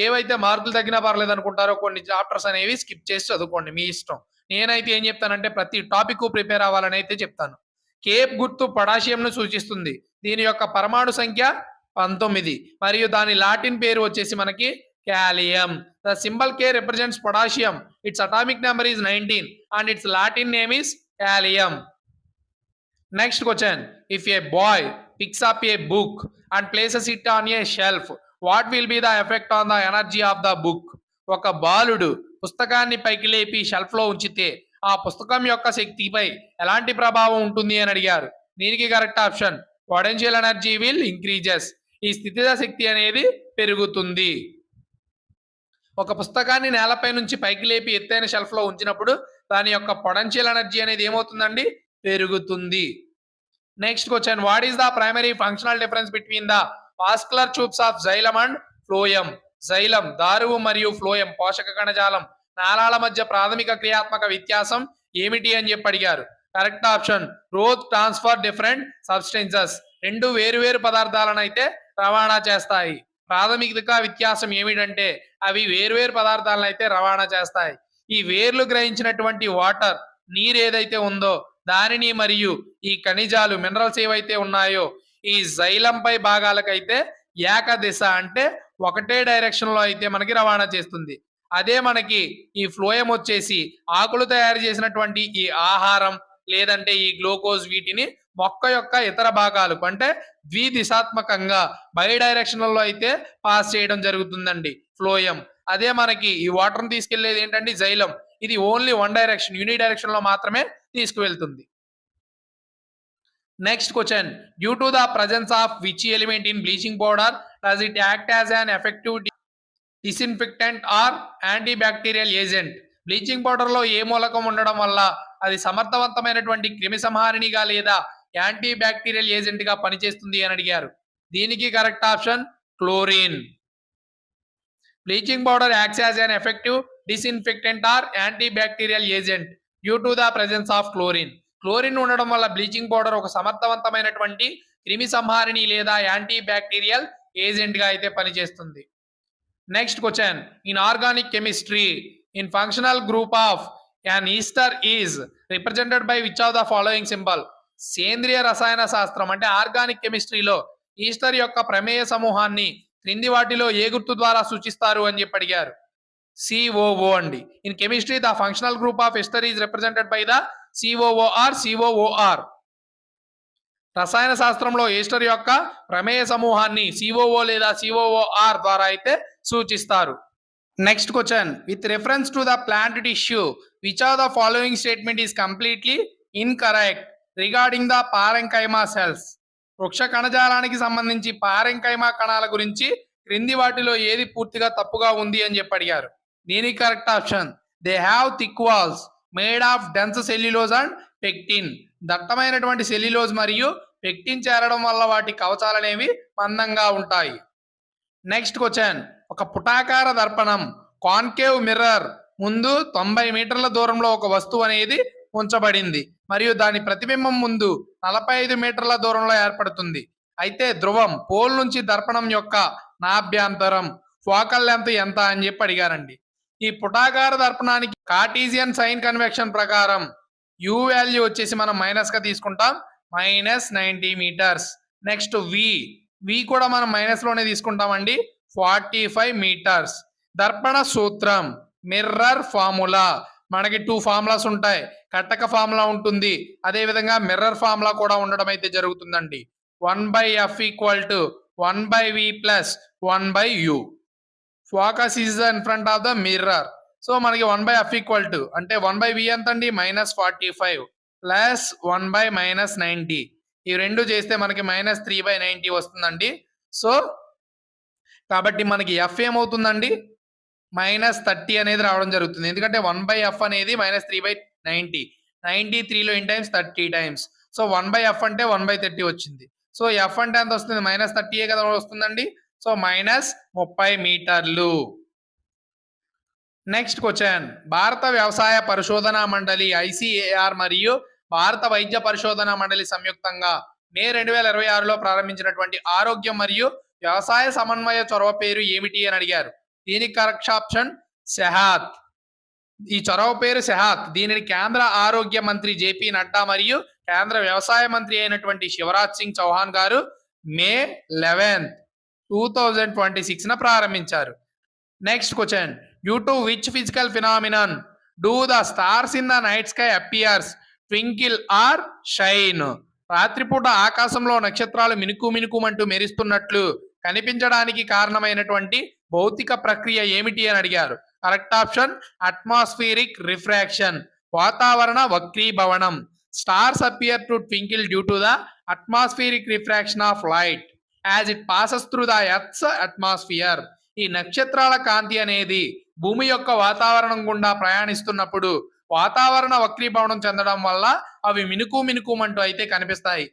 ఏవైతే మార్కులు తగ్గినా పర్లేదు అనుకుంటారో కొన్ని చాప్టర్స్ అనేవి స్కిప్ చేసి చదువుకోండి, మీ ఇష్టం. నేనైతే ఏం చెప్తానంటే ప్రతి టాపిక్ ప్రిపేర్ అవ్వాలని అయితే చెప్తాను. కేప్ గుర్తు పొటాషియంను సూచిస్తుంది. దీని యొక్క పరమాణు సంఖ్య 19 మరియు దాని లాటిన్ పేరు వచ్చేసి మనకి kalium. The symbol K represents potassium. Its atomic number is 19 and its Latin name is kalium. Next question, if a boy picks up a book and places it on a shelf, what will be the effect on the energy of the book? ఒక బాలుడు పుస్తకాన్ని పైకి లేపి shelf లో ఉంచితే ఆ పుస్తకం యొక్క శక్తిపై ఎలాంటి ప్రభావం ఉంటుంది అని అడిగారు. దీనికి correct option potential energy will increases. ఈ స్థితిజ శక్తి అనేది పెరుగుతుంది. ఒక పుస్తకాన్ని నేలపై నుంచి పైకి లేపి ఎత్తైన షెల్ఫ్ లో ఉంచినప్పుడు దాని యొక్క పొటెన్షియల్ ఎనర్జీ అనేది ఏమవుతుందండి? పెరుగుతుంది. Next question, what is the primary functional difference between the vascular tubes of xylem and phloem? Xylem దారువు మరియు ఫ్లోయం పోషక కణజాలం నాళాల మధ్య ప్రాథమిక క్రియాత్మక వ్యత్యాసం ఏమిటి అని చెప్పి అడిగారు. Correct option growth transfer different substances. రెండు వేరువేరు పదార్థాలను అయితే రవాణా చేస్తాయి. ప్రాథమిక వ్యత్యాసం ఏమిటంటే అవి వేరువేరు పదార్థాలను అయితే రవాణా చేస్తాయి. ఈ వేర్లు గ్రహించినటువంటి వాటర్, నీరు ఏదైతే ఉందో దానిని మరియు ఈ ఖనిజాలు మినరల్స్ ఏవైతే ఉన్నాయో ఈ జైలం పై భాగాలకైతే ఏకదిశ అంటే ఒకటే డైరెక్షన్ లో అయితే మనకి రవాణా చేస్తుంది. అదే మనకి ఈ ఫ్లోయం వచ్చేసి ఆకులు తయారు చేసినటువంటి ఈ ఆహారం లేదంటే ఈ గ్లూకోజ్ వీటిని మొక్క యొక్క ఇతర భాగాలకు అంటే ద్విదిశాత్మకంగా బై డైరెక్షన్లలో అయితే పాస్ చేయడం జరుగుతుందండి ఫ్లోయం. అదే మనకి ఈ వాటర్ ని తీసుకెళ్లేది ఏంటంటే జైలం. ఇది only one direction, uni direction లో మాత్రమే తీసుకువెళ్తుంది. Next question, due to the presence of which element in bleaching powder does it act as an effective disinfectant or antibacterial agent? Bleaching powder లో ఏ మూలకం ఉండడం వల్ల అది సమర్థవంతమైనటువంటి క్రిమి సంహారిణిగా లేదా యాంటీ బ్యాక్టీరియల్ ఏజెంట్ గా పనిచేస్తుంది అని అడిగారు. దీనికి correct option chlorine. Bleaching powder acts as an effective disinfectant or antibacterial agent due to the presence of chlorine. Chlorine ఉండడం వల్ల బ్లీచింగ్ పౌడర్ ఒక సమర్థవంతమైనటువంటి క్రిమి సంహారిణి లేదా యాంటీ బ్యాక్టీరియల్ ఏజెంట్ గా అయితే పనిచేస్తుంది. Next question, in organic chemistry in functional group of an Easter is represented by which of the following symbol? సేంద్రియ రసాయన శాస్త్రం అంటే ఆర్గానిక్ కెమిస్ట్రీలో ఈస్టర్ యొక్క ప్రమేయ సమూహాన్ని క్రింది వాటిలో ఏ గుర్తు ద్వారా సూచిస్తారు అని చెప్పి అడిగారు. COO అండి. In chemistry the functional group of ester is represented by the COOR. రసాయన శాస్త్రంలో ఈస్టర్ యొక్క ప్రమేయ సమూహాన్ని COO లేదా COOR ద్వారా అయితే సూచిస్తారు. Next question, with reference to the plant tissue which of the following statement is completely incorrect regarding the parenchyma cells? వృక్ష కణజాలానికి సంబంధించి పారెంకైమా కణాల గురించి క్రింది వాటిలో ఏది పూర్తిగా తప్పుగా ఉంది అని చెప్పి అడిగారు. దీనికి correct option they have thick walls made of dense cellulose and pectin. దట్టమైనటువంటి సెల్యులోజ్ మరియు పెక్టిన్ చేరడం వల్ల వాటి కవచాలు అనేవి మందంగా ఉంటాయి. నెక్స్ట్ క్వశ్చన్, ఒక పుటాకార దర్పణం కాన్కేవ్ మిర్రర్ ముందు 90 మీటర్ల దూరంలో ఒక వస్తువు అనేది ఉంచబడింది మరియు దాని ప్రతిబింబం ముందు 45 మీటర్ల దూరంలో ఏర్పడుతుంది. అయితే ధ్రువం పోల్ నుంచి దర్పణం యొక్క నాభ్యంతరం ఫోకల్ లెంత్ ఎంత అని చెప్పి అడిగారండి. ఈ పుటాకార దర్పణానికి కార్టీసియన్ సైన్ కన్వెక్షన్ ప్రకారం యూ వాల్యూ వచ్చేసి మనం మైనస్ గా తీసుకుంటాం, -90 మీటర్స్. నెక్స్ట్ వి కూడా మనం మైనస్ లోనే తీసుకుంటామండి, 45 మీటర్స్. దర్పణ సూత్రం మిర్రర్ ఫార్ములా మనకి 2 ఫార్ములాస్ ఉంటాయి. కటక ఫార్ములా ఉంటుంది. అదే విధంగా మిర్రర్ ఫార్ములా కూడా ఉండడం అయితే జరుగుతుందండి. 1/F = 1/V + 1/U. Focus is in front of the mirror. So మనకి 1/F అంటే 1/V ఎంతండి -45 ప్లస్ 1/-90. ఈ రెండు చేస్తే మనకి -3/90 వస్తుందండి. సో కాబట్టి మనకి F ఏమవుతుందండి -30 అనేది రావడం జరుగుతుంది. ఎందుకంటే 1/F అనేది -3/90. 90 3లో ఎన్ని టైమ్స్ 30 టైమ్స్. సో 1/F అంటే 1/30 వచ్చింది. సో F అంటే ఎంత వస్తుంది -30 కదా వస్తుందండి. సో -30 మీటర్లు. Next question. భారత వ్యవసాయ పరిశోధనా మండలి ICAR మరియు భారత వైద్య పరిశోధనా మండలి సంయుక్తంగా మే 2026లో ప్రారంభించినటువంటి ఆరోగ్యం మరియు వ్యవసాయ సమన్వయ చొరవ పేరు ఏమిటి అని అడిగారు. దీనికి కరెక్ట్ ఆప్షన్ సెహాత్. ఈ చొరవ పేరు సెహాత్. దీనిని కేంద్ర ఆరోగ్య మంత్రి JP నడ్డా మరియు కేంద్ర వ్యవసాయ మంత్రి అయినటువంటి శివరాజ్ సింగ్ చౌహాన్ గారు మే 11, 2026న ప్రారంభించారు. Next question. Due to which physical phenomenon do the stars in the night sky appears twinkle or shine? రాత్రిపూట ఆకాశంలో నక్షత్రాలు మినుకు మినుకుమంటూ మెరుస్తున్నట్లు కనిపించడానికి కారణమైనటువంటి భౌతిక ప్రక్రియ ఏమిటి అని అడిగారు. కరెక్ట్ ఆప్షన్ అట్మాస్ఫిరిక్ రిఫ్రాక్షన్, వాతావరణ వక్రీభవనం. Stars appear to twinkle due to the atmospheric refraction of light as it passes through the earth's atmosphere. ఈ నక్షత్రాల కాంతి అనేది భూమి యొక్క వాతావరణం గుండా ప్రయాణిస్తున్నప్పుడు వాతావరణ వక్రీభవనం చెందడం వల్ల అవి మినుకు మినుకుమంటూ అయితే కనిపిస్తాయి.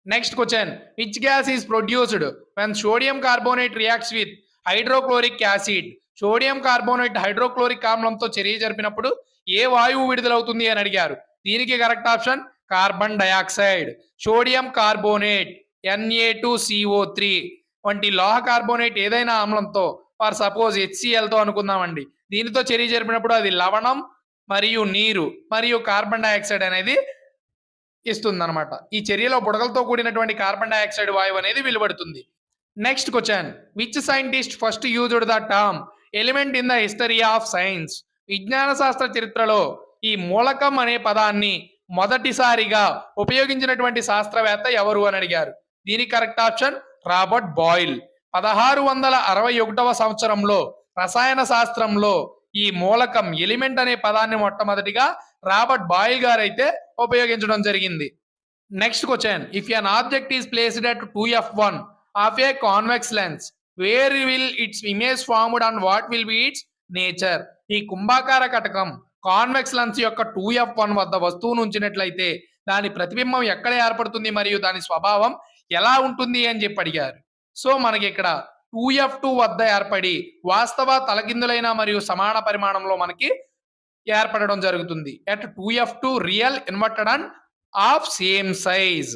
Next question. Which gas is produced when sodium carbonate reacts with hydrochloric acid? Sodium carbonate hydrochloric ఆమ్లంతో చర్య జరిపినప్పుడు ఏ వాయువు విడుదలవుతుంది అని అడిగారు. దీనికి correct option carbon dioxide. Sodium carbonate Na2CO3 వంటి లోహ కార్బోనేట్ ఏదైనా ఆమ్లంతో ఫర్ సపోజ్ HCl తో అనుకుందామండి, దీనితో చర్య జరిపినప్పుడు అది లవణం మరియు నీరు మరియు కార్బన్ డయాక్సైడ్ అనేది ఇస్తుంది అనమాట. ఈ చర్యలో బుడగలతో కూడినటువంటి కార్బన్ డయాక్సైడ్ వాయువు అనేది వెలువడుతుంది. Next question. Which scientist first used the term element in the history of science? విజ్ఞాన శాస్త్ర చరిత్రలో ఈ మూలకం అనే పదాన్ని మొదటిసారిగా ఉపయోగించినటువంటి శాస్త్రవేత్త ఎవరు అని అడిగారు. దీనికి కరెక్ట్ ఆప్షన్ రాబర్ట్ బాయిల్. 1661వ సంవత్సరంలో రసాయన శాస్త్రంలో ఈ మూలకం ఎలిమెంట్ అనే పదాన్ని మొట్టమొదటిగా రాబర్ట్ బాయిల్ గారు అయితే ఉపయోగించడం జరిగింది. Next question. If an object is placed at 2f1 of a convex lens where will it's image formed and what will B it's nature? ఈ కుంభాకార కటకం కాన్వెక్స్ లెన్స్ యొక్క 2f1 వద్ద వస్తువును ఉంచినట్లయితే దాని ప్రతిబింబం ఎక్కడ ఏర్పడుతుంది మరియు దాని స్వభావం ఎలా ఉంటుంది అని చెప్పి అడిగారు. సో మనకి ఇక్కడ 2f2 వద్ద ఏర్పడి వాస్తవ తలకిందులైన మరియు సమాన పరిమాణంలో మనకి ఏర్పడడం జరుగుతుంది. At 2f2 real inverted and of same size.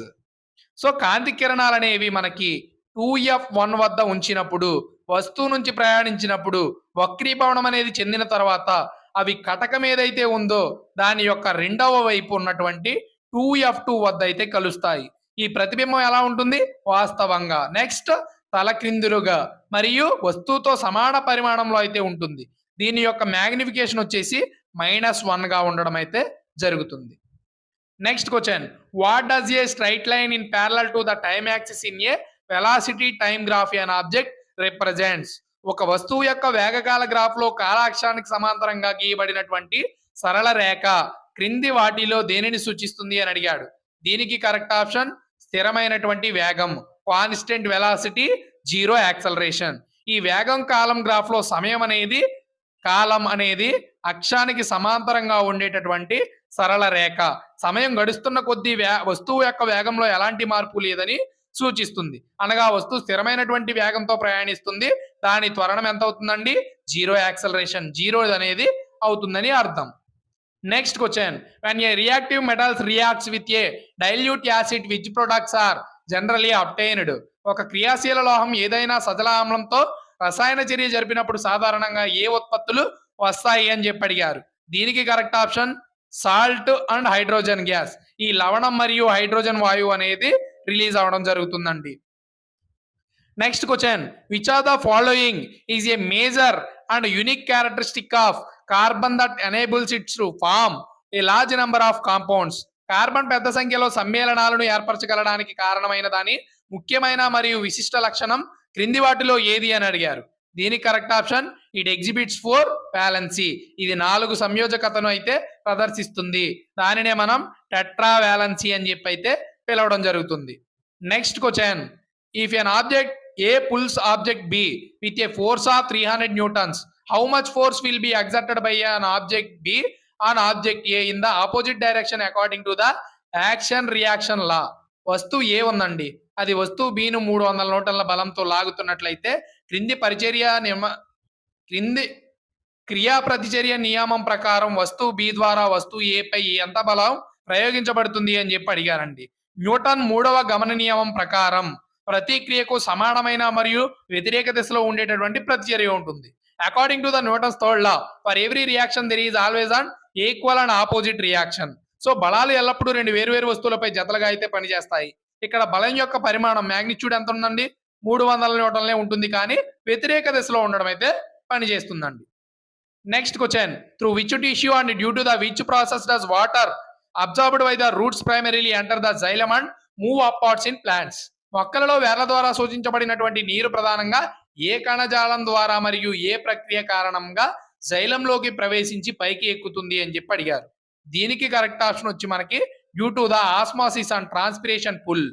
So కాంతి కిరణాలు అనేవి మనకి 2f1 వద్ద ఉంచినప్పుడు వస్తువు నుంచి ప్రయాణించినప్పుడు వక్రీభవనం అనేది చెందిన తర్వాత అవి కటకం ఏదైతే ఉందో దాని యొక్క రెండవ వైపు ఉన్నటువంటి 2f2 వద్ద అయితే కలుస్తాయి. ఈ ప్రతిబింబం ఎలా ఉంటుంది వాస్తవంగా నెక్స్ట్ తలక్రిందులుగా మరియు వస్తువుతో సమాన పరిమాణంలో అయితే ఉంటుంది. దీని యొక్క మ్యాగ్నిఫికేషన్ వచ్చేసి -1 గా ఉండడం అయితే జరుగుతుంది. Next question. What does a straight line in parallel to the time axis in a velocity time graph an object represents? ఒక వస్తువు యొక్క వేగకాల గ్రాఫ్ లో కాలాక్షానికి సమాంతరంగా గీయబడినటువంటి సరళ రేఖ క్రింది వాటిలో దేనిని సూచిస్తుంది అని అడిగాడు. దీనికి కరెక్ట్ ఆప్షన్ స్థిరమైనటువంటి వేగం, కాన్స్టెంట్ వెలాసిటీ, జీరో యాక్సలరేషన్. ఈ వేగం కాలం గ్రాఫ్ లో సమయం అనేది కాలం అనేది అక్షానికి సమాంతరంగా ఉండేటటువంటి సరళ రేఖ. సమయం గడుస్తున్న కొద్దీ వస్తువు యొక్క వేగంలో ఎలాంటి మార్పు లేదని సూచిస్తుంది. అనగా వస్తువు స్థిరమైనటువంటి వేగంతో ప్రయాణిస్తుంది. దాని త్వరణం ఎంత అవుతుందండి జీరో యాక్సలరేషన్, జీరో అనేది అవుతుందని అర్థం. Next question. when a reactive metals reacts with a dilute acid which products are generally obtained? ఒక క్రియాశీల లోహం ఏదైనా సజల ఆమ్లంతో రసాయన చర్య జరిపినప్పుడు సాధారణంగా ఏ ఉత్పత్తులు వస్తాయి అని చెప్పి అడిగారు. దీనికి correct option salt and hydrogen gas. ఈ లవణం మరియు హైడ్రోజన్ వాయువు అనేది రిలీజ్ అవడం జరుగుతుందండి. Next question. Which of the following is a major and unique characteristic of carbon that enables its to form a large number of compounds. Carbon పెద్ద సంఖ్యలో సమ్మేళనాలను ఏర్పరచగలడానికి కారణమైన దాని ముఖ్యమైన మరియు విశిష్ట లక్షణం క్రింది వాటిలో ఏది అని అడిగారు. దీనికి correct option it exhibits 4 valency. ఇది 4 సంయోజకతను అయితే ప్రదర్శిస్తుంది. దానినే మనం టెట్రా వ్యాలెన్సీ అని చెప్పి అయితే పిలవడం జరుగుతుంది. Next question, if an object A pulls object B with a force of 300 newtons, how much force will be exerted by an object B on object A in the opposite direction according to the action reaction law. వస్తువు A ఉందండి, అది వస్తువు బిను 300 న్యూటన్ల బలంతో లాగుతున్నట్లయితే క్రింది క్రియా ప్రతిచర్య నియమం ప్రకారం వస్తువు బి ద్వారా వస్తువు ఏ పై ఎంత బలం ప్రయోగించబడుతుంది అని చెప్పి అడిగారండి. న్యూటన్ 3వ గమన నియమం ప్రకారం ప్రతి క్రియకు సమానమైన మరియు వ్యతిరేక దిశలో ఉండేటటువంటి ప్రతిచర్య ఉంటుంది. According to the Newton's third law, for every reaction there is always an equal and opposite reaction. So బలాలు ఎల్లప్పుడూ 2 వేరువేరు వస్తువులపై జతలుగా అయితే పనిచేస్తాయి. ఇక్కడ బలం యొక్క పరిమాణం మ్యాగ్నిట్యూడ్ ఎంత ఉందండి, 300 న్యూటన్లే ఉంటుంది, కానీ వ్యతిరేక దిశలో ఉండడం అయితే పనిచేస్తుందండి. Next question, through which tissue and due to the which process does water absorbed by the roots primarily enter the xylem and move upwards in plants. మొక్కలలో వేర్ల ద్వారా సూచించబడినటువంటి నీరు ప్రధానంగా ఏ కణజాలం ద్వారా మరియు ఏ ప్రక్రియ కారణంగా జైలంలోకి ప్రవేశించి పైకి ఎక్కుతుంది అని చెప్పి అడిగారు. దీనికి కరెక్ట్ ఆప్షన్ వచ్చి మనకి due to the osmosis and transpiration pull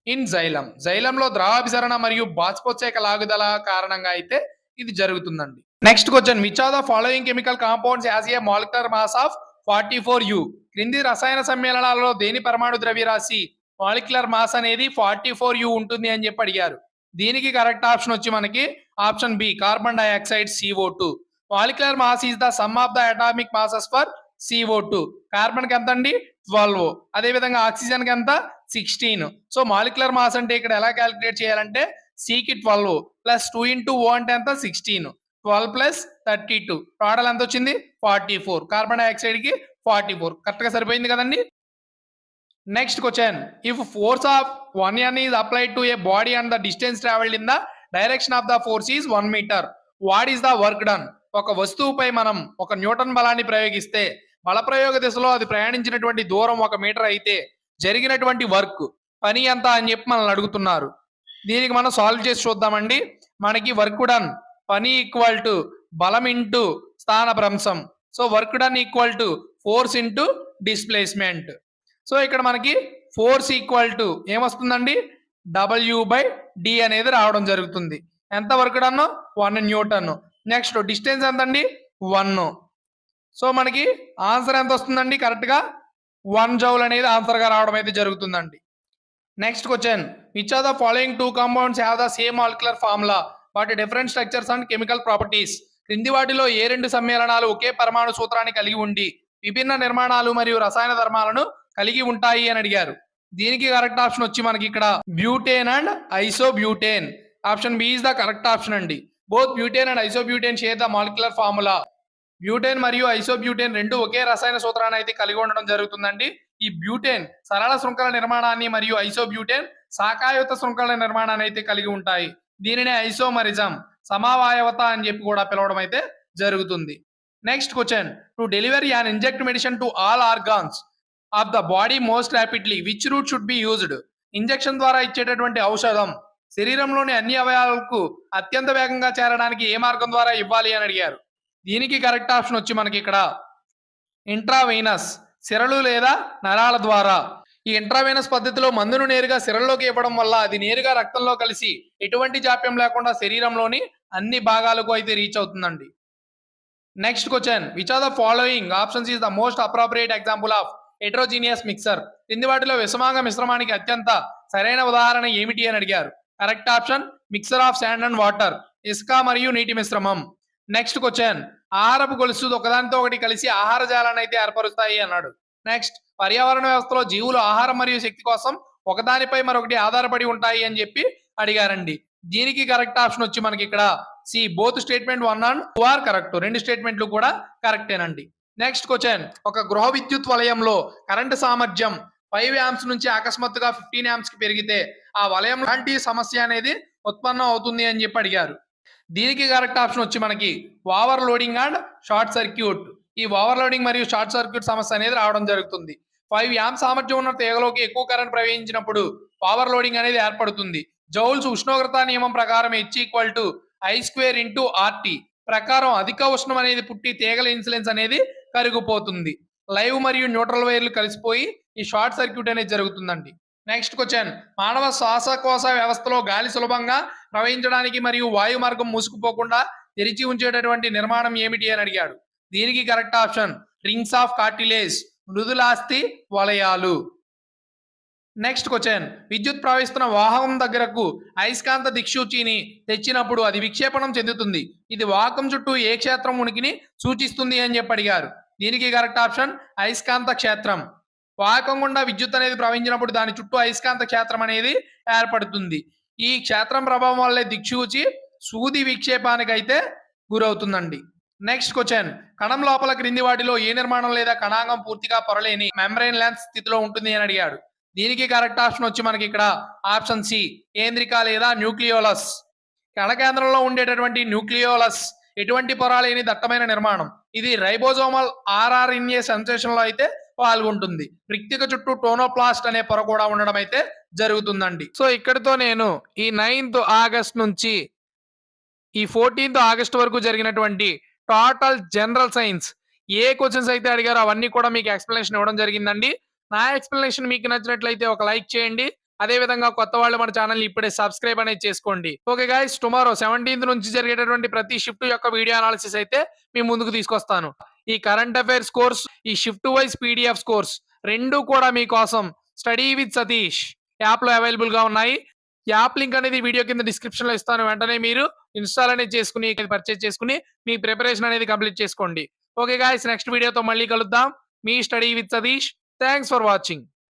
in xylem. జైలంలో ద్రవాభిసరణ మరియు బాష్పోత్సేక లాగుదల కారణంగా అయితే ఇది జరుగుతుందండి. Next question, which are the following chemical compounds has a molecular mass of 44U? క్రింది రసాయన సమ్మేళనాలలో దేని పరమాణు ద్రవ్యరాశి మాలిక్యులర్ మాస్ అనేది 44U ఉంటుంది అని చెప్పి అడిగారు. దీనికి కరెక్ట్ ఆప్షన్ వచ్చి మనకి option B, carbon dioxide CO2. Molecular mass is the sum of the atomic masses for CO2. Carbon కి ఎంత అండి 12, అదే విధంగా ఆక్సిజన్ కి ఎంత 16. సో మాలిక్యులర్ మాస్ అంటే ఇక్కడ ఎలా క్యాలిక్యులేట్ చేయాలంటే C కి 12 ప్లస్ 2 ఇంటూ O అంటే ఎంత 16, 12 ప్లస్ 32 టోటల్ ఎంత వచ్చింది 44. కార్బన్ డైఆక్సైడ్ కి 44 కరెక్ట్ గా సరిపోయింది కదండి. Next question, if force of 1N is applied to a body and the distance traveled in the direction of the force is 1 meter, what is the work done? ఒక వస్తువుపై మనం 1 Newton బలాన్ని ప్రయోగిస్తే బల ప్రయోగ దిశలో అది ప్రయాణించినటువంటి దూరం 1 మీటర్ అయితే జరిగినటువంటి వర్క్ పని ఎంత అని చెప్పి మనల్ని అడుగుతున్నారు. దీనికి మనం సాల్వ్ చేసి చూద్దామండి. మనకి వర్క్ డన్ పని ఈక్వల్ టు బలం ఇంటూ స్థానభ్రంశం. So work done equal to force into displacement. So ఇక్కడ మనకి ఫోర్స్ ఈక్వల్ టు ఏమొస్తుందండి W/D అనేది రావడం జరుగుతుంది. ఎంత work done 1 Newton. Next distance ఎంత అండి 1. సో మనకి ఆన్సర్ ఎంత వస్తుందండి కరెక్ట్ గా 1 జౌల్ అనేది ఆన్సర్ గా రావడం అయితే జరుగుతుందండి. Next question, which are the following 2 compounds have the same molecular formula but different structures and chemical properties? క్రింది వాటిలో ఏ 2 సమ్మేళనాలు ఒకే పరమాణు సూత్రాన్ని కలిగి ఉండి విభిన్న నిర్మాణాలు మరియు రసాయన ధర్మాలను కలిగి ఉంటాయి అని అడిగారు. దీనికి కరెక్ట్ ఆప్షన్ వచ్చి మనకి ఇక్కడ butane and isobutane. Option B is the correct option అండి. Both butane and isobutane share the molecular formula. Butane మరియు ఐసోబ్యూటేన్ రెండు ఒకే రసాయన సూత్రాన్ని అయితే కలిగి ఉండడం జరుగుతుందండి. ఈ బ్యూటేన్ సరళ శృంఖల నిర్మాణాన్ని మరియు ఐసోబ్యూటేన్ శాఖాయుత శృంఖల నిర్మాణాన్ని అయితే కలిగి ఉంటాయి. దీనినే ఐసోమరిజం సమావాయవత అని చెప్పి కూడా పిలవడం అయితే జరుగుతుంది. Next question, to delivery an inject medicine to all organs of the body most rapidly which route should be used? Injection ద్వారా ఇచ్చేటటువంటి ఔషధం శరీరంలోని అన్ని అవయవాలకు అత్యంత వేగంగా చేరడానికి ఏ మార్గం ద్వారా ఇవ్వాలి అని అడిగారు. దీనికి కరెక్ట్ ఆప్షన్ వచ్చి మనకి ఇక్కడ ఇంట్రావెనస్, సిరలు లేదా నరాల ద్వారా. ఈ ఇంట్రావెనస్ పద్ధతిలో మందును నేరుగా సిరల్లోకి ఇవ్వడం వల్ల అది నేరుగా రక్తంలో కలిసి ఎటువంటి జాప్యం లేకుండా శరీరంలోని అన్ని భాగాలకు అయితే రీచ్ అవుతుందండి. Next question, which are the following options is the most appropriate example of heterogeneous mixture? కింది వాటిలో విషమాంగ మిశ్రమానికి అత్యంత సరైన ఉదాహరణ ఏమిటి అని అడిగారు. Correct option mixer of sand and water, ఇసుక మరియు నీటి మిశ్రమం. నెక్స్ట్ క్వశ్చన్, ఆహారపు గొలుసు ఒకదానితో ఒకటి కలిసి ఆహార జాలాన్ని అయితే ఏర్పరుస్తాయి అన్నాడు. నెక్స్ట్, పర్యావరణ వ్యవస్థలో జీవులు ఆహారం మరియు శక్తి కోసం ఒకదానిపై మరొకటి ఆధారపడి ఉంటాయి అని చెప్పి అడిగారండి. దీనికి కరెక్ట్ ఆప్షన్ వచ్చి మనకి ఇక్కడ C, both statement 1 and 2 are correct. 2 స్టేట్మెంట్లు కూడా కరెక్టేనండి. నెక్స్ట్ క్వశ్చన్, ఒక గృహ విద్యుత్ వలయంలో కరెంటు సామర్థ్యం 5 amps నుంచి అకస్మాత్తుగా 15 amps కి పెరిగితే ఆ వలయం లాంటి సమస్య అనేది ఉత్పన్నం అవుతుంది అని చెప్పి అడిగారు. దీనికి కరెక్ట్ ఆప్షన్ వచ్చి మనకి over loading and short circuit. ఈ ఓవర్ లోడింగ్ మరియు షార్ట్ సర్క్యూట్ సమస్య అనేది రావడం జరుగుతుంది. 5 యాంప్ సామర్థ్యం ఉన్న తీగలోకి ఎక్కువ కరెంట్ ప్రవహించినప్పుడు ఓవర్ లోడింగ్ అనేది ఏర్పడుతుంది. జౌల్స్ ఉష్ణోగ్రత నియమం ప్రకారం H=I² RT ప్రకారం అధిక ఉష్ణం అనేది పుట్టి తీగల ఇన్సులెన్స్ అనేది కరిగిపోతుంది. లైవ్ మరియు న్యూట్రల్ వైర్లు కలిసిపోయి ఈ షార్ట్ సర్క్యూట్ అనేది జరుగుతుందండి. నెక్స్ట్ క్వశ్చన్, మానవ శ్వాసకోశ వ్యవస్థలో గాలి సులభంగా ప్రవహించడానికి మరియు వాయు మార్గం మూసుకుపోకుండా తెరిచి ఉంచేటటువంటి నిర్మాణం ఏమిటి అని అడిగాడు. దీనికి correct option rings of cartilage, మృదులాస్థి వలయాలు. నెక్స్ట్ క్వశ్చన్, విద్యుత్ ప్రవహిస్తున్న వాహకం దగ్గరకు అయస్కాంత దిక్సూచిని తెచ్చినప్పుడు అది విక్షేపణం చెందుతుంది. ఇది వాహకం చుట్టూ ఏ క్షేత్రం ఉనికిని సూచిస్తుంది అని చెప్పి అడిగారు. దీనికి కరెక్ట్ ఆప్షన్ అయస్కాంత క్షేత్రం. వాహకం గుండా విద్యుత్ అనేది ప్రవహించినప్పుడు దాని చుట్టూ అయస్కాంత క్షేత్రం అనేది ఏర్పడుతుంది. ఈ క్షేత్రం ప్రభావం వల్లే దిక్సూచి సూది విక్షేపానికి అయితే గురవుతుందండి. నెక్స్ట్ క్వశ్చన్, కణం లోపల క్రింది వాటిలో ఏ నిర్మాణం లేదా కణాంగం పూర్తిగా పొరలేని మెంబ్రెయిన్ లెన్స్ స్థితిలో ఉంటుంది అని అడిగాడు. దీనికి కరెక్ట్ ఆప్షన్ వచ్చి మనకి ఇక్కడ ఆప్షన్ సి కేంద్రిక లేదా న్యూక్లియోలస్. కణ కేంద్రంలో ఉండేటటువంటి న్యూక్లియోలస్ ఎటువంటి పొర లేని దట్టమైన నిర్మాణం. ఇది రైబోజోమల్ RNA సెన్సేషన్ లో అయితే పాల్గొంటుంది. రిక్తిక చుట్టూ టోనోప్లాస్ట్ అనే పొర కూడా ఉండడం అయితే జరుగుతుందండి. సో ఇక్కడితో నేను ఈ 9th ఆగస్ట్ నుంచి ఈ 14th ఆగస్ట్ వరకు జరిగినటువంటి టోటల్ జనరల్ సైన్స్ ఏ క్వశ్చన్స్ అయితే అడిగారో అవన్నీ కూడా మీకు ఎక్స్ప్లెనేషన్ ఇవ్వడం జరిగిందండి. నా ఎక్స్ప్లెనేషన్ మీకు నచ్చినట్లయితే ఒక లైక్ చేయండి. అదే విధంగా కొత్త వాళ్ళు మన ఛానల్ ఇప్పుడే సబ్స్క్రైబ్ అనేది చేసుకోండి. ఓకే గైస్, టుమారో 17th నుంచి జరిగేటటువంటి ప్రతి షిఫ్ట్ యొక్క వీడియో అనాలిసిస్ అయితే మీ ముందుకు తీసుకొస్తాను. ఈ కరెంట్ అఫైర్స్ కోర్స్, ఈ షిఫ్ట్ వైజ్ PDF కోర్స్ రెండు కూడా మీకోసం స్టడీ విత్ సతీష్ యాప్ లో అవైలబుల్ గా ఉన్నాయి. యాప్ లింక్ అనేది వీడియో కింద డిస్క్రిప్షన్ లో ఇస్తాను. వెంటనే మీరు ఇన్స్టాల్ అనేది చేసుకుని పర్చేజ్ చేసుకుని మీ ప్రిపరేషన్ అనేది కంప్లీట్ చేసుకోండి. ఓకే గైస్, నెక్స్ట్ వీడియోతో మళ్ళీ కలుద్దాం. మీ study with Satish. Thanks for watching.